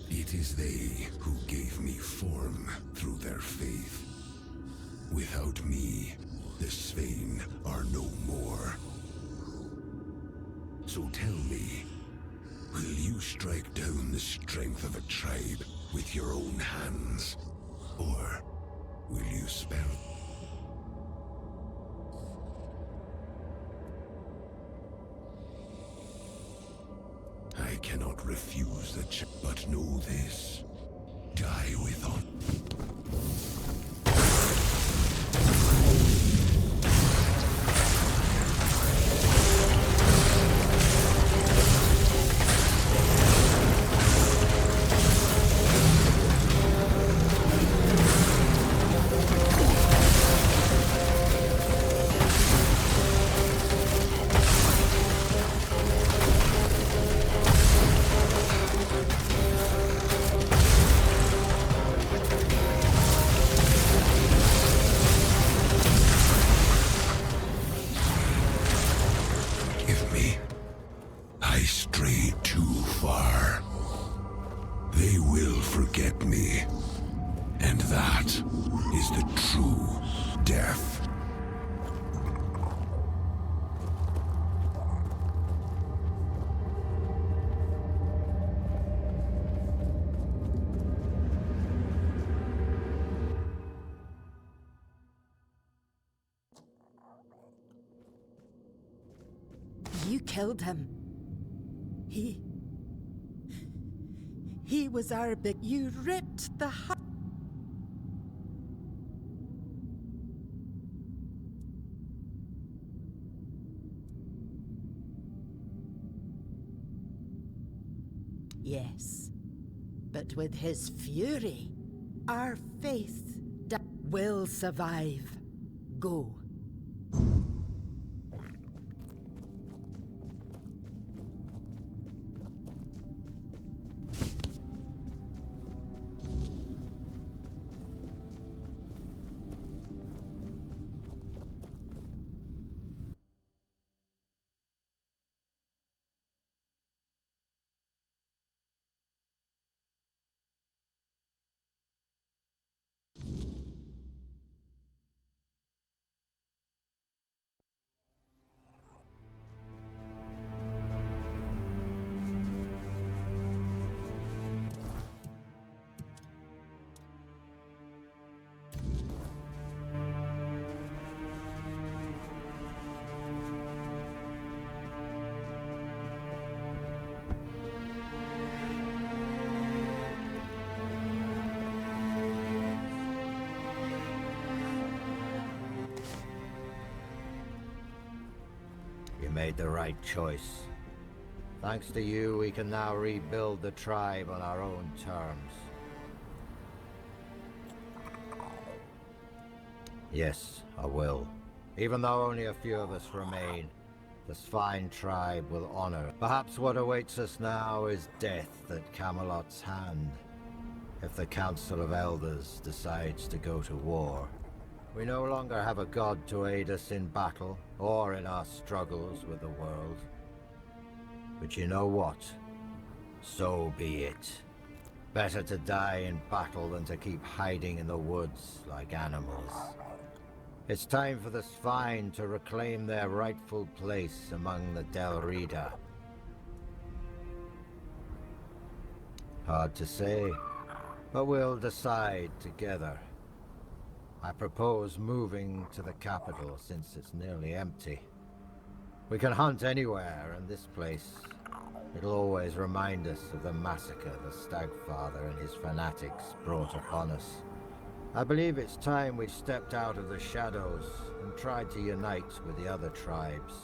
It is they who gave me form through their faith. Without me, the Svain are no more. So tell me, will you strike down the strength of a tribe with your own hands? Or will you spare? I cannot refuse the but know this. Die with honor. You killed him. He was our big... You ripped the heart... Yes, but with his fury, our faith will survive. Go. You made the right choice. Thanks to you, we can now rebuild the tribe on our own terms. Yes, I will. Even though only a few of us remain, the Svain tribe will honor. Perhaps what awaits us now is death at Camelot's hand. If the Council of Elders decides to go to war. We no longer have a god to aid us in battle, or in our struggles with the world. But you know what? So be it. Better to die in battle than to keep hiding in the woods like animals. It's time for the Svain to reclaim their rightful place among the Del Rida. Hard to say, but we'll decide together. I propose moving to the capital since it's nearly empty. We can hunt anywhere, and this place, it'll always remind us of the massacre the Stagfather and his fanatics brought upon us. I believe it's time we stepped out of the shadows and tried to unite with the other tribes.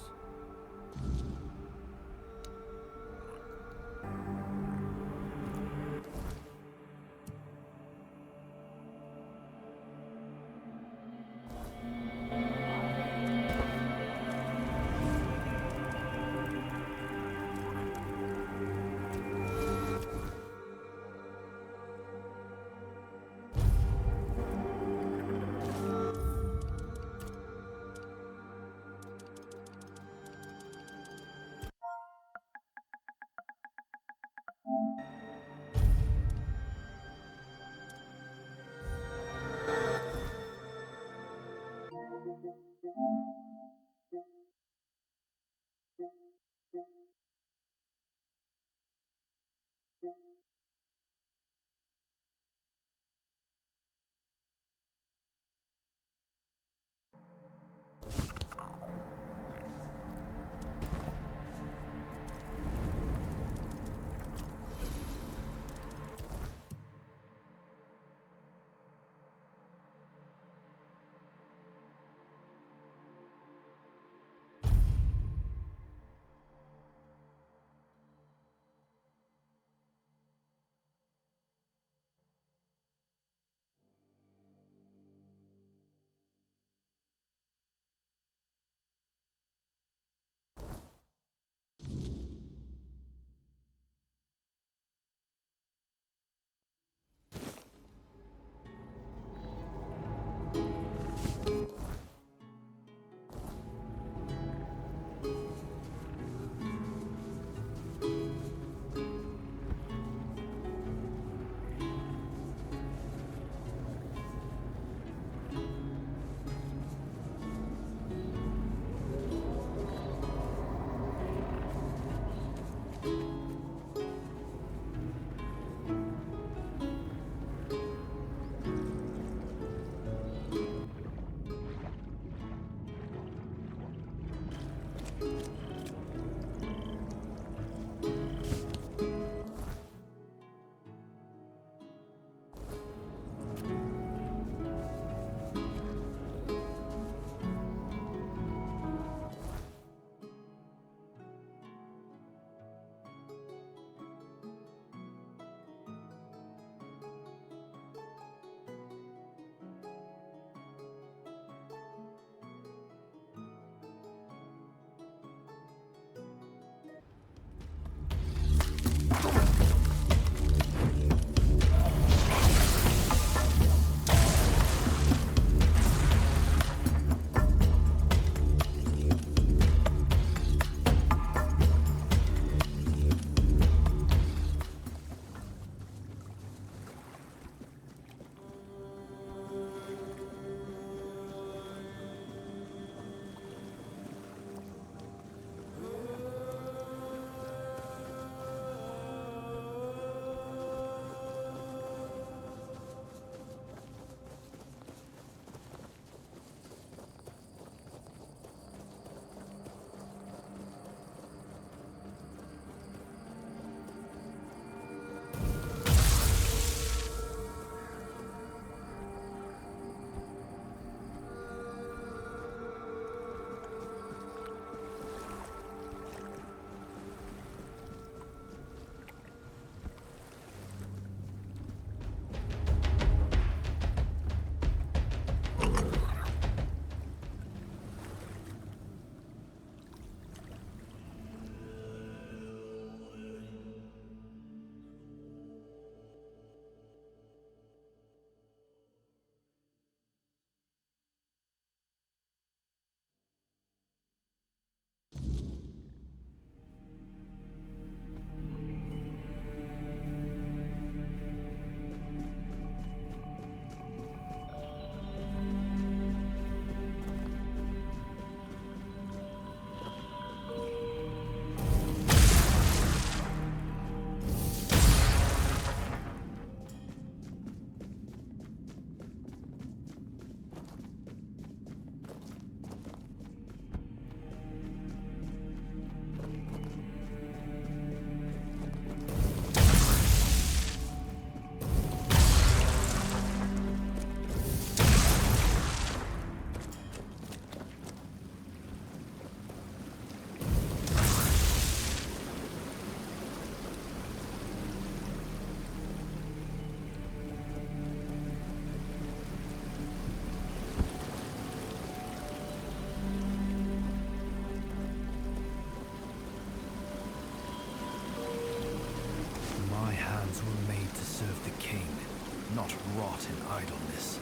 not rot in idleness.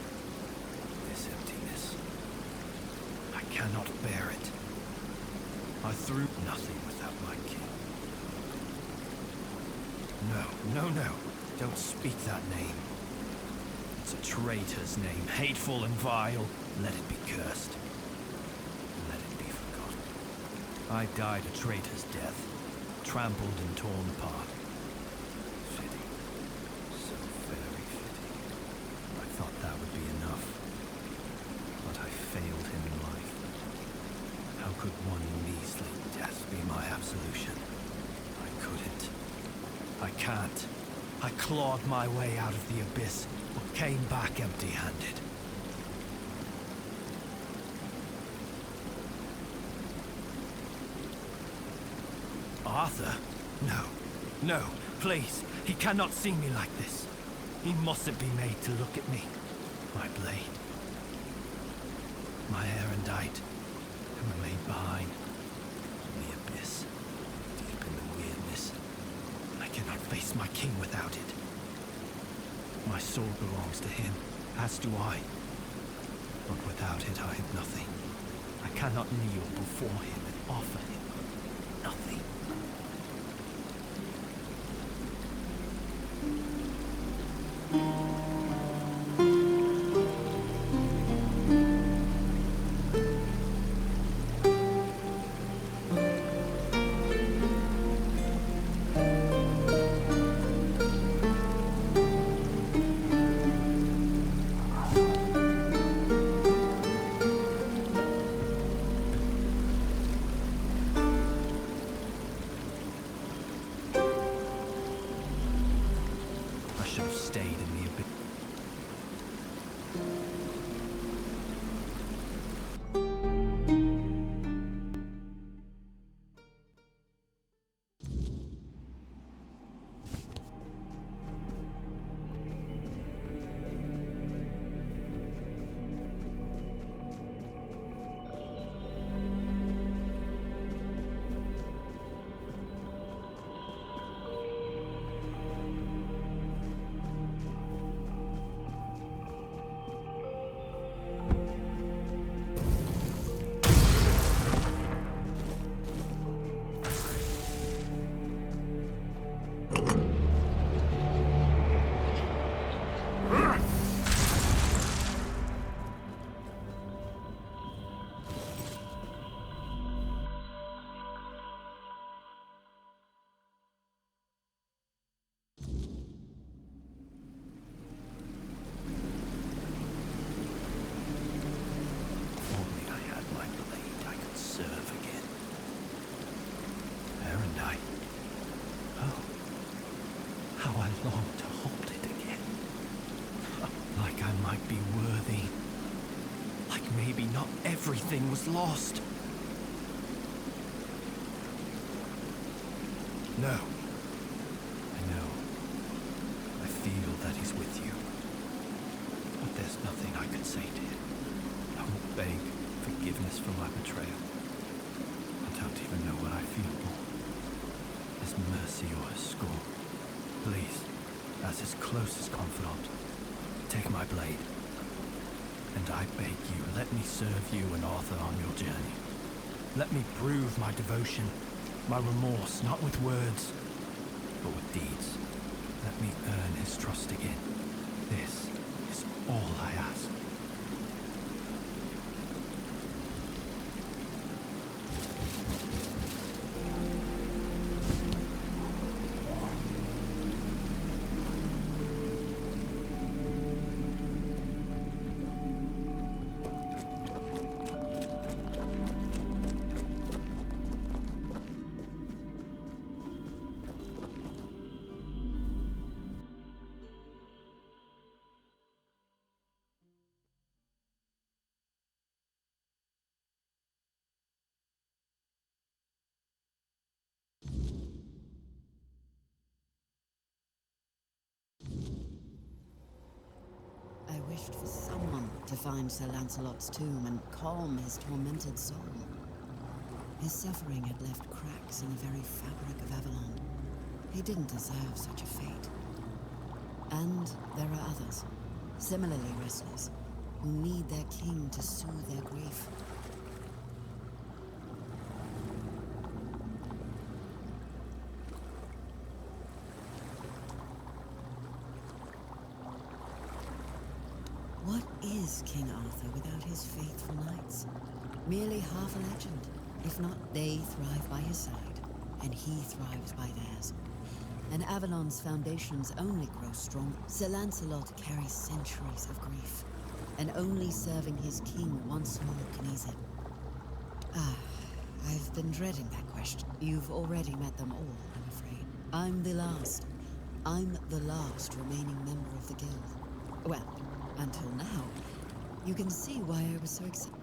This emptiness. I cannot bear it. I threw nothing without my king. No. Don't speak that name. It's a traitor's name, hateful and vile. Let it be cursed. I died a traitor's death, trampled and torn apart. Fitting. So very fitting. I thought that would be enough. But I failed him in life. How could one measly death be my absolution? I couldn't. I can't. I clawed my way out of the abyss, but came back empty-handed. Arthur? No. No, please. He cannot see me like this. He mustn't be made to look at me. My blade. My erendite. And I laid behind. In the abyss. Deep in the weirdness. I cannot face my king without it. My soul belongs to him, as do I. But without it I have nothing. I cannot kneel before him and offer him nothing. Everything was lost. No. I know. I feel that he's with you. But there's nothing I can say to him. I won't beg forgiveness for my betrayal. I don't even know what I feel more. His mercy or his scorn. Please, as his closest confidant, take my blade. And I beg you, let me serve you and Arthur on your journey. Let me prove my devotion, my remorse, not with words, but with deeds. Let me earn his trust again. This is all I ask. I wished for someone to find Sir Lancelot's tomb and calm his tormented soul. His suffering had left cracks in the very fabric of Avalon. He didn't deserve such a fate. And there are others, similarly restless, who need their king to soothe their grief. What is King Arthur without his faithful knights? Merely half a legend, If not, they thrive by his side, and he thrives by theirs. And Avalon's foundations only grow strong. Sir Lancelot carries centuries of grief, and only serving his king once more can ease him. Ah, I've been dreading that question. You've already met them all, I'm afraid. I'm the last remaining member of the guild. Well, until now. You can see why I was so excited.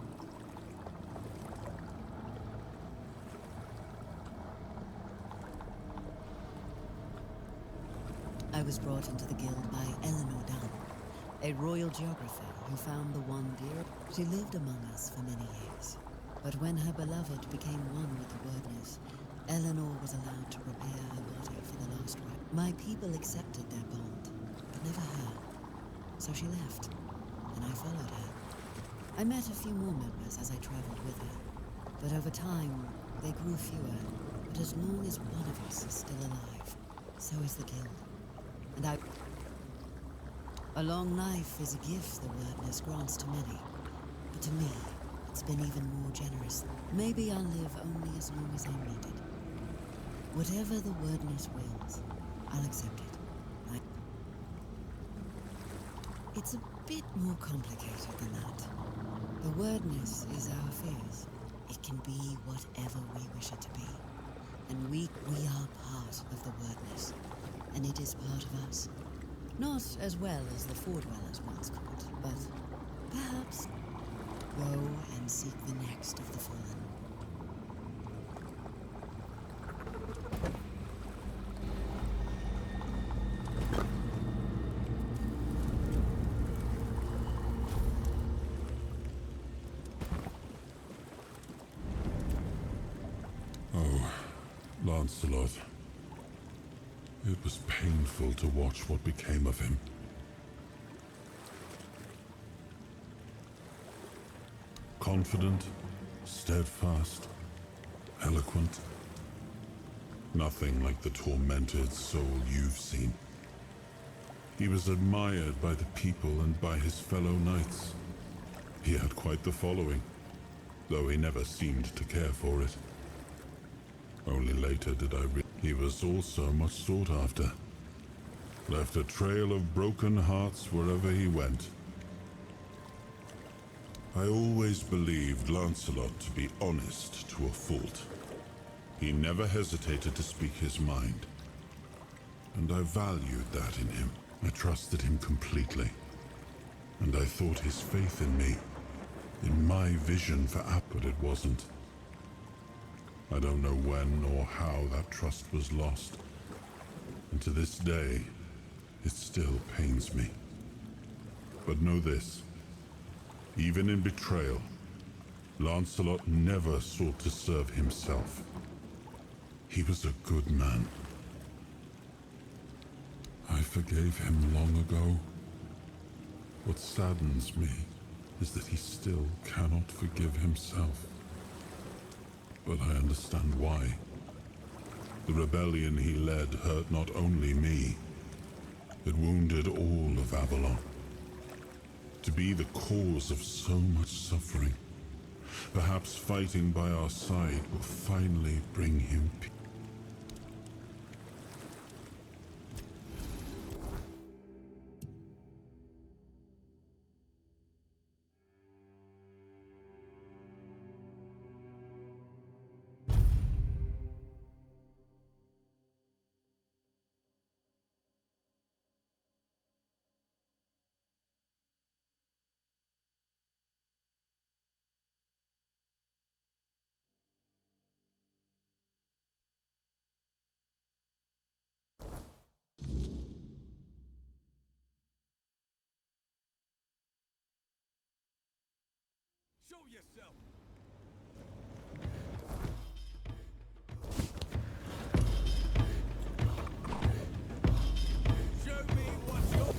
I was brought into the guild by Eleanor Dunn, a royal geographer who found the one dear. She lived among us for many years, but when her beloved became one with the wordness, Eleanor was allowed to prepare her body for the last rite. My people accepted their bond, but never her. So she left, and I followed her. I met a few more members as I traveled with her, but over time, they grew fewer. But as long as one of us is still alive, so is the guild. And a long life is a gift the wordness grants to many, but to me, it's been even more generous. Maybe I'll live only as long as I'm needed. Whatever the wordness wills, I'll accept it. It's a bit more complicated than that. The wordness is our fears. It can be whatever we wish it to be. And we are part of the wordness. And it is part of us. Not as well as the Fordwellers once could, but perhaps go and seek the next of the fallen. Oh, Lancelot. It was painful to watch what became of him. Confident, steadfast, eloquent. Nothing like the tormented soul you've seen. He was admired by the people and by his fellow knights. He had quite the following, though he never seemed to care for it. Only later did I realize he was also much sought after. Left a trail of broken hearts wherever he went. I always believed Lancelot to be honest to a fault. He never hesitated to speak his mind. And I valued that in him. I trusted him completely. And I thought his faith in me, in my vision for but it wasn't. I don't know when or how that trust was lost. And to this day, it still pains me. But know this. Even in betrayal, Lancelot never sought to serve himself. He was a good man. I forgave him long ago. What saddens me is that he still cannot forgive himself. But I understand why. The rebellion he led hurt not only me, it wounded all of Avalon. To be the cause of so much suffering, perhaps fighting by our side will finally bring him peace. Show yourself! Show me what you're...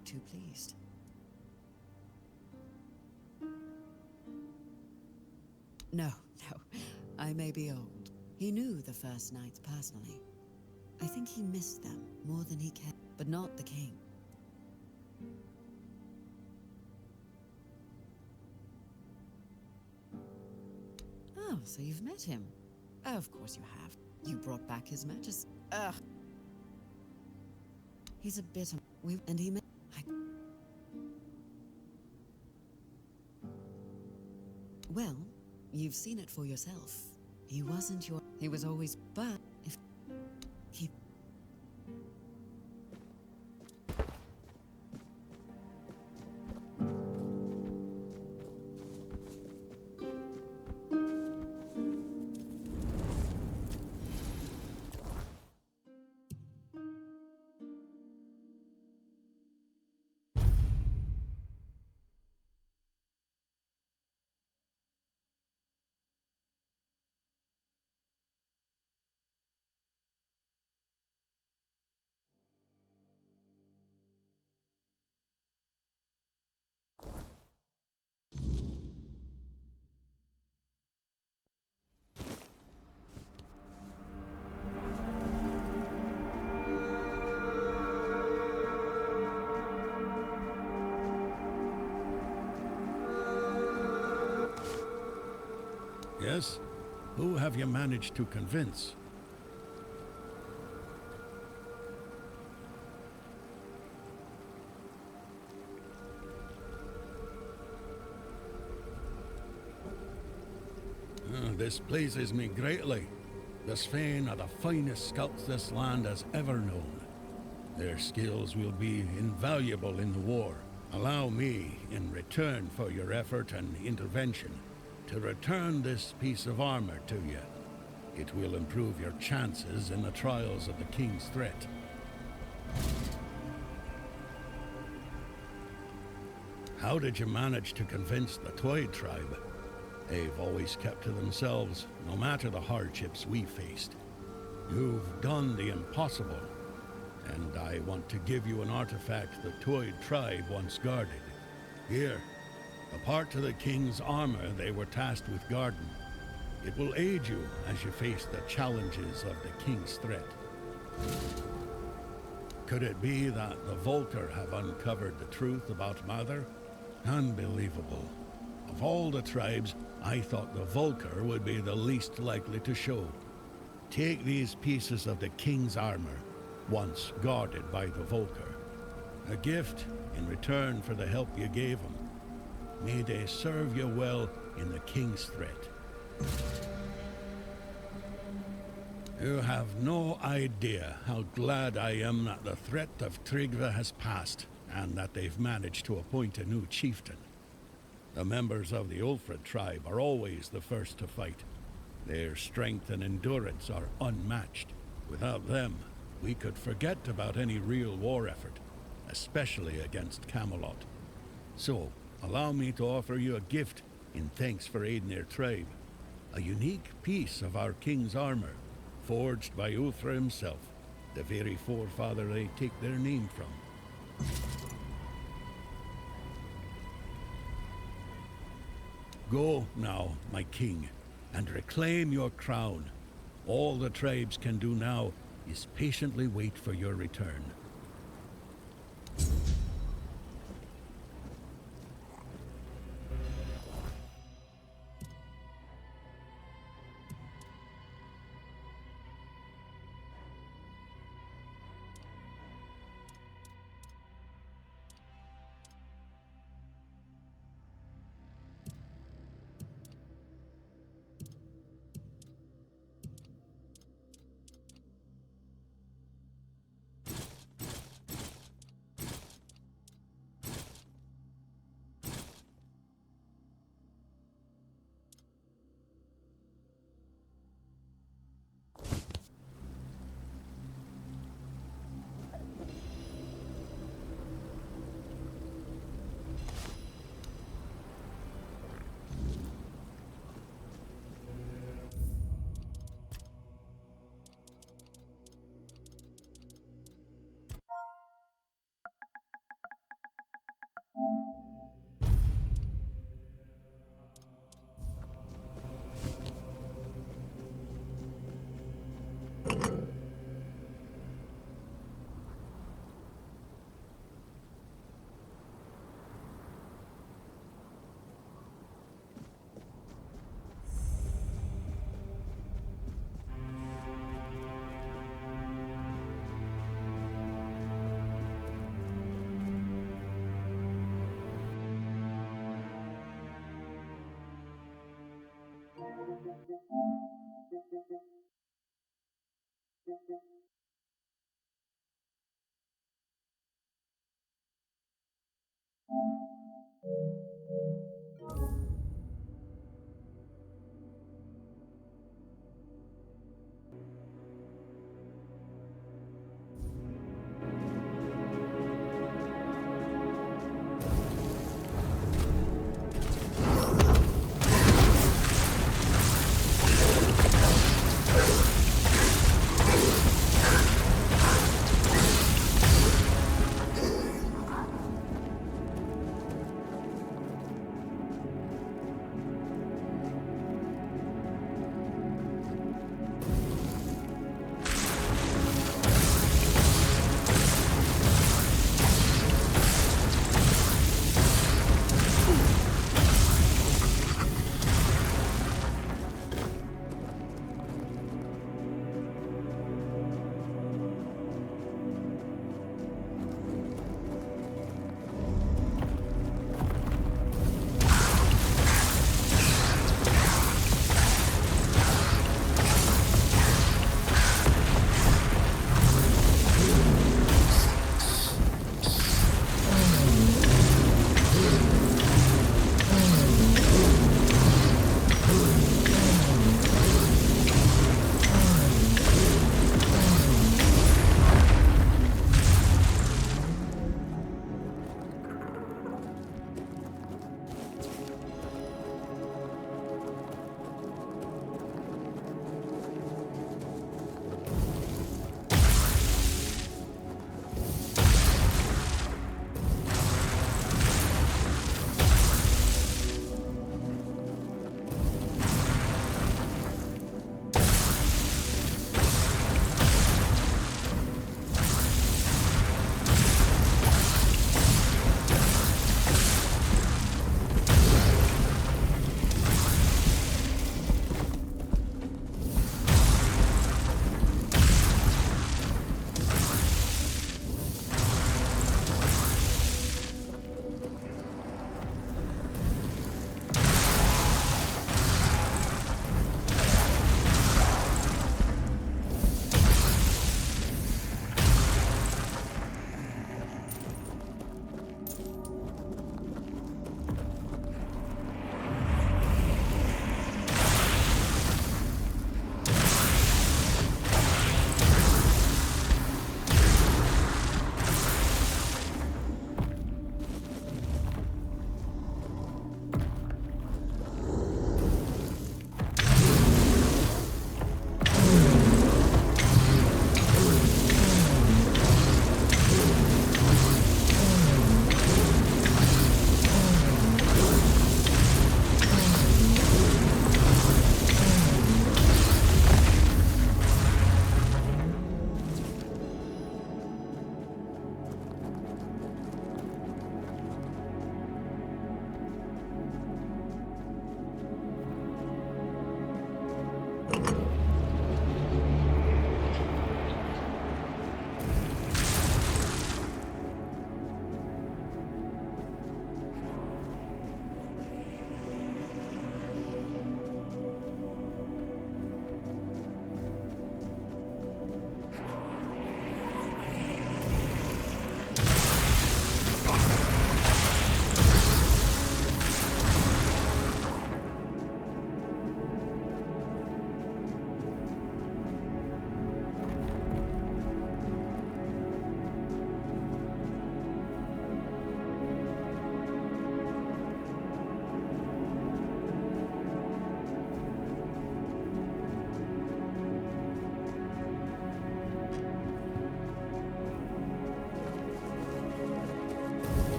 not too pleased. No, I may be old. He knew the First Knights personally. I think he missed them more than he cared, but not the king. Oh, so you've met him. Oh, of course you have. You brought back his majesty. Ugh. He's a bit of... Well, you've seen it for yourself. He wasn't your... He was always... But if... He... Yes? Who have you managed to convince? This pleases me greatly. The Svain are the finest scouts this land has ever known. Their skills will be invaluable in the war. Allow me, in return for your effort and intervention, to return this piece of armor to you. It will improve your chances in the trials of the King's threat. How did you manage to convince the Twyde tribe? They've always kept to themselves, no matter the hardships we faced. You've done the impossible, and I want to give you an artifact the Twyde tribe once guarded. Here, a part to the King's armor they were tasked with guarding. It will aid you as you face the challenges of the King's threat. Could it be that the Volker have uncovered the truth about Mother? Unbelievable. Of all the tribes, I thought the Volker would be the least likely to show. Take these pieces of the King's armor, once guarded by the Volker. A gift in return for the help you gave him. May they serve you well in the King's threat. You have no idea how glad I am that the threat of Tryggve has passed, and that they've managed to appoint a new chieftain. The members of the Ulfred tribe are always the first to fight. Their strength and endurance are unmatched. Without them, we could forget about any real war effort, especially against Camelot. So, allow me to offer you a gift in thanks for aiding their tribe. A unique piece of our King's armor, forged by Ulfr himself, the very forefather they take their name from. Go now, my king, and reclaim your crown. All the tribes can do now is patiently wait for your return.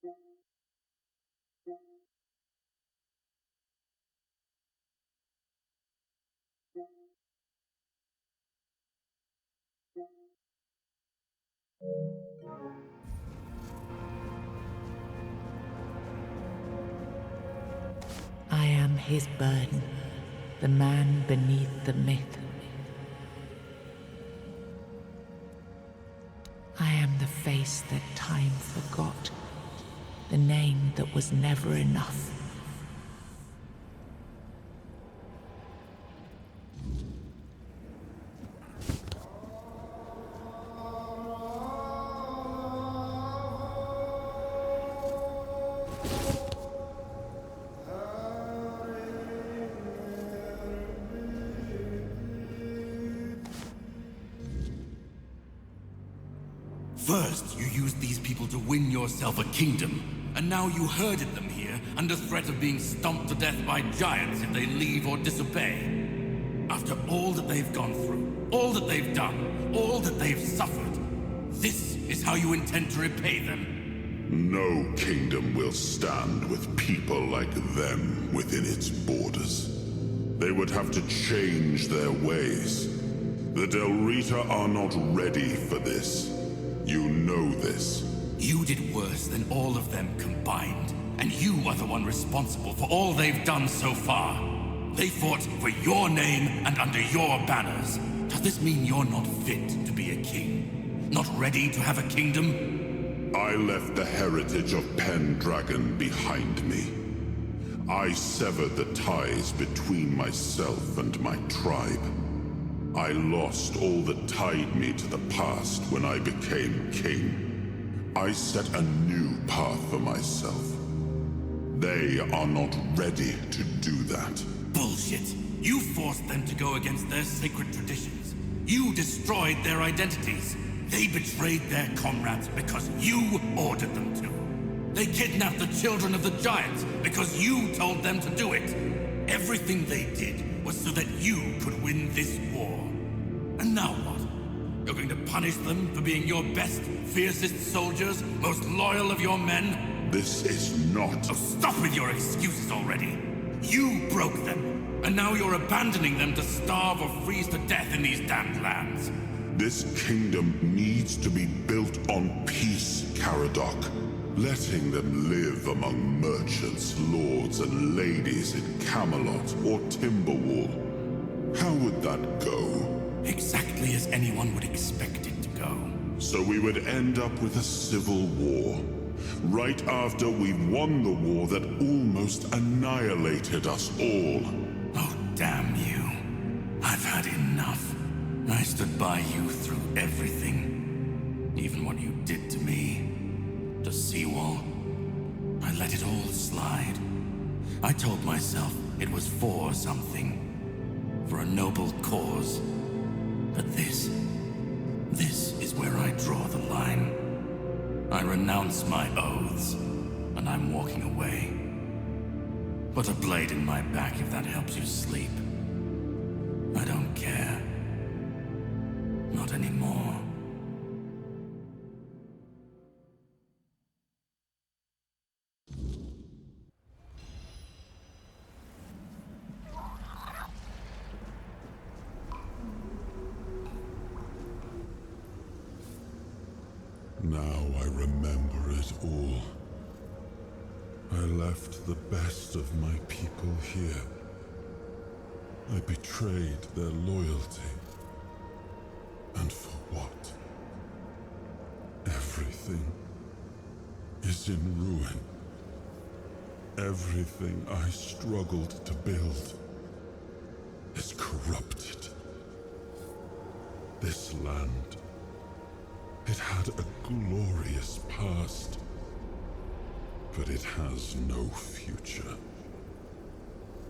I am his burden, the man beneath the myth. I am the face that time forgot, the name that was never enough. First, you used these people to win yourself a kingdom, and now you herded them here under threat of being stomped to death by giants if they leave or disobey. After all that they've gone through, all that they've done, all that they've suffered, this is how you intend to repay them? No kingdom will stand with people like them within its borders. They would have to change their ways. The Del Rita are not ready for this. You know this. You did worse than all of them combined, and you are the one responsible for all they've done so far. They fought for your name and under your banners. Does this mean you're not fit to be a king? Not ready to have a kingdom? I left the heritage of Pendragon behind me. I severed the ties between myself and my tribe. I lost all that tied me to the past when I became king. I set a new path for myself. They are not ready to do that. Bullshit. You forced them to go against their sacred traditions. You destroyed their identities. They betrayed their comrades because you ordered them to. They kidnapped the children of the giants because you told them to do it. Everything they did was so that you could win this war. And now what? You're going to punish them for being your best, fiercest soldiers, most loyal of your men? This is not... Oh, stop with your excuses already. You broke them, and now you're abandoning them to starve or freeze to death in these damned lands. This kingdom needs to be built on peace, Caradoc. Letting them live among merchants, lords, and ladies in Camelot or Timberwall. How would that go? Exactly as anyone would expect it to go. So we would end up with a civil war. Right after we've won the war that almost annihilated us all. Oh, damn you. I've had enough. I stood by you through everything. Even what you did to me. To Seawall. I let it all slide. I told myself it was for something. For a noble cause. But this is where I draw the line. I renounce my oaths, and I'm walking away. Put a blade in my back if that helps you sleep. I don't care. Not anymore. Now I remember it all. I left the best of my people here. I betrayed their loyalty. And for what? Everything is in ruin. Everything I struggled to build is corrupted. This land, it had a glorious past, but it has no future.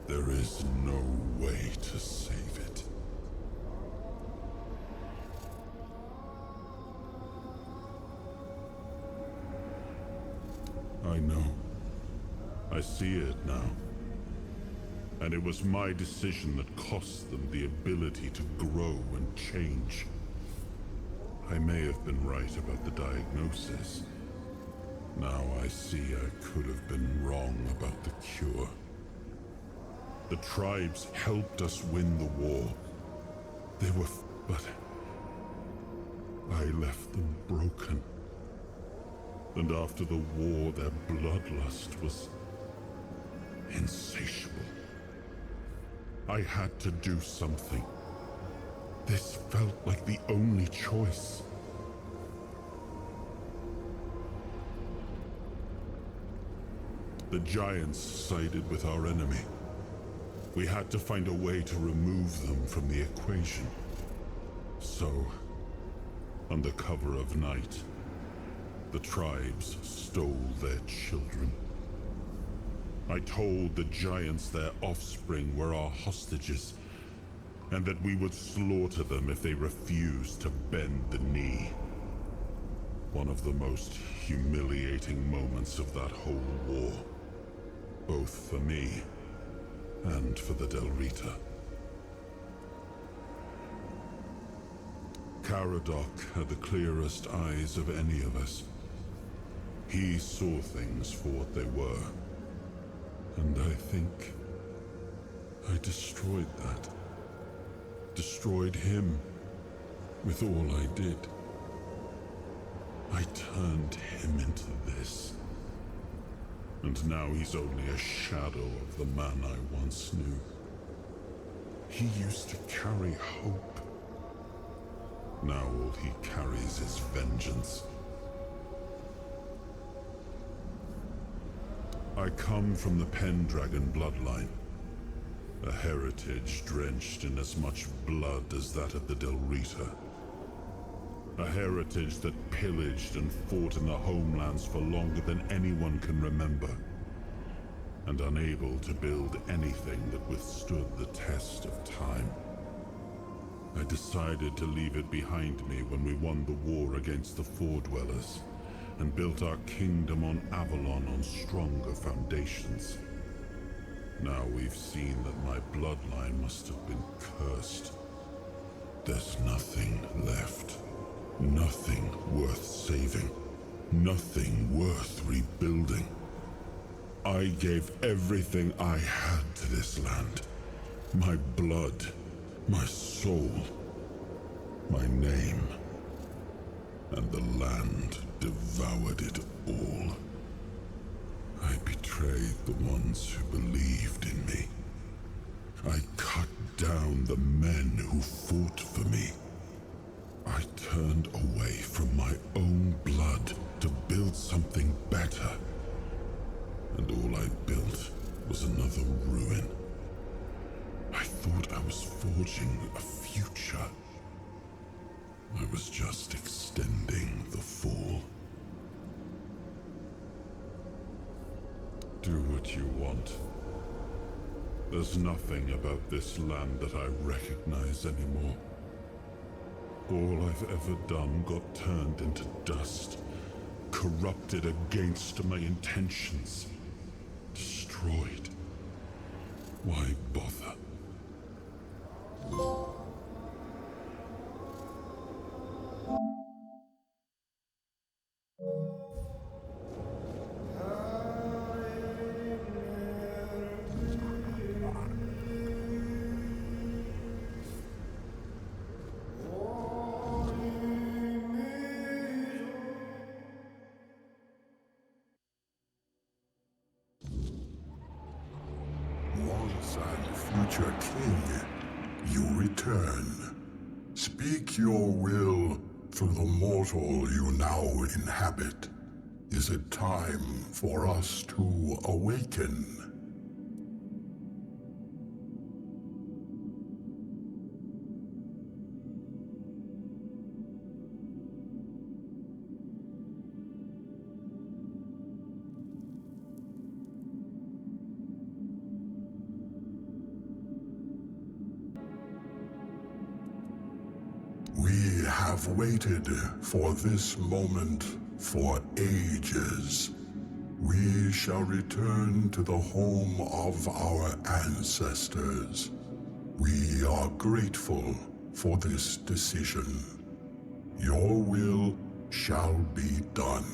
There is no way to save it. I know. I see it now. And it was my decision that cost them the ability to grow and change. I may have been right about the diagnosis, Now I see I could have been wrong about the cure. The tribes helped us win the war. They were but I left them broken. And after the war, their bloodlust was insatiable. I had to do something. This felt like the only choice. The giants sided with our enemy. We had to find a way to remove them from the equation. So, under cover of night, the tribes stole their children. I told the giants their offspring were our hostages, and that we would slaughter them if they refused to bend the knee. One of the most humiliating moments of that whole war, both for me and for the Del Rita. Caradoc had the clearest eyes of any of us. He saw things for what they were. And I think I destroyed that. Destroyed him with all I did. I turned him into this. And now he's only a shadow of the man I once knew. He used to carry hope. Now all he carries is vengeance. I come from the Pendragon bloodline, a heritage drenched in as much blood as that of the Del Rita. A heritage that pillaged and fought in the homelands for longer than anyone can remember, and unable to build anything that withstood the test of time. I decided to leave it behind me when we won the war against the Four-Dwellers, and built our kingdom on Avalon on stronger foundations. Now we've seen that my bloodline must have been cursed. There's nothing left. Nothing worth saving. Nothing worth rebuilding. I gave everything I had to this land. My blood, my soul, my name. And the land devoured it all. I betrayed the ones who believed in me. I cut down the men who fought for me. I turned away from my own blood to build something better. And all I built was another ruin. I thought I was forging a future. I was just extending the fall. Do what you want. There's nothing about this land that I recognize anymore. All I've ever done got turned into dust, corrupted against my intentions, destroyed. Why bother? Once and future king, you return. Speak your will through the mortal you now inhabit. Is it time for us to awaken? We have waited for this moment for ages. We shall return to the home of our ancestors. We are grateful for this decision. Your will shall be done.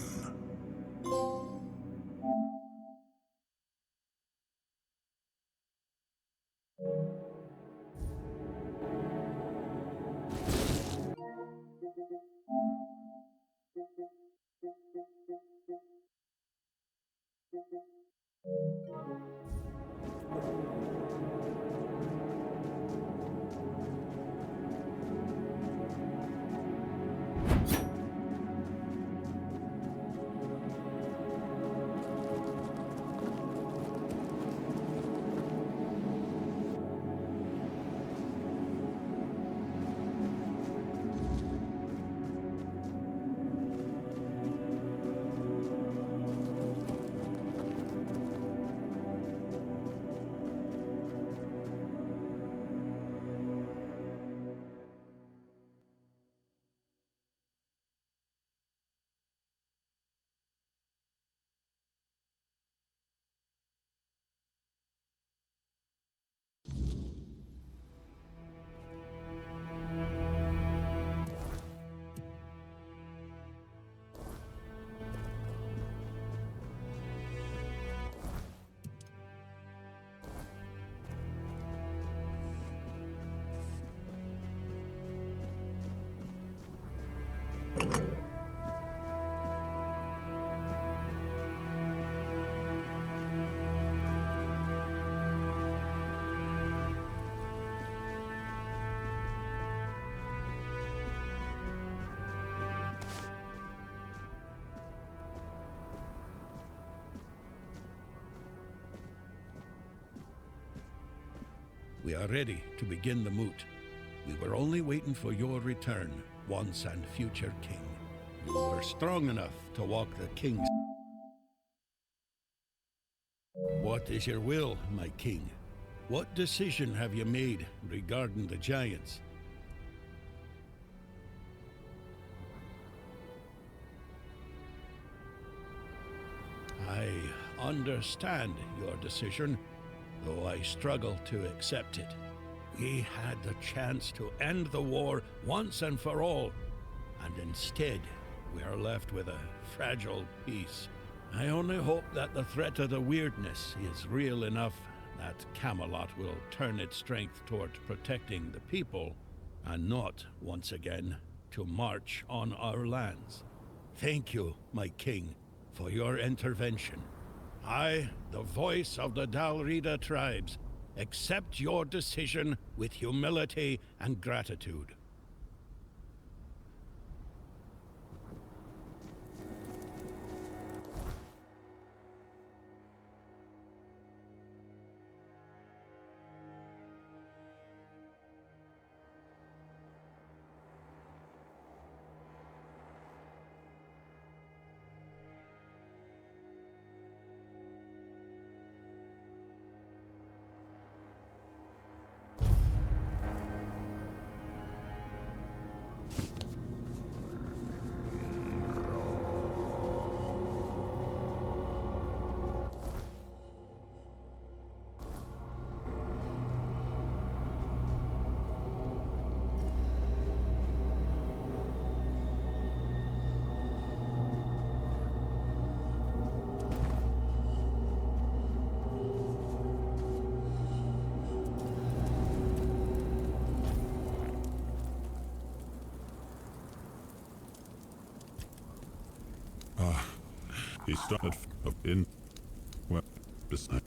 We are ready to begin the moot. We were only waiting for your return, once and future king. You were strong enough to walk the king's... What is your will, my king? What decision have you made regarding the giants? I understand your decision, though I struggle to accept it. We had the chance to end the war once and for all, and instead we are left with a fragile peace. I only hope that the threat of the weirdness is real enough that Camelot will turn its strength toward protecting the people, and not, once again, to march on our lands. Thank you, my king, for your intervention. I, the voice of the Dalrida tribes, accept your decision with humility and gratitude. He started in well, beside.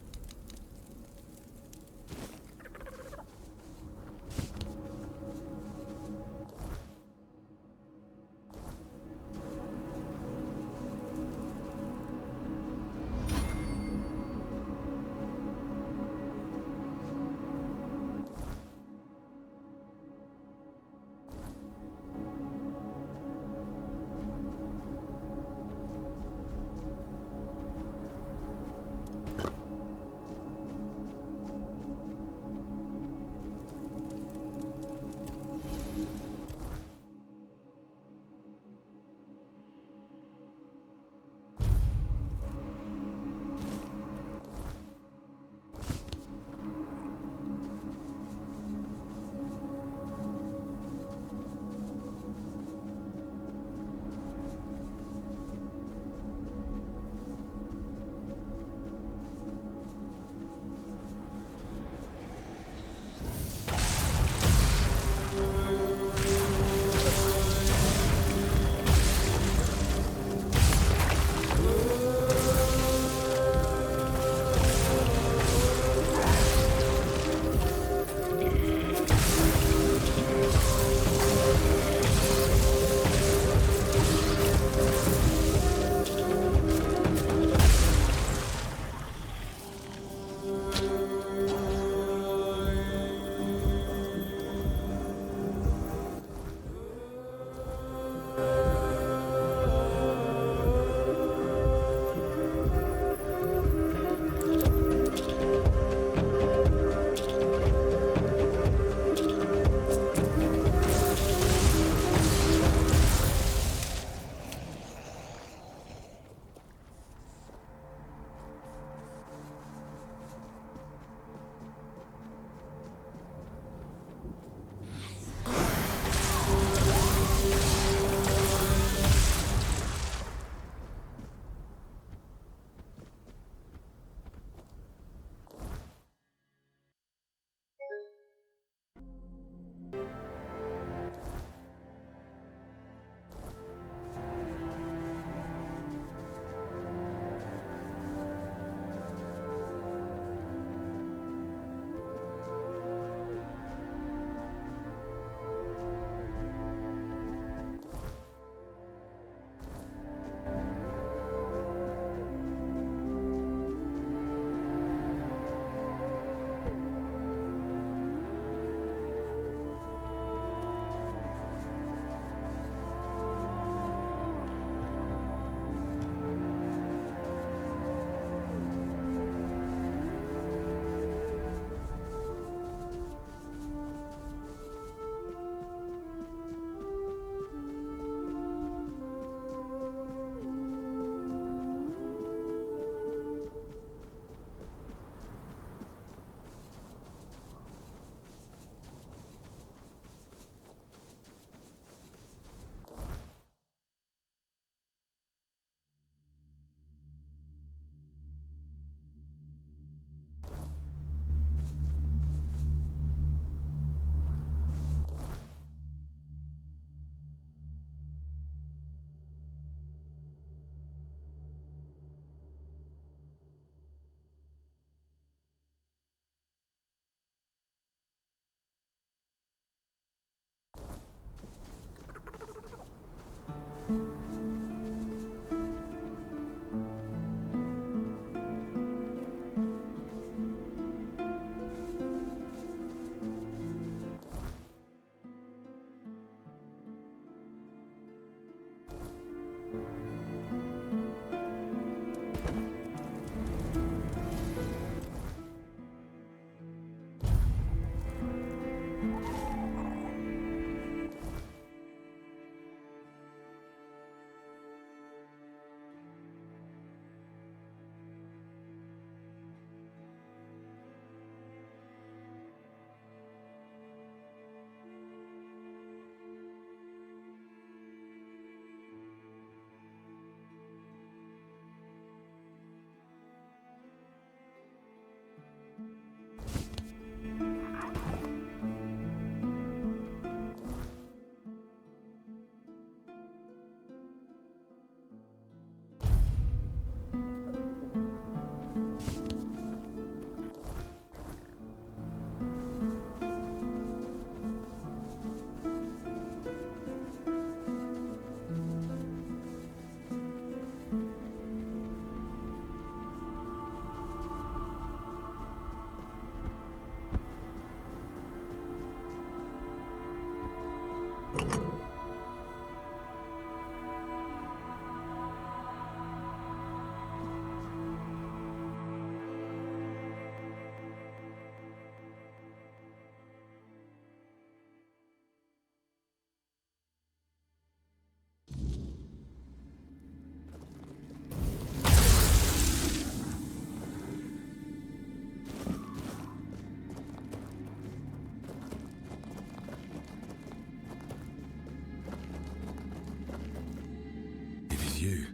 You.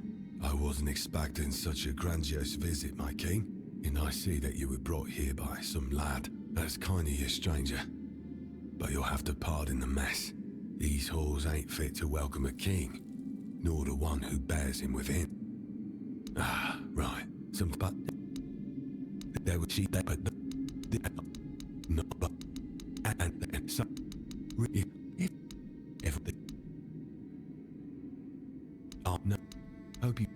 I wasn't expecting such a grandiose visit, my king, and I see that you were brought here by some lad. That's kind of you, stranger. But you'll have to pardon the mess. These halls ain't fit to welcome a king, nor the one who bears him within. Ah, right. But there was she there, but no, but and some if ever. Oh no. Hope you.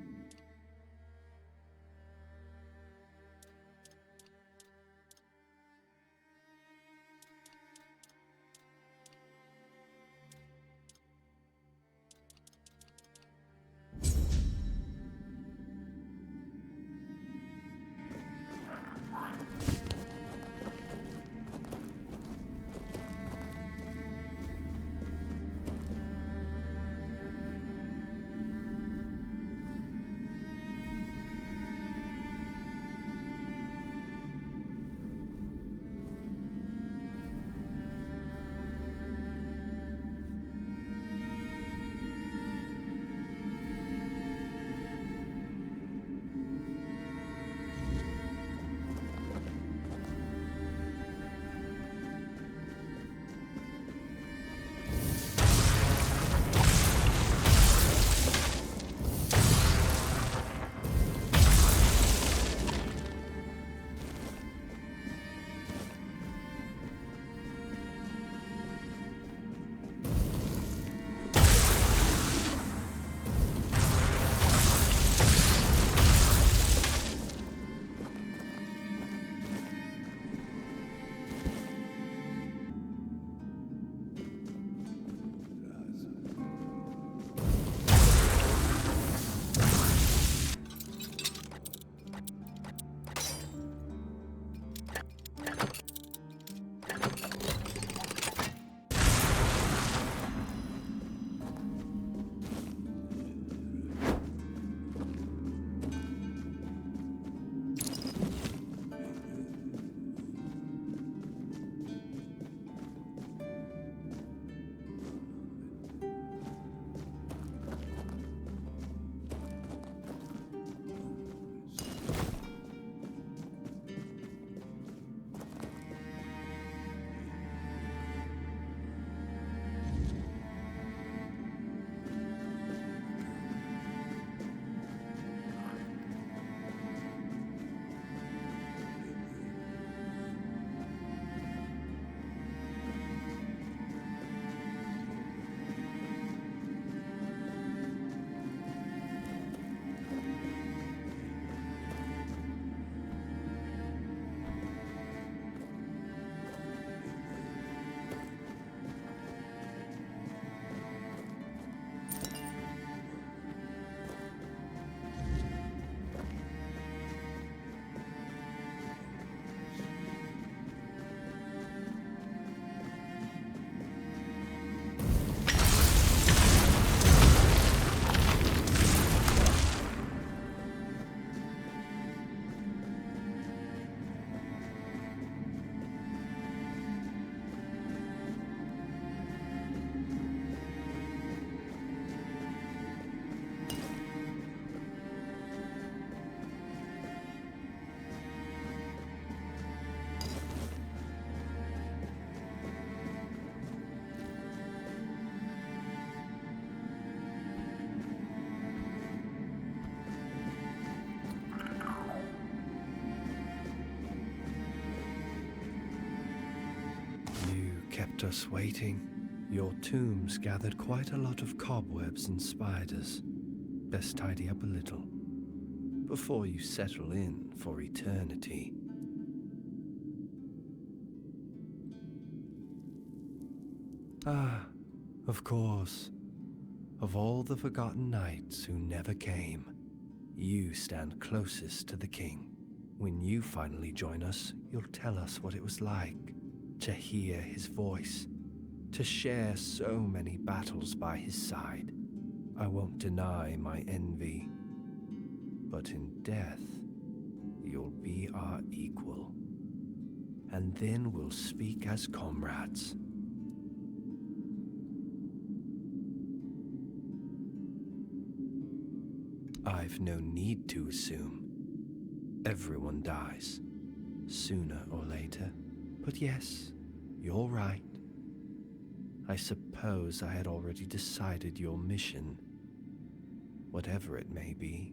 kept us waiting. Your tomb's gathered quite a lot of cobwebs and spiders. Best tidy up a little before you settle in for eternity. Ah, of course. Of all the forgotten knights who never came, you stand closest to the king. When you finally join us, you'll tell us what it was like to hear his voice, to share so many battles by his side. I won't deny my envy, but in death, you'll be our equal. And then we'll speak as comrades. I've no need to assume. Everyone dies, sooner or later. But yes, you're right. I suppose I had already decided your mission, whatever it may be.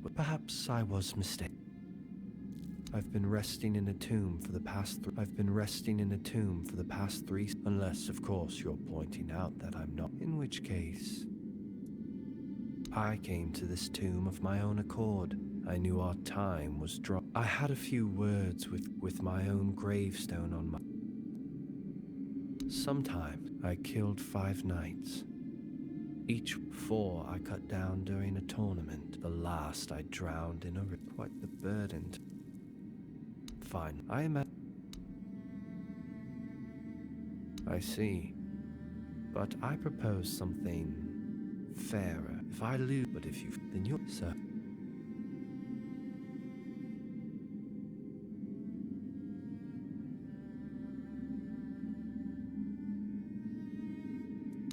But perhaps I was mistaken. I've been resting in a tomb for the past three, unless of course you're pointing out that I'm not, in which case I came to this tomb of my own accord. I knew our time was drawing. I had a few words with my own gravestone on my... Sometime I killed 5 knights. Each 4 I cut down during a tournament. The last I drowned in a river. Quite the burden. Fine, I see. But I propose something fairer. If I lose, but if you, then you're, sir.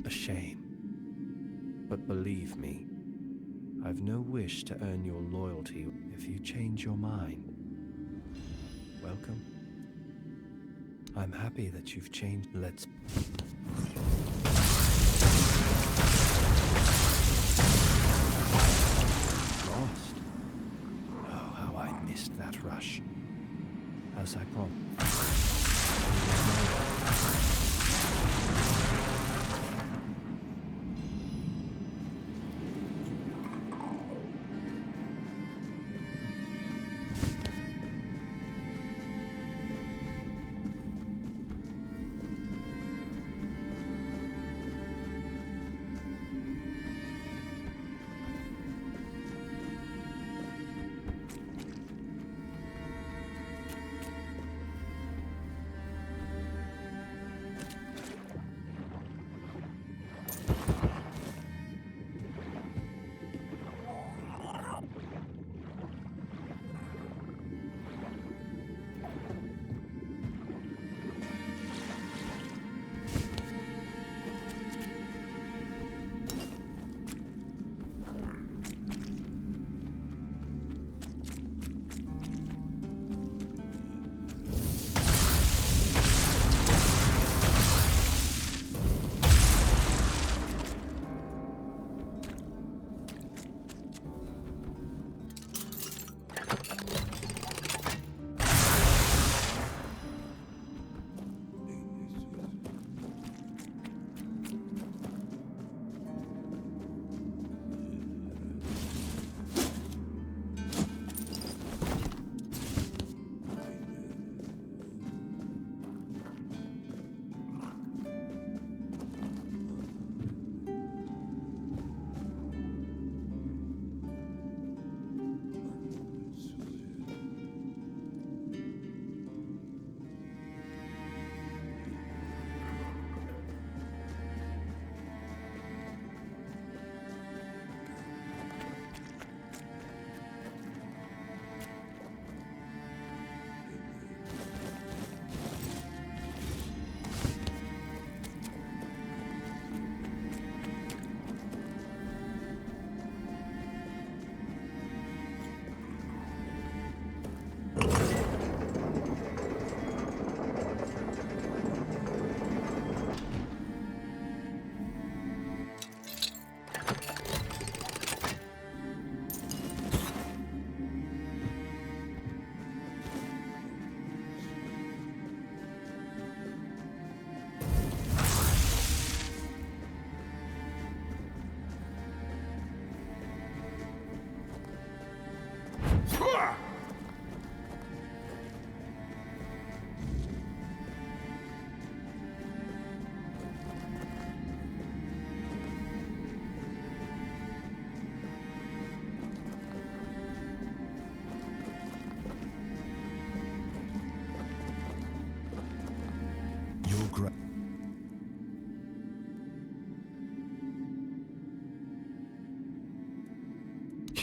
A shame. But believe me, I've no wish to earn your loyalty. If you change your mind, welcome. I'm happy that you've changed. Let's... Lost. Oh, how I missed that rush. As I promised.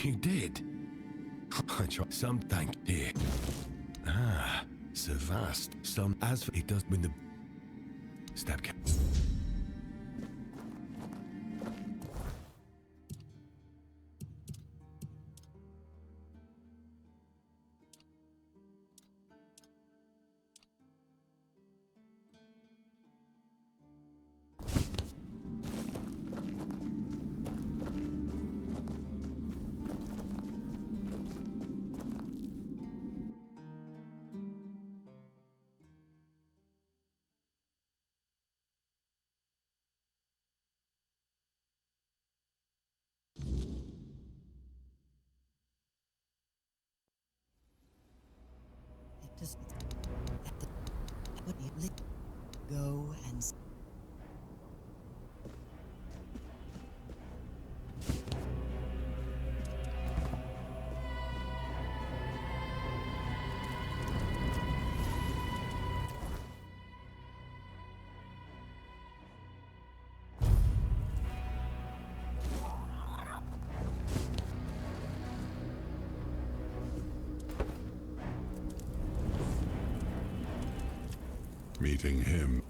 You did? I tried some thank here. Ah, so vast. Some as it does with the stab cap. Just what you go and meeting him.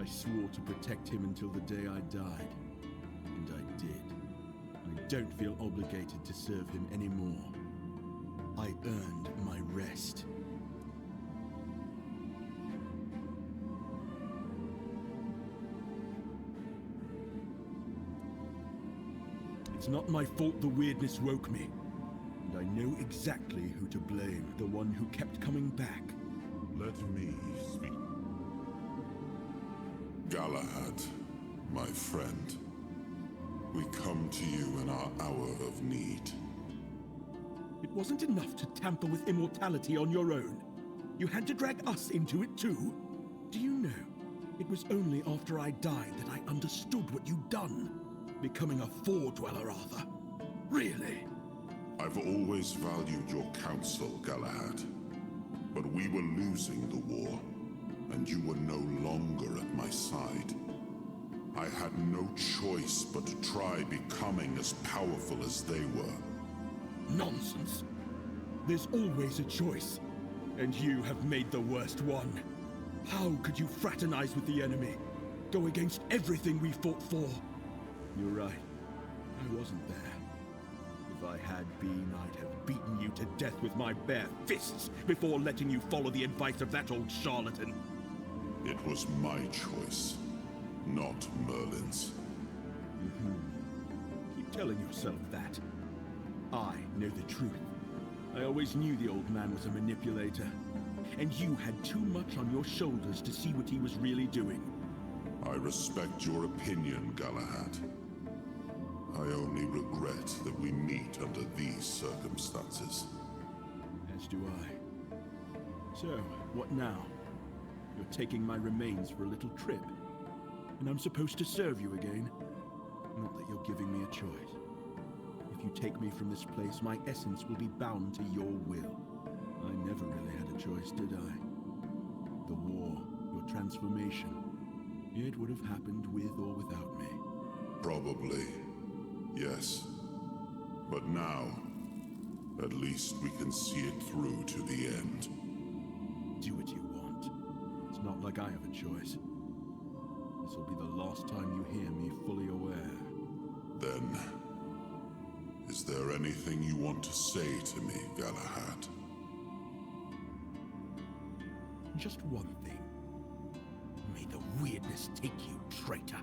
I swore to protect him until the day I died. And I did. I don't feel obligated to serve him anymore. I earned my rest. It's not my fault the weirdness woke me. And I know exactly who to blame. The one who kept coming back. Let me speak. Galahad, my friend. We come to you in our hour of need. It wasn't enough to tamper with immortality on your own. You had to drag us into it too. Do you know, it was only after I died that I understood what you'd done. Becoming a Four-Dweller, Arthur. Really? I've always valued your counsel, Galahad. But we were losing the war, and you were no longer at my side. I had no choice but to try becoming as powerful as they were. Nonsense. There's always a choice, and you have made the worst one. How could you fraternize with the enemy? Go against everything we fought for? You're right. I wasn't there. If I had been, I'd have beaten you to death with my bare fists before letting you follow the advice of that old charlatan. It was my choice, not Merlin's. Keep telling yourself that. I know the truth. I always knew the old man was a manipulator. And you had too much on your shoulders to see what he was really doing. I respect your opinion, Galahad. I only regret that we meet under these circumstances. As do I. So, what now? You're taking my remains for a little trip. And I'm supposed to serve you again? Not that you're giving me a choice. If you take me from this place, my essence will be bound to your will. I never really had a choice, did I? The war, your transformation. It would have happened with or without me. Probably. Yes. But now, at least we can see it through to the end. Do what you want. It's not like I have a choice. This will be the last time you hear me fully aware. Then, is there anything you want to say to me, Galahad? Just one thing. May the weirdness take you, traitor.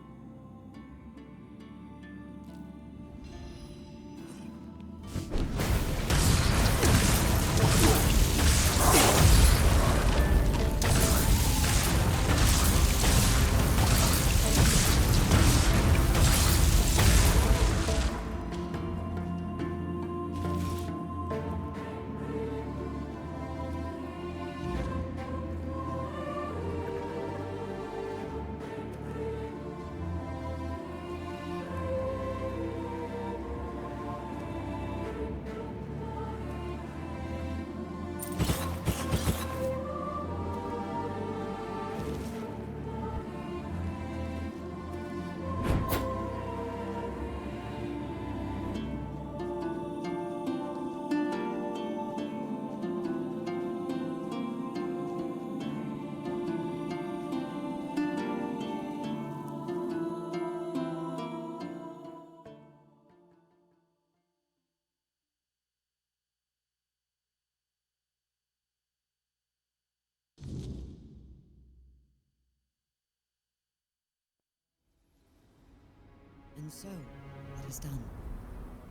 And so, it is done.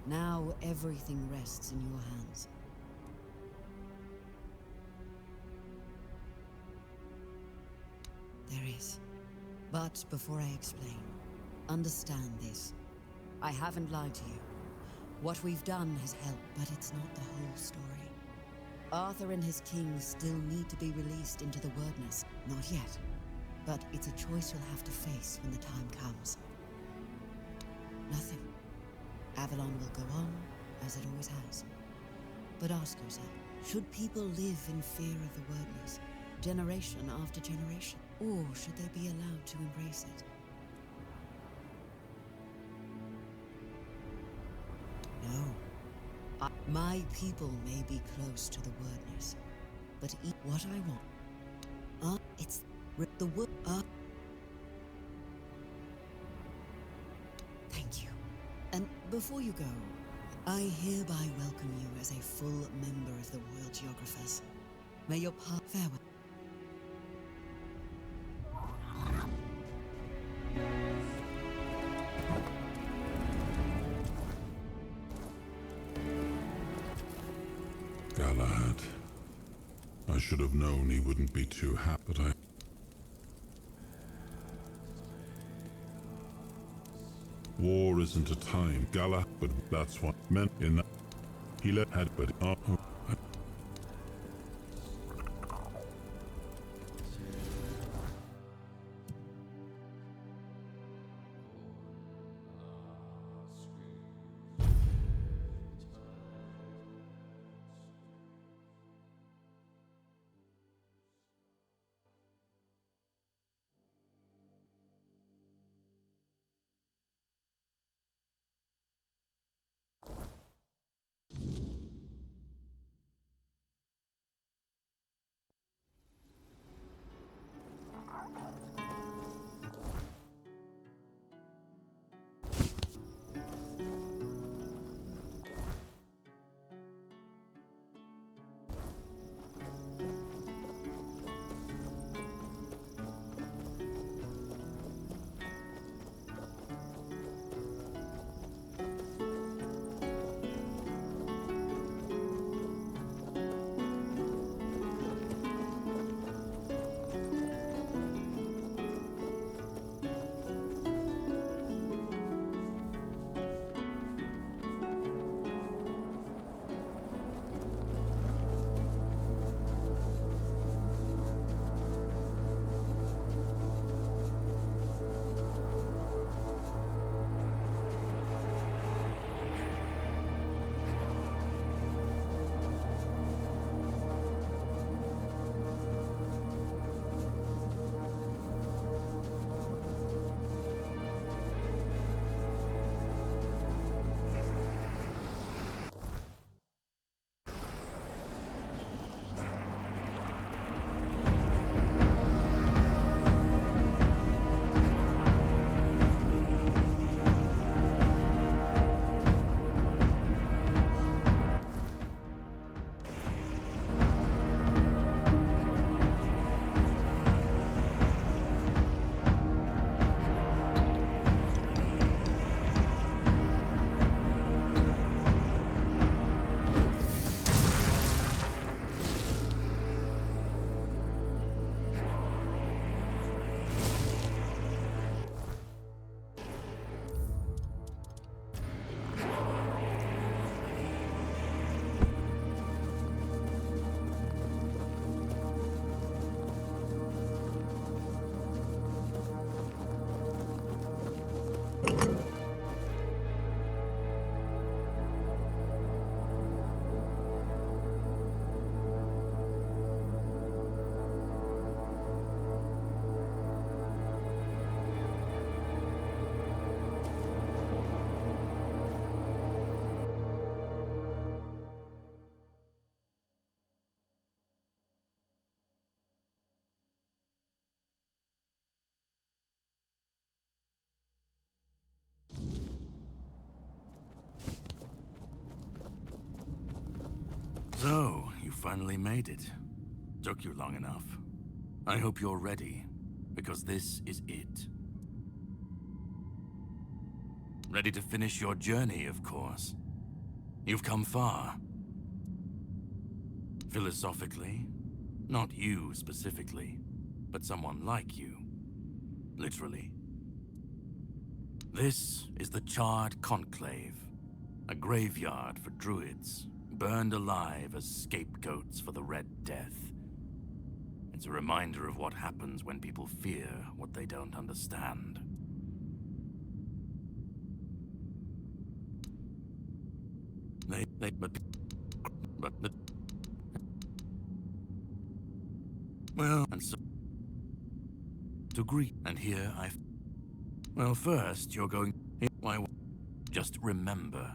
Now everything rests in your hands. There is. But before I explain, understand this. I haven't lied to you. What we've done has helped, but it's not the whole story. Arthur and his kings still need to be released into the Wordness. Not yet. But it's a choice you'll have to face when the time comes. Nothing. Avalon will go on, as it always has. But ask yourself, should people live in fear of the Wordness, generation after generation? Or should they be allowed to embrace it? No. My people may be close to the Wordness, but what I want, it's the word. Before you go, I hereby welcome you as a full member of the Royal Geographers. May your path farewell. Galahad. I should have known he wouldn't be too happy, but I... War isn't a time, Galahad, but that's what meant in that. He let had but So, you finally made it. Took you long enough. I hope you're ready, because this is it. Ready to finish your journey, of course. You've come far. Philosophically, not you specifically, but someone like you. Literally. This is the Charred Conclave, a graveyard for druids, burned alive as scapegoats for the Red Death. It's a reminder of what happens when people fear what they don't understand. Well, and so to greet, and here well, first you're going. Why? Just remember,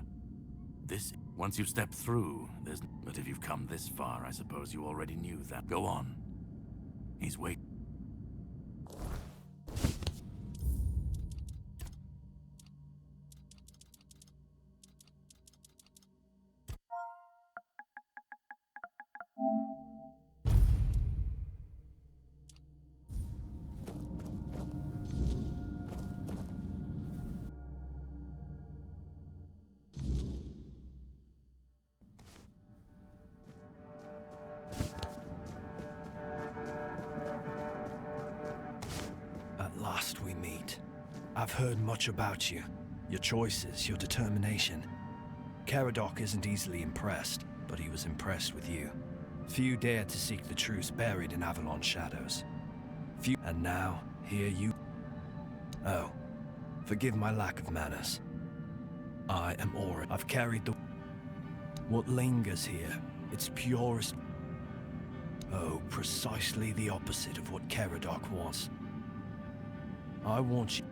this. Once you step through, there's. But if you've come this far, I suppose you already knew that. Go on. He's waiting. I've heard much about you. Your choices, your determination. Caradoc isn't easily impressed, but he was impressed with you. Few dared to seek the truth buried in Avalon shadows. Few, and now, here you... Oh, forgive my lack of manners. I am Aura. I've carried the... What lingers here, its purest... Oh, precisely the opposite of what Caradoc wants. I want you...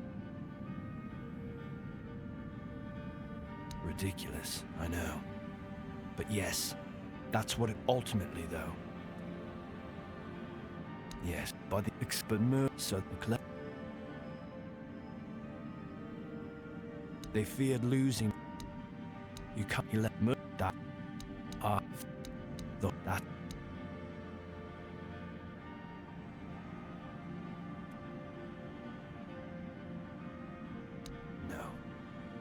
Ridiculous, I know. But yes, that's what it ultimately, though. Yes, by the expert so they feared losing. You can't let that. That. No.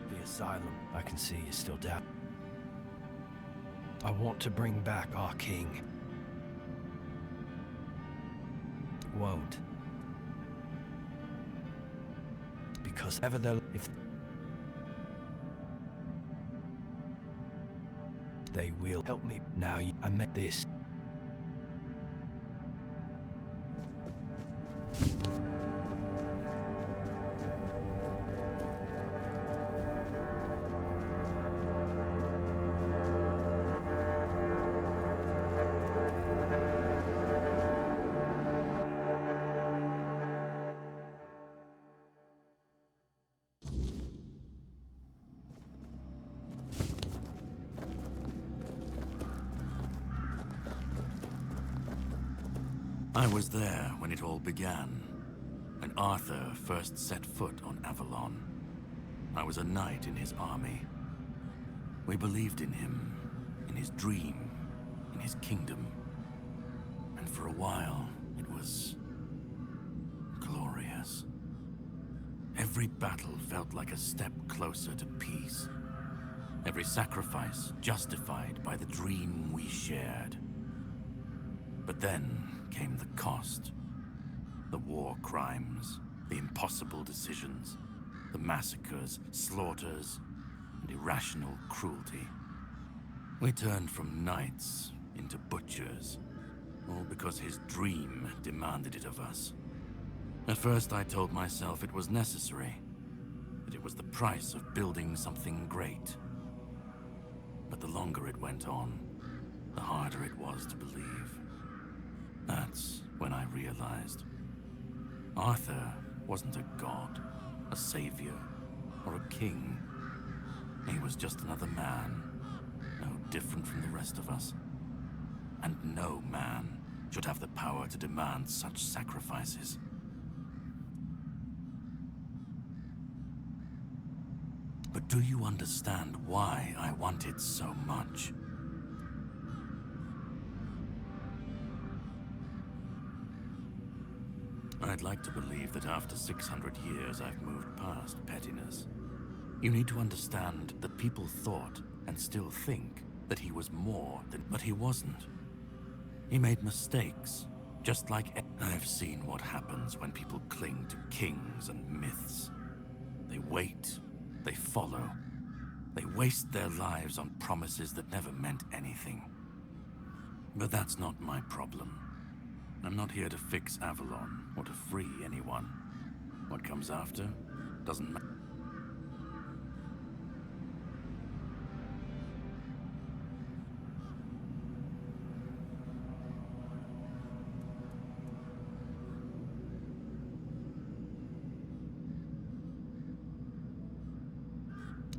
The asylum, I can see, is still down. I want to bring back our king. Won't. Because ever they'll... If they will help me. Now I met this. I was there when it all began, when Arthur first set foot on Avalon. I was a knight in his army. We believed in him, in his dream, in his kingdom. And for a while, it was glorious. Every battle felt like a step closer to peace. Every sacrifice justified by the dream we shared. But then came the cost. The war crimes, the impossible decisions, the massacres, slaughters, and irrational cruelty. We turned from knights into butchers, all because his dream demanded it of us. At first I told myself it was necessary, that it was the price of building something great. But the longer it went on, the harder it was to believe. That's when I realized Arthur wasn't a god, a savior, or a king. He was just another man, no different from the rest of us. And no man should have the power to demand such sacrifices. But do you understand why I wanted so much? I'd like to believe that after 600 years I've moved past pettiness. You need to understand that people thought, and still think, that he was more than... But he wasn't. He made mistakes, just like... I've seen what happens when people cling to kings and myths. They wait, they follow, they waste their lives on promises that never meant anything. But that's not my problem. I'm not here to fix Avalon, or to free anyone. What comes after doesn't matter.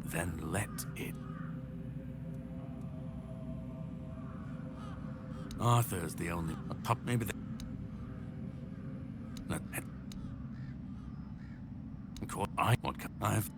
Then let it. Arthur's the only... maybe the... I've...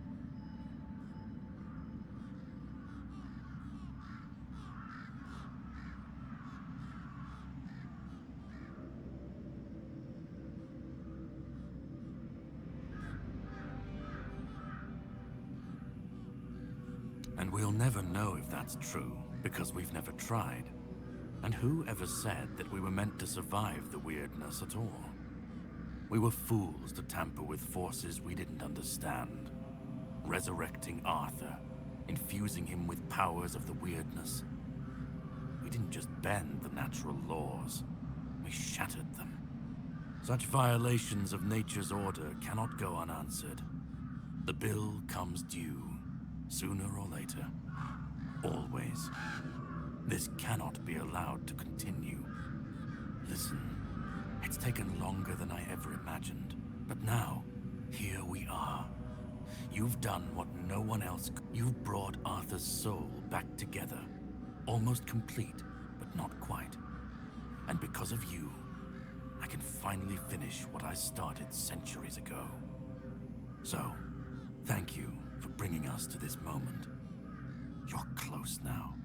And we'll never know if that's true, because we've never tried. And who ever said that we were meant to survive the weirdness at all? We were fools to tamper with forces we didn't understand. Resurrecting Arthur, infusing him with powers of the weirdness. We didn't just bend the natural laws, we shattered them. Such violations of nature's order cannot go unanswered. The bill comes due, sooner or later. Always. This cannot be allowed to continue. Listen, it's taken longer than I ever imagined, but now, here we are. You've done what no one else could. You've brought Arthur's soul back together. Almost complete, but not quite. And because of you, I can finally finish what I started centuries ago. So, thank you for bringing us to this moment. You're close now.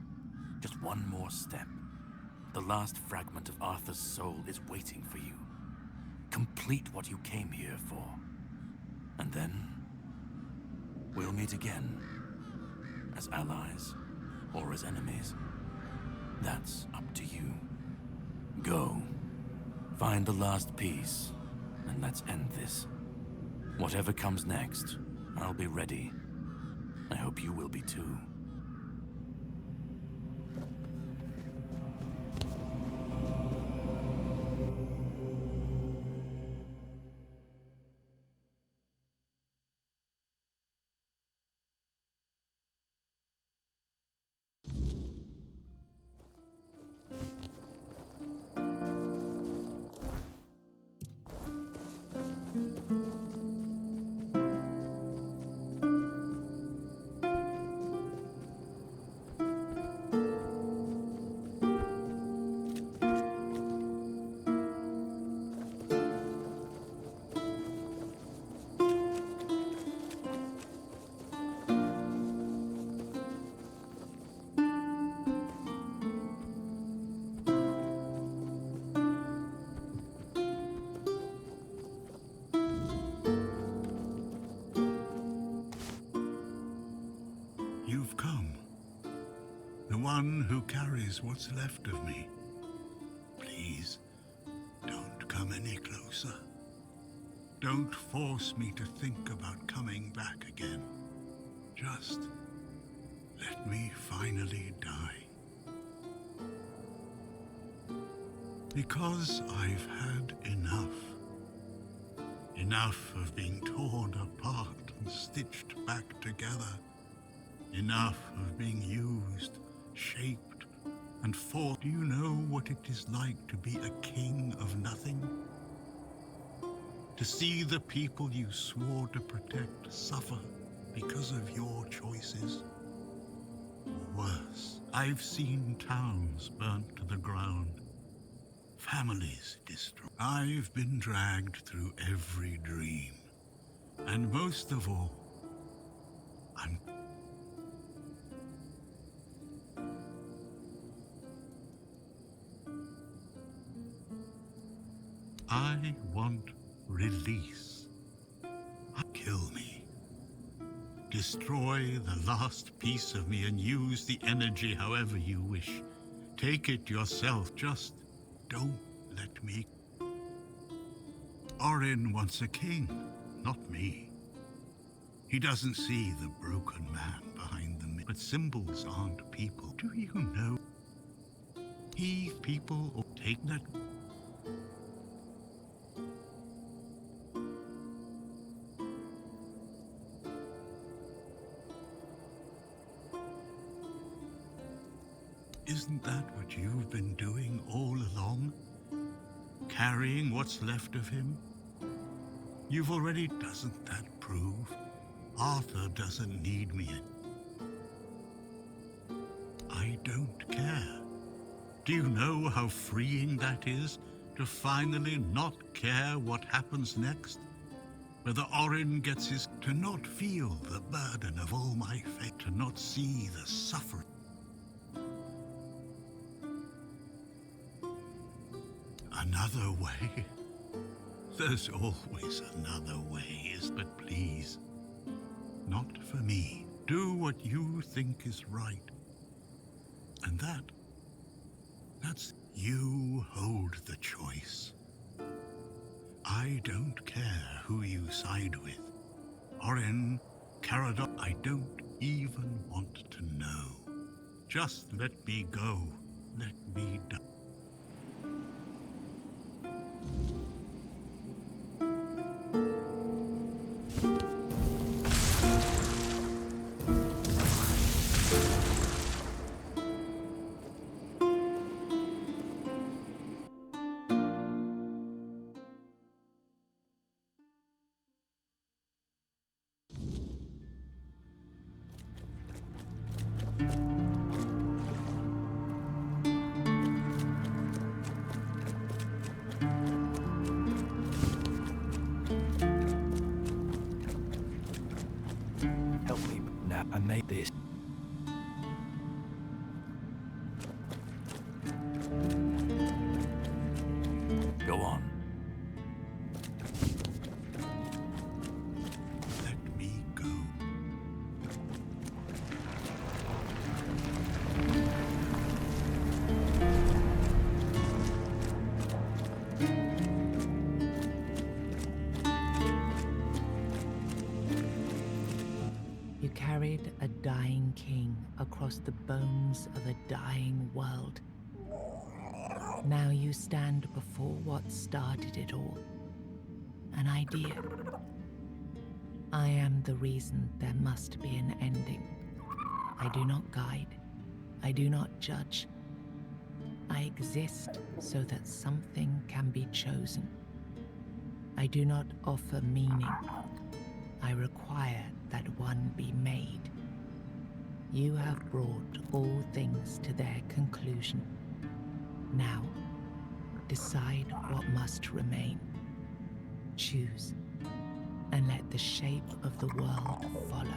Just one more step. The last fragment of Arthur's soul is waiting for you. Complete what you came here for. And then, we'll meet again. As allies, or as enemies. That's up to you. Go. Find the last piece, and let's end this. Whatever comes next, I'll be ready. I hope you will be too. You've come. The one who carries what's left of me. Please, don't come any closer. Don't force me to think about coming back again. Just let me finally die. Because I've had enough. Enough of being torn apart and stitched back together. Enough of being used, shaped, and fought. Do you know what it is like to be a king of nothing? To see the people you swore to protect suffer because of your choices? Or worse, I've seen towns burnt to the ground, families destroyed. I've been dragged through every dream. And most of all, I want release. Kill me. Destroy the last piece of me and use the energy however you wish. Take it yourself, just don't let me. Orin wants a king, not me. He doesn't see the broken man behind them, but symbols aren't people. Do you know? People or take that. Isn't that what you've been doing all along? Carrying what's left of him? You've already... Doesn't that prove? Arthur doesn't need me. I don't care. Do you know how freeing that is? To finally not care what happens next? Whether Orin gets his... To not feel the burden of all my fate. To not see the suffering. Another way? There's always another way, but please, not for me. Do what you think is right. And that's you hold the choice. I don't care who you side with. Orin, Caradoc, I don't even want to know. Just let me go. Let me die. Help me now. I made this. Go on. Let me go. You carried a dying king across the bones of a dying world. Now you stand before what started it all. An idea. I am the reason there must be an ending. I do not guide. I do not judge. I exist so that something can be chosen. I do not offer meaning. I require that one be made. You have brought all things to their conclusion. Now, decide what must remain. Choose, and let the shape of the world follow.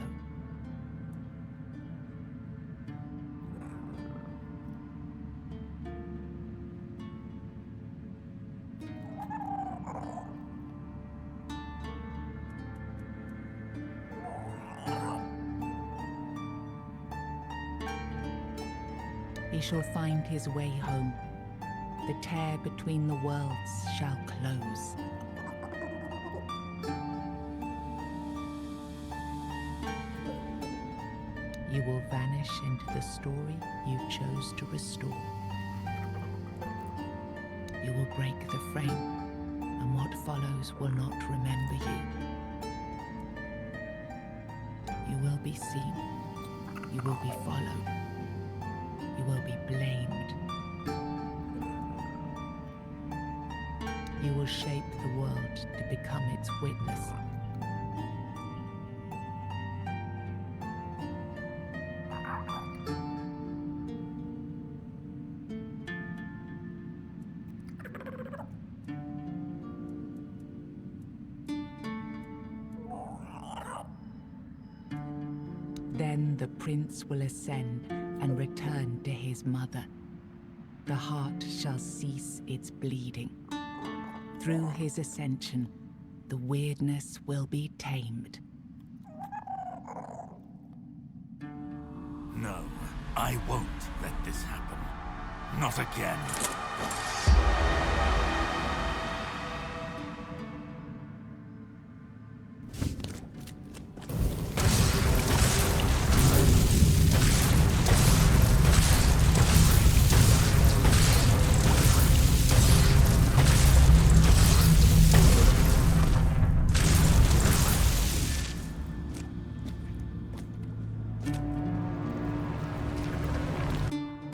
He shall find his way home. The tear between the worlds shall close. You will vanish into the story you chose to restore. You will break the frame, and what follows will not remember you. You will be seen. You will be followed. You will be blamed. You will shape the world to become its witness. Then the prince will ascend and return to his mother. The heart shall cease its bleeding. Through his ascension, the weirdness will be tamed. No, I won't let this happen. Not again.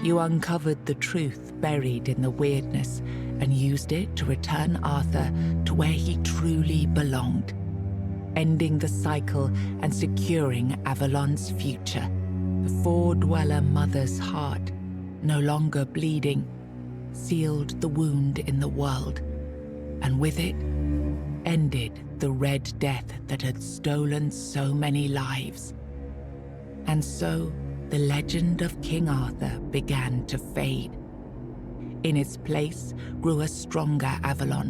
You uncovered the truth buried in the weirdness and used it to return Arthur to where he truly belonged, ending the cycle and securing Avalon's future. The Four-Dweller Mother's heart, no longer bleeding, sealed the wound in the world, and with it, ended the Red Death that had stolen so many lives. And so, the legend of King Arthur began to fade. In its place grew a stronger Avalon,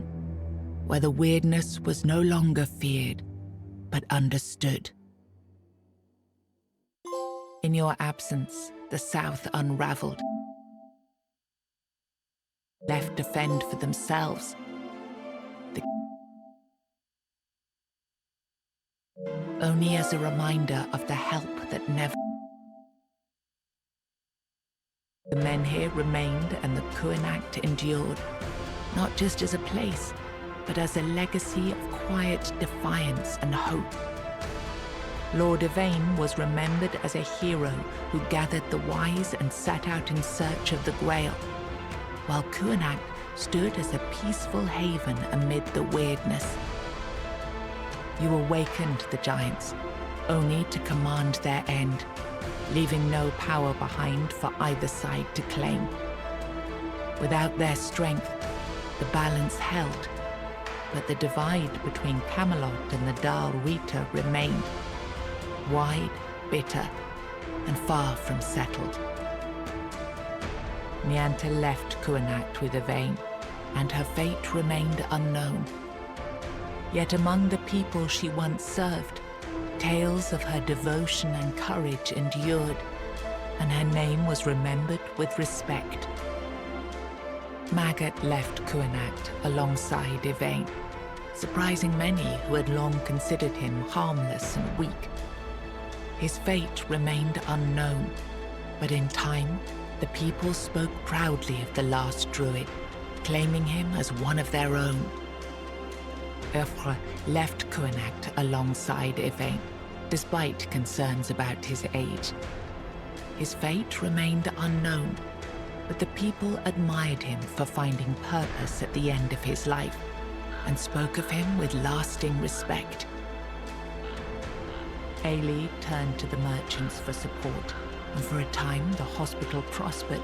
where the weirdness was no longer feared, but understood. In your absence, the South unraveled, left to fend for themselves. only as a reminder of the help that never... The men here remained and the Kuanacht endured, not just as a place, but as a legacy of quiet defiance and hope. Lord Yvain was remembered as a hero who gathered the wise and set out in search of the Grail, while Kuanacht stood as a peaceful haven amid the weirdness. You awakened the giants, only to command their end, leaving no power behind for either side to claim. Without their strength, the balance held, but the divide between Camelot and the Dal Rita remained, wide, bitter, and far from settled. Nianta left Kuanacht with Yvain, and her fate remained unknown. Yet among the people she once served, tales of her devotion and courage endured, and her name was remembered with respect. Magat left Kuanacht alongside Yvain, surprising many who had long considered him harmless and weak. His fate remained unknown, but in time, the people spoke proudly of the last druid, claiming him as one of their own. Urfre left Kuanacht alongside Yvain, despite concerns about his age. His fate remained unknown, but the people admired him for finding purpose at the end of his life, and spoke of him with lasting respect. Ailey turned to the merchants for support, and for a time the hospital prospered.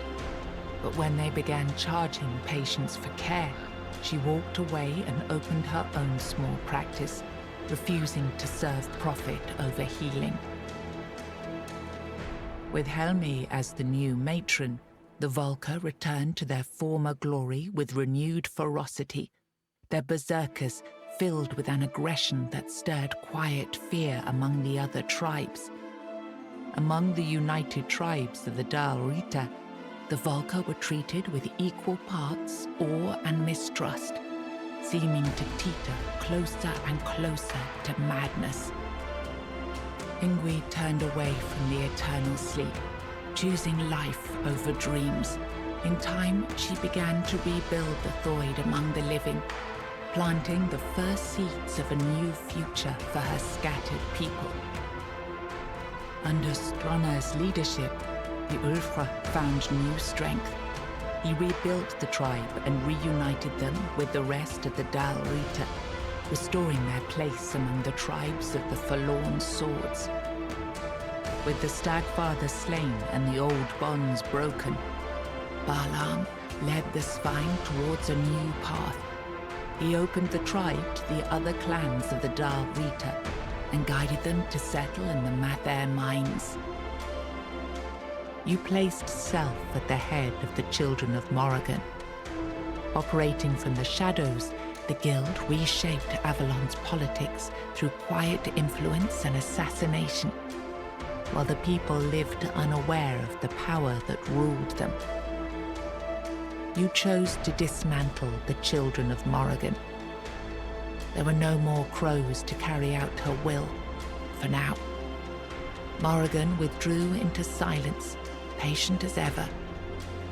But when they began charging patients for care, she walked away and opened her own small practice, refusing to serve profit over healing. With Helmi as the new matron, the Volca returned to their former glory with renewed ferocity, their berserkers filled with an aggression that stirred quiet fear among the other tribes. Among the united tribes of the Dal Rita, the Volca were treated with equal parts awe and mistrust, seeming to teeter closer and closer to madness. Ingui turned away from the eternal sleep, choosing life over dreams. In time, she began to rebuild the Thoid among the living, planting the first seeds of a new future for her scattered people. Under Strana's leadership, the Ulfra found new strength. He rebuilt the tribe and reunited them with the rest of the Dal Rita, restoring their place among the tribes of the Forlorn Swords. With the Stagfather slain and the old bonds broken, Balaam led the Svine towards a new path. He opened the tribe to the other clans of the Dal Rita and guided them to settle in the Mather mines. You placed self at the head of the Children of Morrigan. Operating from the shadows, the Guild reshaped Avalon's politics through quiet influence and assassination, while the people lived unaware of the power that ruled them. You chose to dismantle the Children of Morrigan. There were no more crows to carry out her will, for now. Morrigan withdrew into silence, patient as ever,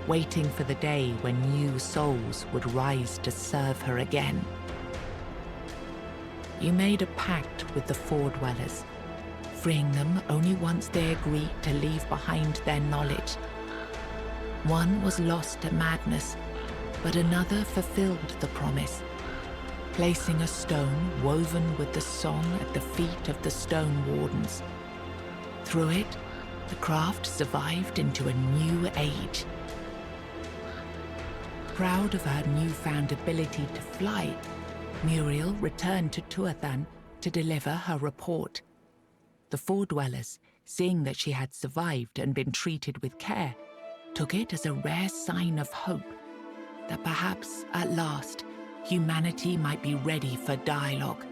waiting for the day when new souls would rise to serve her again. You made a pact with the Four-Dwellers, freeing them only once they agreed to leave behind their knowledge. One was lost to madness, but another fulfilled the promise, placing a stone woven with the song at the feet of the Stone Wardens. Through it, the craft survived into a new age. Proud of her newfound ability to fly, Muriel returned to Tuathan to deliver her report. The Four-Dwellers, seeing that she had survived and been treated with care, took it as a rare sign of hope, that perhaps, at last, humanity might be ready for dialogue.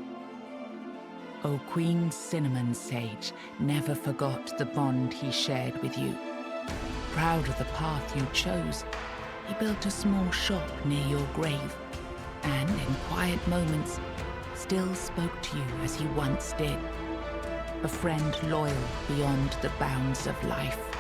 O Queen Cinnamon Sage never forgot the bond he shared with you. Proud of the path you chose, he built a small shop near your grave, and in quiet moments, still spoke to you as he once did. a friend loyal beyond the bounds of life.